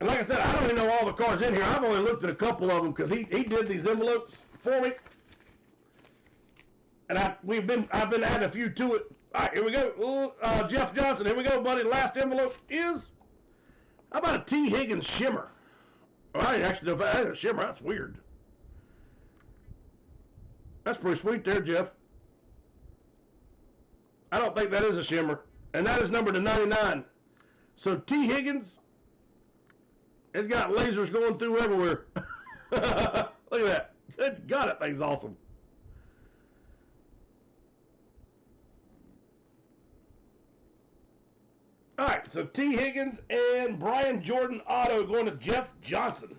Speaker 1: And like I said, I don't even know all the cards in here. I've only looked at a couple of them because he did these envelopes for me. And I've been adding a few to it. All right, here we go. Jeff Johnson, here we go, buddy. Last envelope is, how about a T. Higgins shimmer? Oh, I didn't actually know if that had a shimmer. That's weird. That's pretty sweet there, Jeff. I don't think that is a shimmer. And that is numbered to 99. So T. Higgins, it's got lasers going through everywhere. Look at that. Good God, that thing's awesome. All right, so T. Higgins and Brian Jordan Auto going to Jeff Johnson.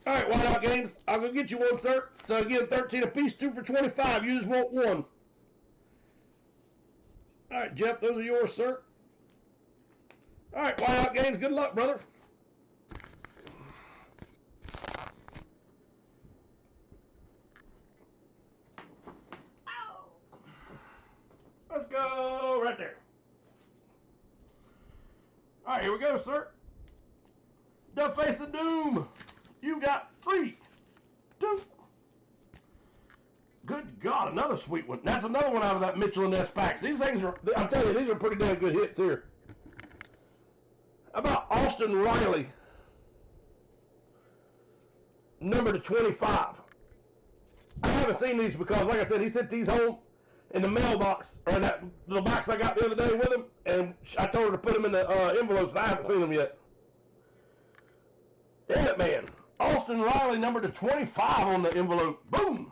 Speaker 1: All right, Whiteout Games, I'll go get you one, sir. So again, 13 apiece, 2 for 25. You just want one. All right, Jeff, those are yours, sir. All right, Whiteout Games, good luck, brother. Let's go right there. All right, here we go, sir. The Face of Doom. You got 3, 2. Good God, another sweet one. That's another one out of that Mitchell and Ness packs. These things are, I'm telling you, these are pretty damn good hits here. How about Austin Riley, number to 25. I haven't seen these because, like I said, he sent these home in the mailbox, or in that little box I got the other day with him, and I told her to put them in the envelopes. I haven't seen them yet. Damn it, man. Austin Riley, number to 25 on the envelope. Boom.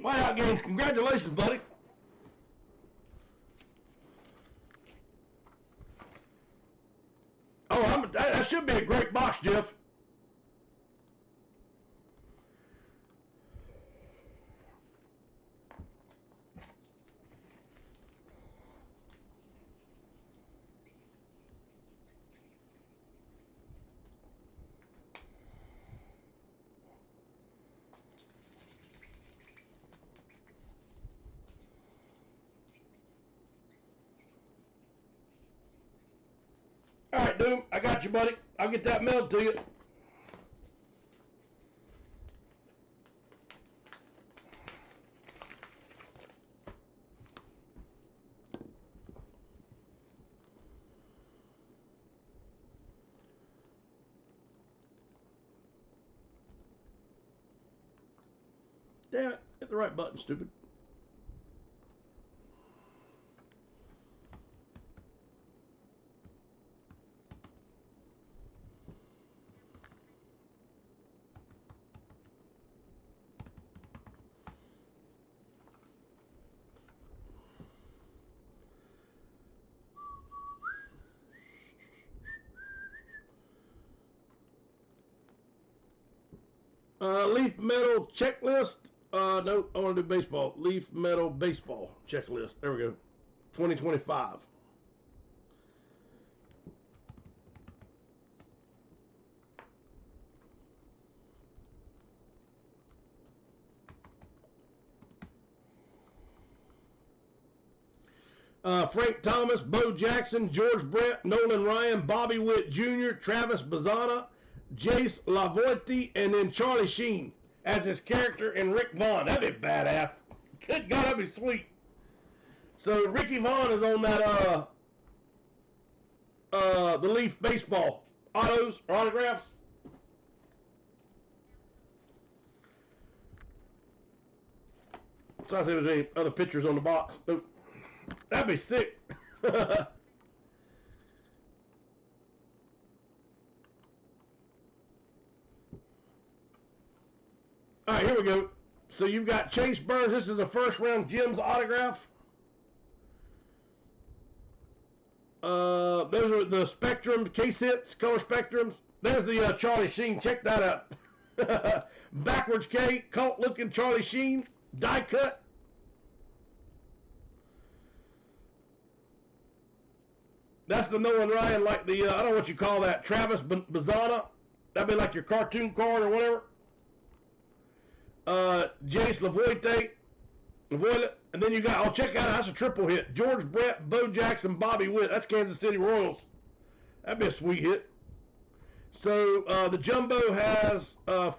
Speaker 1: Whiteout Games, congratulations, buddy. Oh, that should be a great box, Jeff. All right, Doom, I got you, buddy. I'll get that mailed to you. Damn it, hit the right button, stupid. Leaf metal checklist. No, I want to do baseball. Leaf metal baseball checklist. There we go. 2025. Frank Thomas, Bo Jackson, George Brett, Nolan Ryan, Bobby Witt Jr., Travis Bazzana, Jace Lavoie, and then Charlie Sheen as his character and Rick Vaughn. That'd be badass. Good God, that'd be sweet. So Ricky Vaughn is on that the Leaf baseball autos or autographs. So I see if there's any other pictures on the box. Nope. That'd be sick. All right, here we go. So you've got Chase Burns. This is the first round Jim's autograph. Those are the Spectrum case hits, color spectrums. There's the Charlie Sheen. Check that out. Backwards K, cult looking Charlie Sheen, die cut. That's the Noah and Ryan, like the, I don't know what you call that, Travis Bazana. That'd be like your cartoon card or whatever. Jace Lavoie, and then you got, check out, that's a triple hit. George Brett, Bo Jackson, Bobby Witt. That's Kansas City Royals. That'd be a sweet hit. So the Jumbo has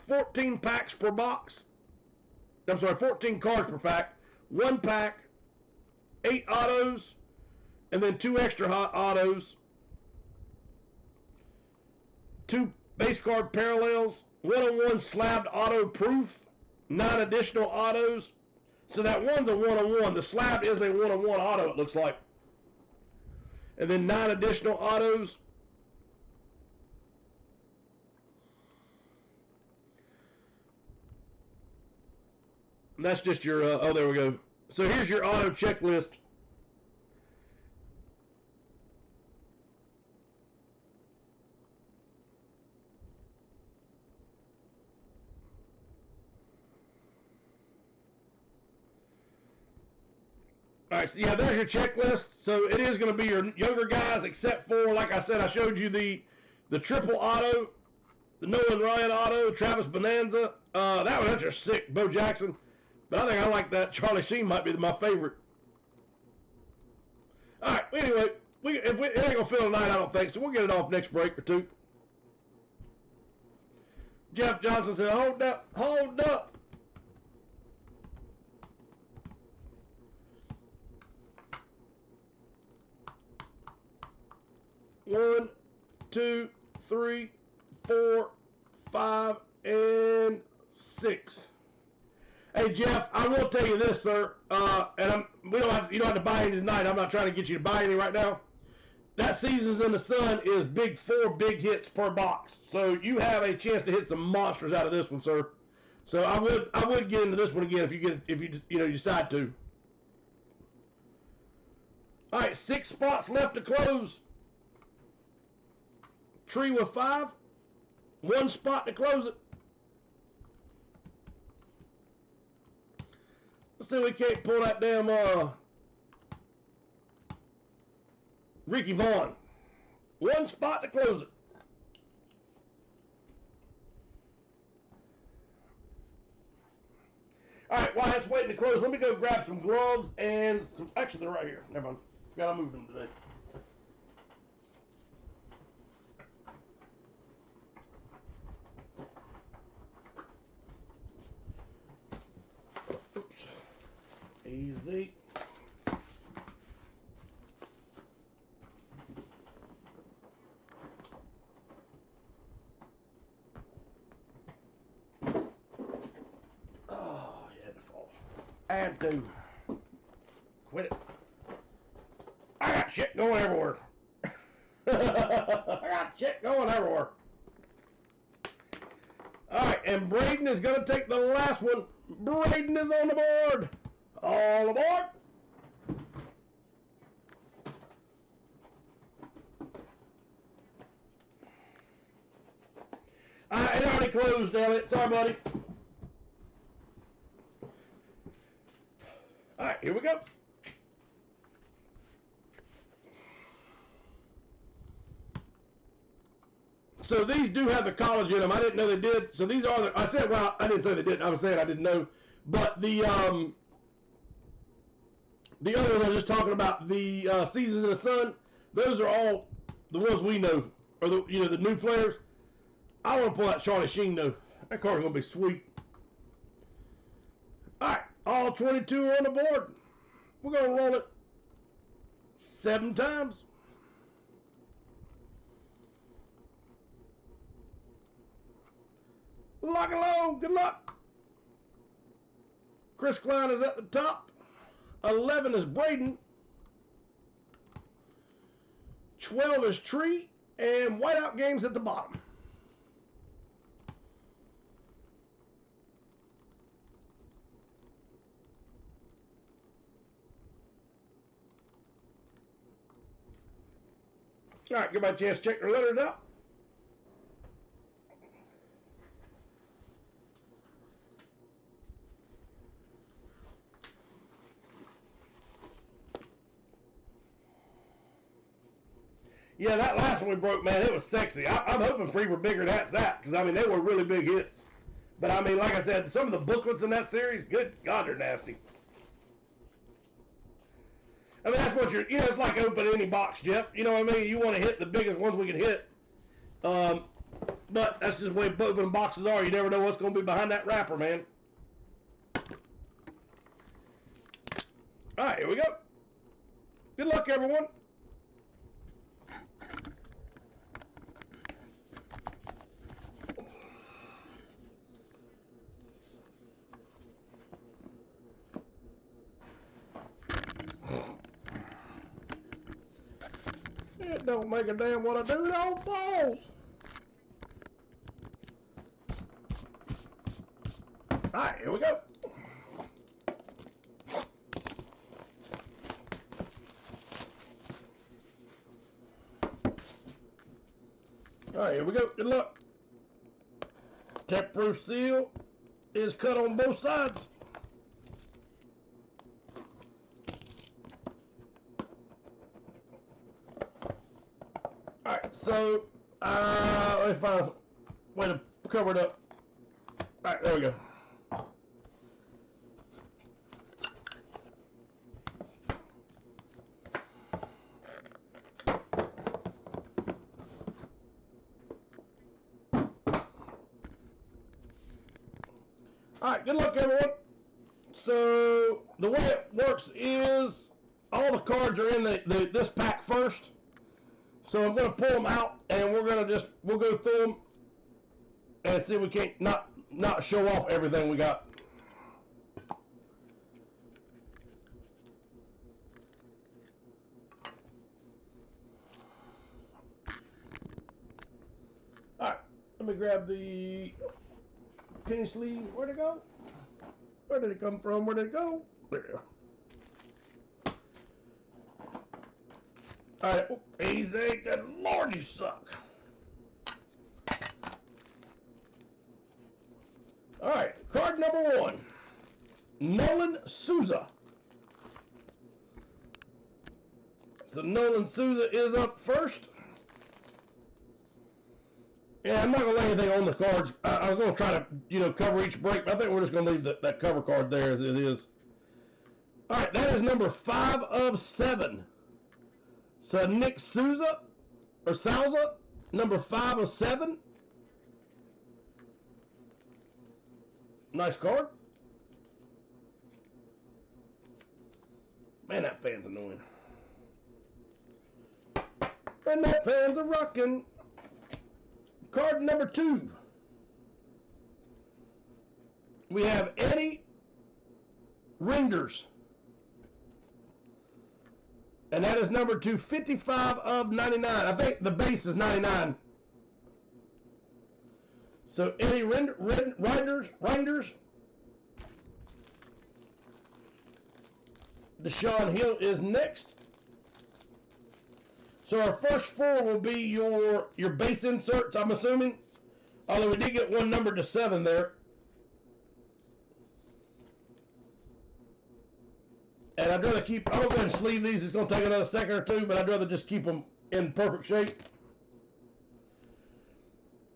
Speaker 1: 14 packs per box. I'm sorry, 14 cards per pack. One pack, 8 autos, and then 2 extra hot autos. 2 base card parallels. 1-on-1 slabbed auto proof. 9 additional autos. So that one's a 1-on-1. The slab is a 1-on-1 auto, it looks like. And then 9 additional autos. And that's just your, oh, there we go. So here's your auto checklist. All right, so yeah, there's your checklist. So it is going to be your younger guys, except for, like I said, I showed you the triple auto, the Noah and Ryan auto, Travis Bonanza. That's just sick, Bo Jackson. But I think I like that. Charlie Sheen might be my favorite. All right, anyway, it ain't going to fill tonight, I don't think, so we'll get it off next break or two. Jeff Johnson said, hold up, hold up. One, 2, 3, 4, 5, and 6. Hey Jeff, I will tell you this, sir. And you don't have to buy any tonight. I'm not trying to get you to buy any right now. That Seasons in the Sun is 4 big hits per box, so you have a chance to hit some monsters out of this one, sir. So I would get into this one again if you decide to. All right, 6 spots left to close. Tree with 5. 1 spot to close it. Let's see if we can't pull that damn Ricky Vaughn. 1 spot to close it. All right, while it's waiting to close, let me go grab some gloves and some. Actually, they're right here. Never mind. Forgot I moved them today. Oops. Easy. Oh, he had to fall. I had to. Quit it. I got shit going everywhere. I got shit going everywhere. All right, and Braden is going to take the last one. Braden is on the board. All aboard. It already closed, damn it. Sorry, buddy. All right, here we go. So these do have the college in them. I didn't know they did. So these are the, I said, well, I didn't say they didn't. I was saying I didn't know. But the other one I was just talking about, the Seasons in the Sun, those are all the ones we know, or the new players. I want to pull out Charlie Sheen though. That card's gonna be sweet. All right, all 22 are on the board. We're gonna roll it 7 times. Lock and load. Good luck. Chris Klein is at the top. 11 is Braden. 12 is Tree. And Whiteout Games at the bottom. All right, give my chance to check their letters out. Yeah, that last one we broke, man, it was sexy. I'm hoping 3 were bigger than that, because, I mean, they were really big hits. But, I mean, like I said, some of the booklets in that series, good God, they're nasty. I mean, that's what it's like opening any box, Jeff. You know what I mean? You want to hit the biggest ones we can hit. But that's just the way opening boxes are. You never know what's going to be behind that wrapper, man. All right, here we go. Good luck, everyone. It don't make a damn what I do, it all falls. Alright, here we go. Alright, here we go. Good luck. Temp-proof seal is cut on both sides. Alright, so let me find some way to cover it up. Alright, there we go. Alright, good luck, everyone. So the way it works is all the cards are in this pack first. So I'm going to pull them out, and we'll go through them and see if we can't not show off everything we got. All right, let me grab the pin sleeve. Where'd it go? Where did it come from? Where did it go? There. All right, easy. Good Lord, you suck. All right, card number 1, Nolan Souza. So Nolan Souza is up first. Yeah, I'm not going to lay anything on the cards. I was going to try to, cover each break, but I think we're just going to leave that cover card there as it is. All right, that is number 5 of 7. So Nick Souza, or Souza, number 5 of 7. Nice card. Man, that fan's annoying. And that fan's a rockin'. Card number 2. We have Eddie Renders. And that is number 255 of 99. I think the base is 99. So Eddie Renders. Deshaun Hill is next. So our first 4 will be your base inserts, I'm assuming. Although we did get one numbered to 7 there. And I'd rather I'm going to go ahead and sleeve these. It's going to take another second or 2, but I'd rather just keep them in perfect shape.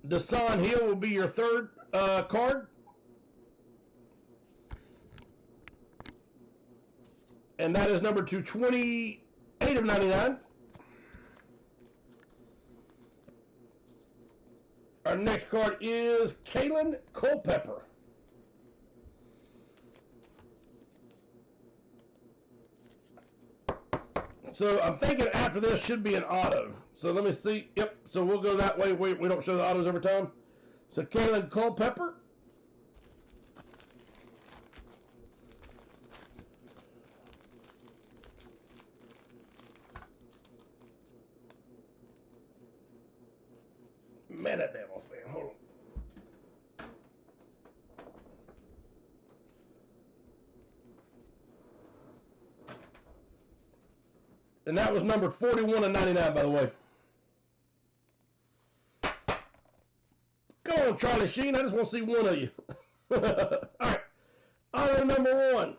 Speaker 1: Deshaun Hill will be your 3rd card. And that is number 228 of 99. Our next card is Kalen Culpepper. So I'm thinking after this should be an auto. So let me see. Yep. So we'll go that way. We don't show the autos every time. So Kalen Culpepper. Man, that damn old fan. Hold on. And that was numbered 41 and 99, by the way. Come on, Charlie Sheen. I just want to see one of you. All right. Auto number 1.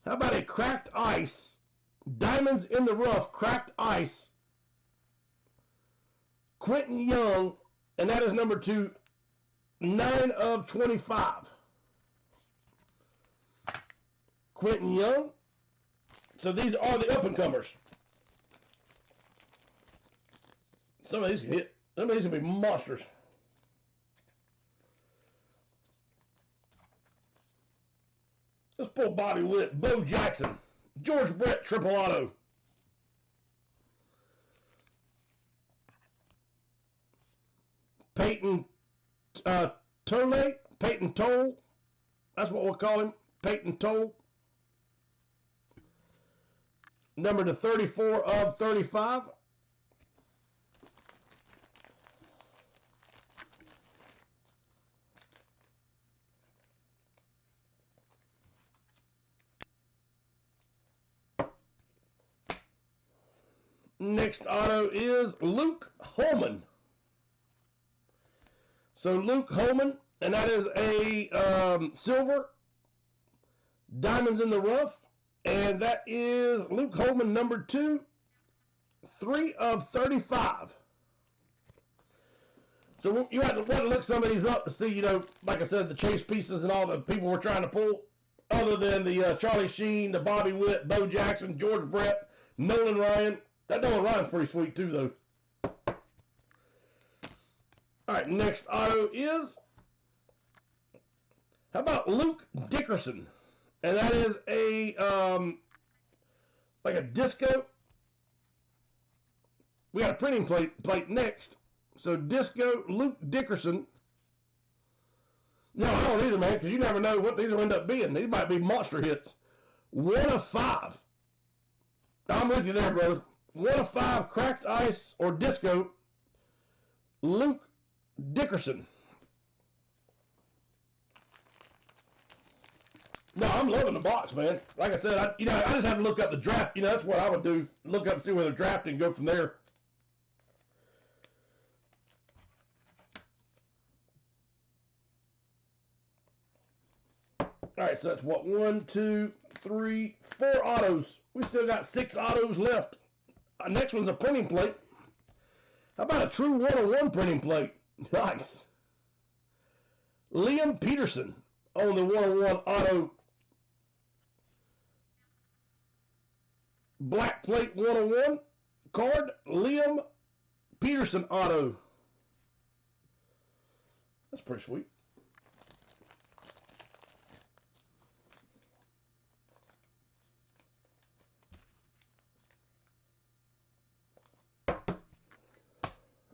Speaker 1: How about a cracked ice Diamonds in the Rough, Cracked Ice, Quentin Young, and that is number 2, 9 of 25. Quentin Young. So these are the up-and-comers. Some of these can hit. Some of these can be monsters. Let's pull Bobby Witt, Bo Jackson, George Brett, triple auto. Peyton Peyton Toll. That's what we'll call him, Peyton Toll. Number to 34 of 35. Next auto is Luke Holman. So Luke Holman, and that is a silver, Diamonds in the Rough, and that is Luke Holman, number 2, 3 of 35. So you have to want to look some of these up to see, you know, like I said, the chase pieces and all the people we're trying to pull, other than the Charlie Sheen, the Bobby Witt, Bo Jackson, George Brett, Nolan Ryan. That Nolan Ryan's pretty sweet too, though. All right, next auto is, how about Luke Dickerson? And that is a, like a disco. We got a printing plate next. So disco Luke Dickerson. No, I don't either, man, because you never know what these will end up being. These might be monster hits. 1 of 5. I'm with you there, brother. 1 of 5, Cracked Ice or Disco, Luke Dickerson. No, I'm loving the box, man. Like I said, I just have to look up the draft. You know, that's what I would do. Look up and see where they're drafted and go from there. All right, so that's what, 1, 2, 3, 4 autos. We still got 6 autos left. Our next one's a printing plate. How about a true 101 printing plate? Nice. Liam Peterson on the 101 auto. Black plate 101 card. Liam Peterson auto. That's pretty sweet.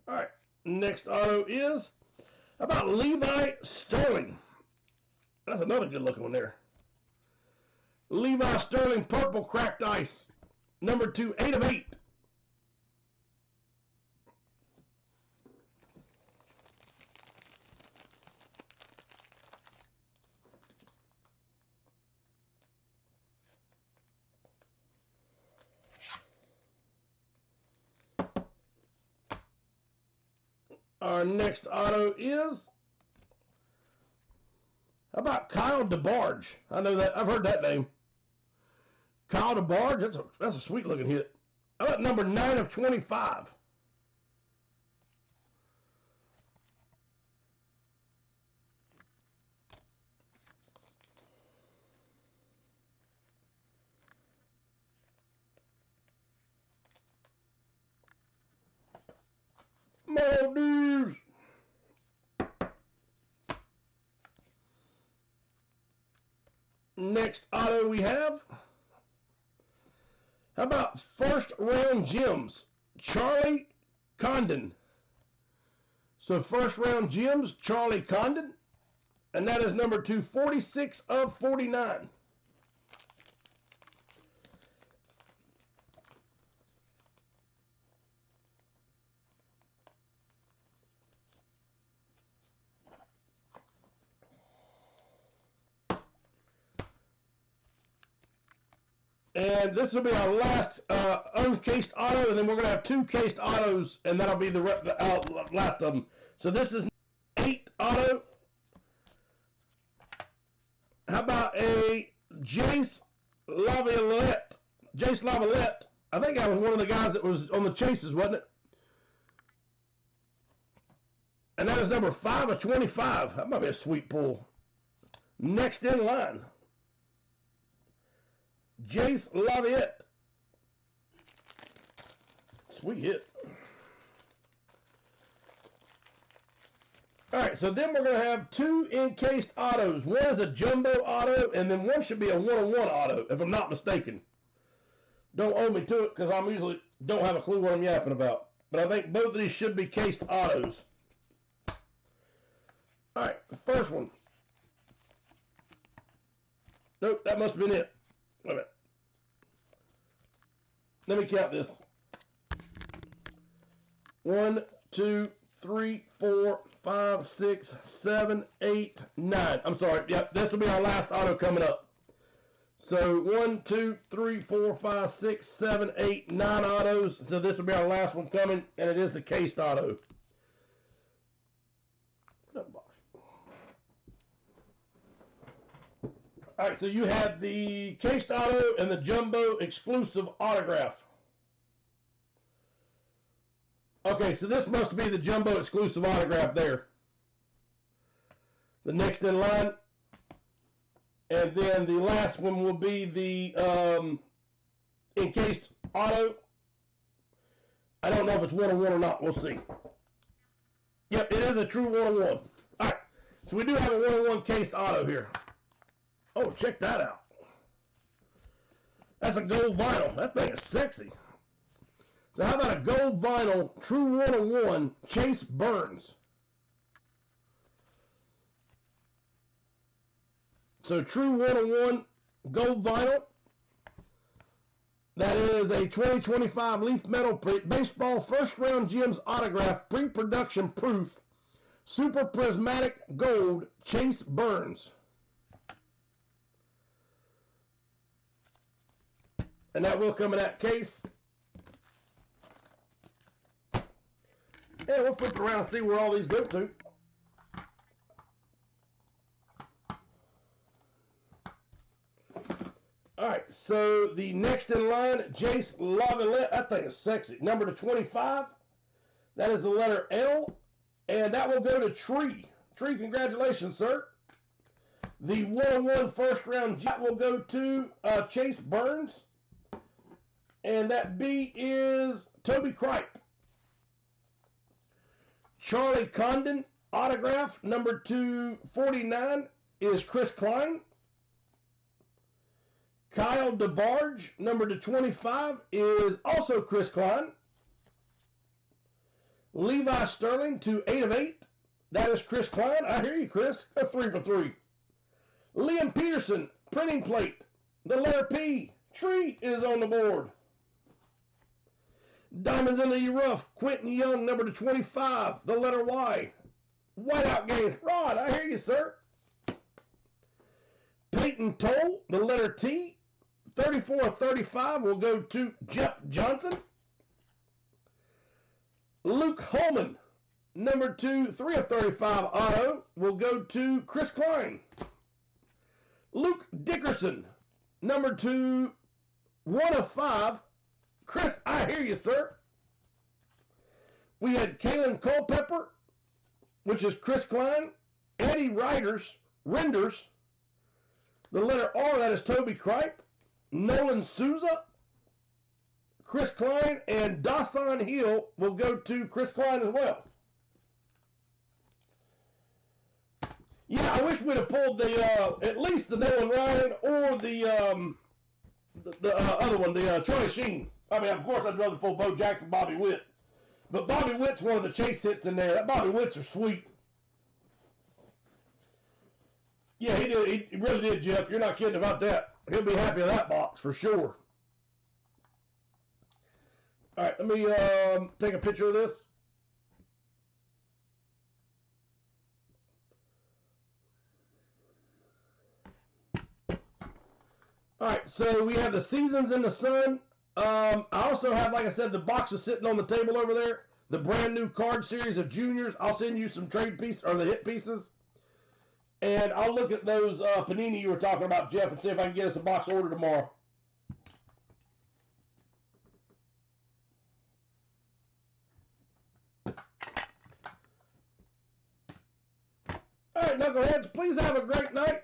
Speaker 1: All right, next auto is, how about Levi Sterling? That's another good looking one there. Levi Sterling, purple Cracked Ice, number 2, 8 of 8. Our next auto is, how about Kyle DeBarge? I know that. I've heard that name. Kyle DeBarge, that's a sweet looking hit. How about number 9 of 25? Maldives. Next auto we have, how about first round gems, Charlie Condon. So first round gems, Charlie Condon, and that is number 2, 46 of 49. And this will be our last uncased auto, and then we're going to have 2 cased autos, and that'll be the last of them. So this is 8 auto. How about a Jace Laviolette Jace Lavalette. I think I was one of the guys that was on the chases, wasn't it? And that is number 5 of 25. That might be a sweet pull. Next in line, Jace Lavalette. Sweet hit. All right, so then we're going to have 2 encased autos. One is a jumbo auto, and then one should be a 1-on-1 auto, if I'm not mistaken. Don't owe me to it, because I usually don't have a clue what I'm yapping about. But I think both of these should be cased autos. All right, the first one. Nope, that must have been it. Wait a minute. Let me count this. 1, 2, 3, 4, 5, 6, 7, 8, 9. I'm sorry. Yep, this will be our last auto coming up. So 1, 2, 3, 4, 5, 6, 7, 8, 9 autos. So this will be our last one coming, and it is the cased auto. All right, so you have the cased auto and the jumbo exclusive autograph. Okay, so this must be the jumbo exclusive autograph there. The next in line. And then the last one will be the encased auto. I don't know if it's 1-on-1 or not. We'll see. Yep, it is a true 1-on-1. All right, so we do have a 1-on-1 cased auto here. Oh, check that out. That's a gold vinyl. That thing is sexy. So how about a gold vinyl, true 1-on-1, Chase Burns. So true 1-on-1 gold vinyl. That is a 2025 Leaf Metal Baseball First Round Gems Autograph Pre-Production Proof Super Prismatic Gold Chase Burns. And that will come in that case. And we'll flip it around and see where all these go to. All right, so the next in line, Jace Lavalette. That thing is sexy. Number to 25. That is the letter L. And that will go to Tree. Tree, congratulations, sir. The 1-on-1 first round jet will go to Chase Burns. And that B is Toby Kripe. Charlie Condon autograph, number 249, is Chris Klein. Kyle DeBarge, number 225, is also Chris Klein. Levi Sterling to 8 of 8. That is Chris Klein. I hear you, Chris. A 3 for 3. Liam Peterson, printing plate. The letter P. Tree is on the board. Diamonds in the Rough, Quentin Young, number 25, the letter Y. Whiteout games, Rod, I hear you, sir. Peyton Toll, the letter T, 34 of 35 will go to Jeff Johnson. Luke Holman, number 2, 3 of 35 auto will go to Chris Klein. Luke Dickerson, number 2, 1 of 5. Chris, I hear you, sir. We had Kalen Culpepper, which is Chris Klein. Eddie Renders, the letter R, that is Toby Kripe. Nolan Souza, Chris Klein, and Dawson Hill will go to Chris Klein as well. Yeah, I wish we'd have pulled the at least the Nolan Ryan or the other one, the Troy Sheen. I mean, of course, I'd rather pull Bo Jackson, Bobby Witt. But Bobby Witt's one of the chase hits in there. That Bobby Witt's are sweet. Yeah, he did. He really did, Jeff. You're not kidding about that. He'll be happy with that box for sure. All right, let me take a picture of this. All right, so we have the Seasons in the Sun. I also have, like I said, the boxes sitting on the table over there. The brand new card series of juniors. I'll send you some trade pieces, or the hit pieces. And I'll look at those Panini you were talking about, Jeff, and see if I can get us a box order tomorrow. right, knuckleheads, please have a great night.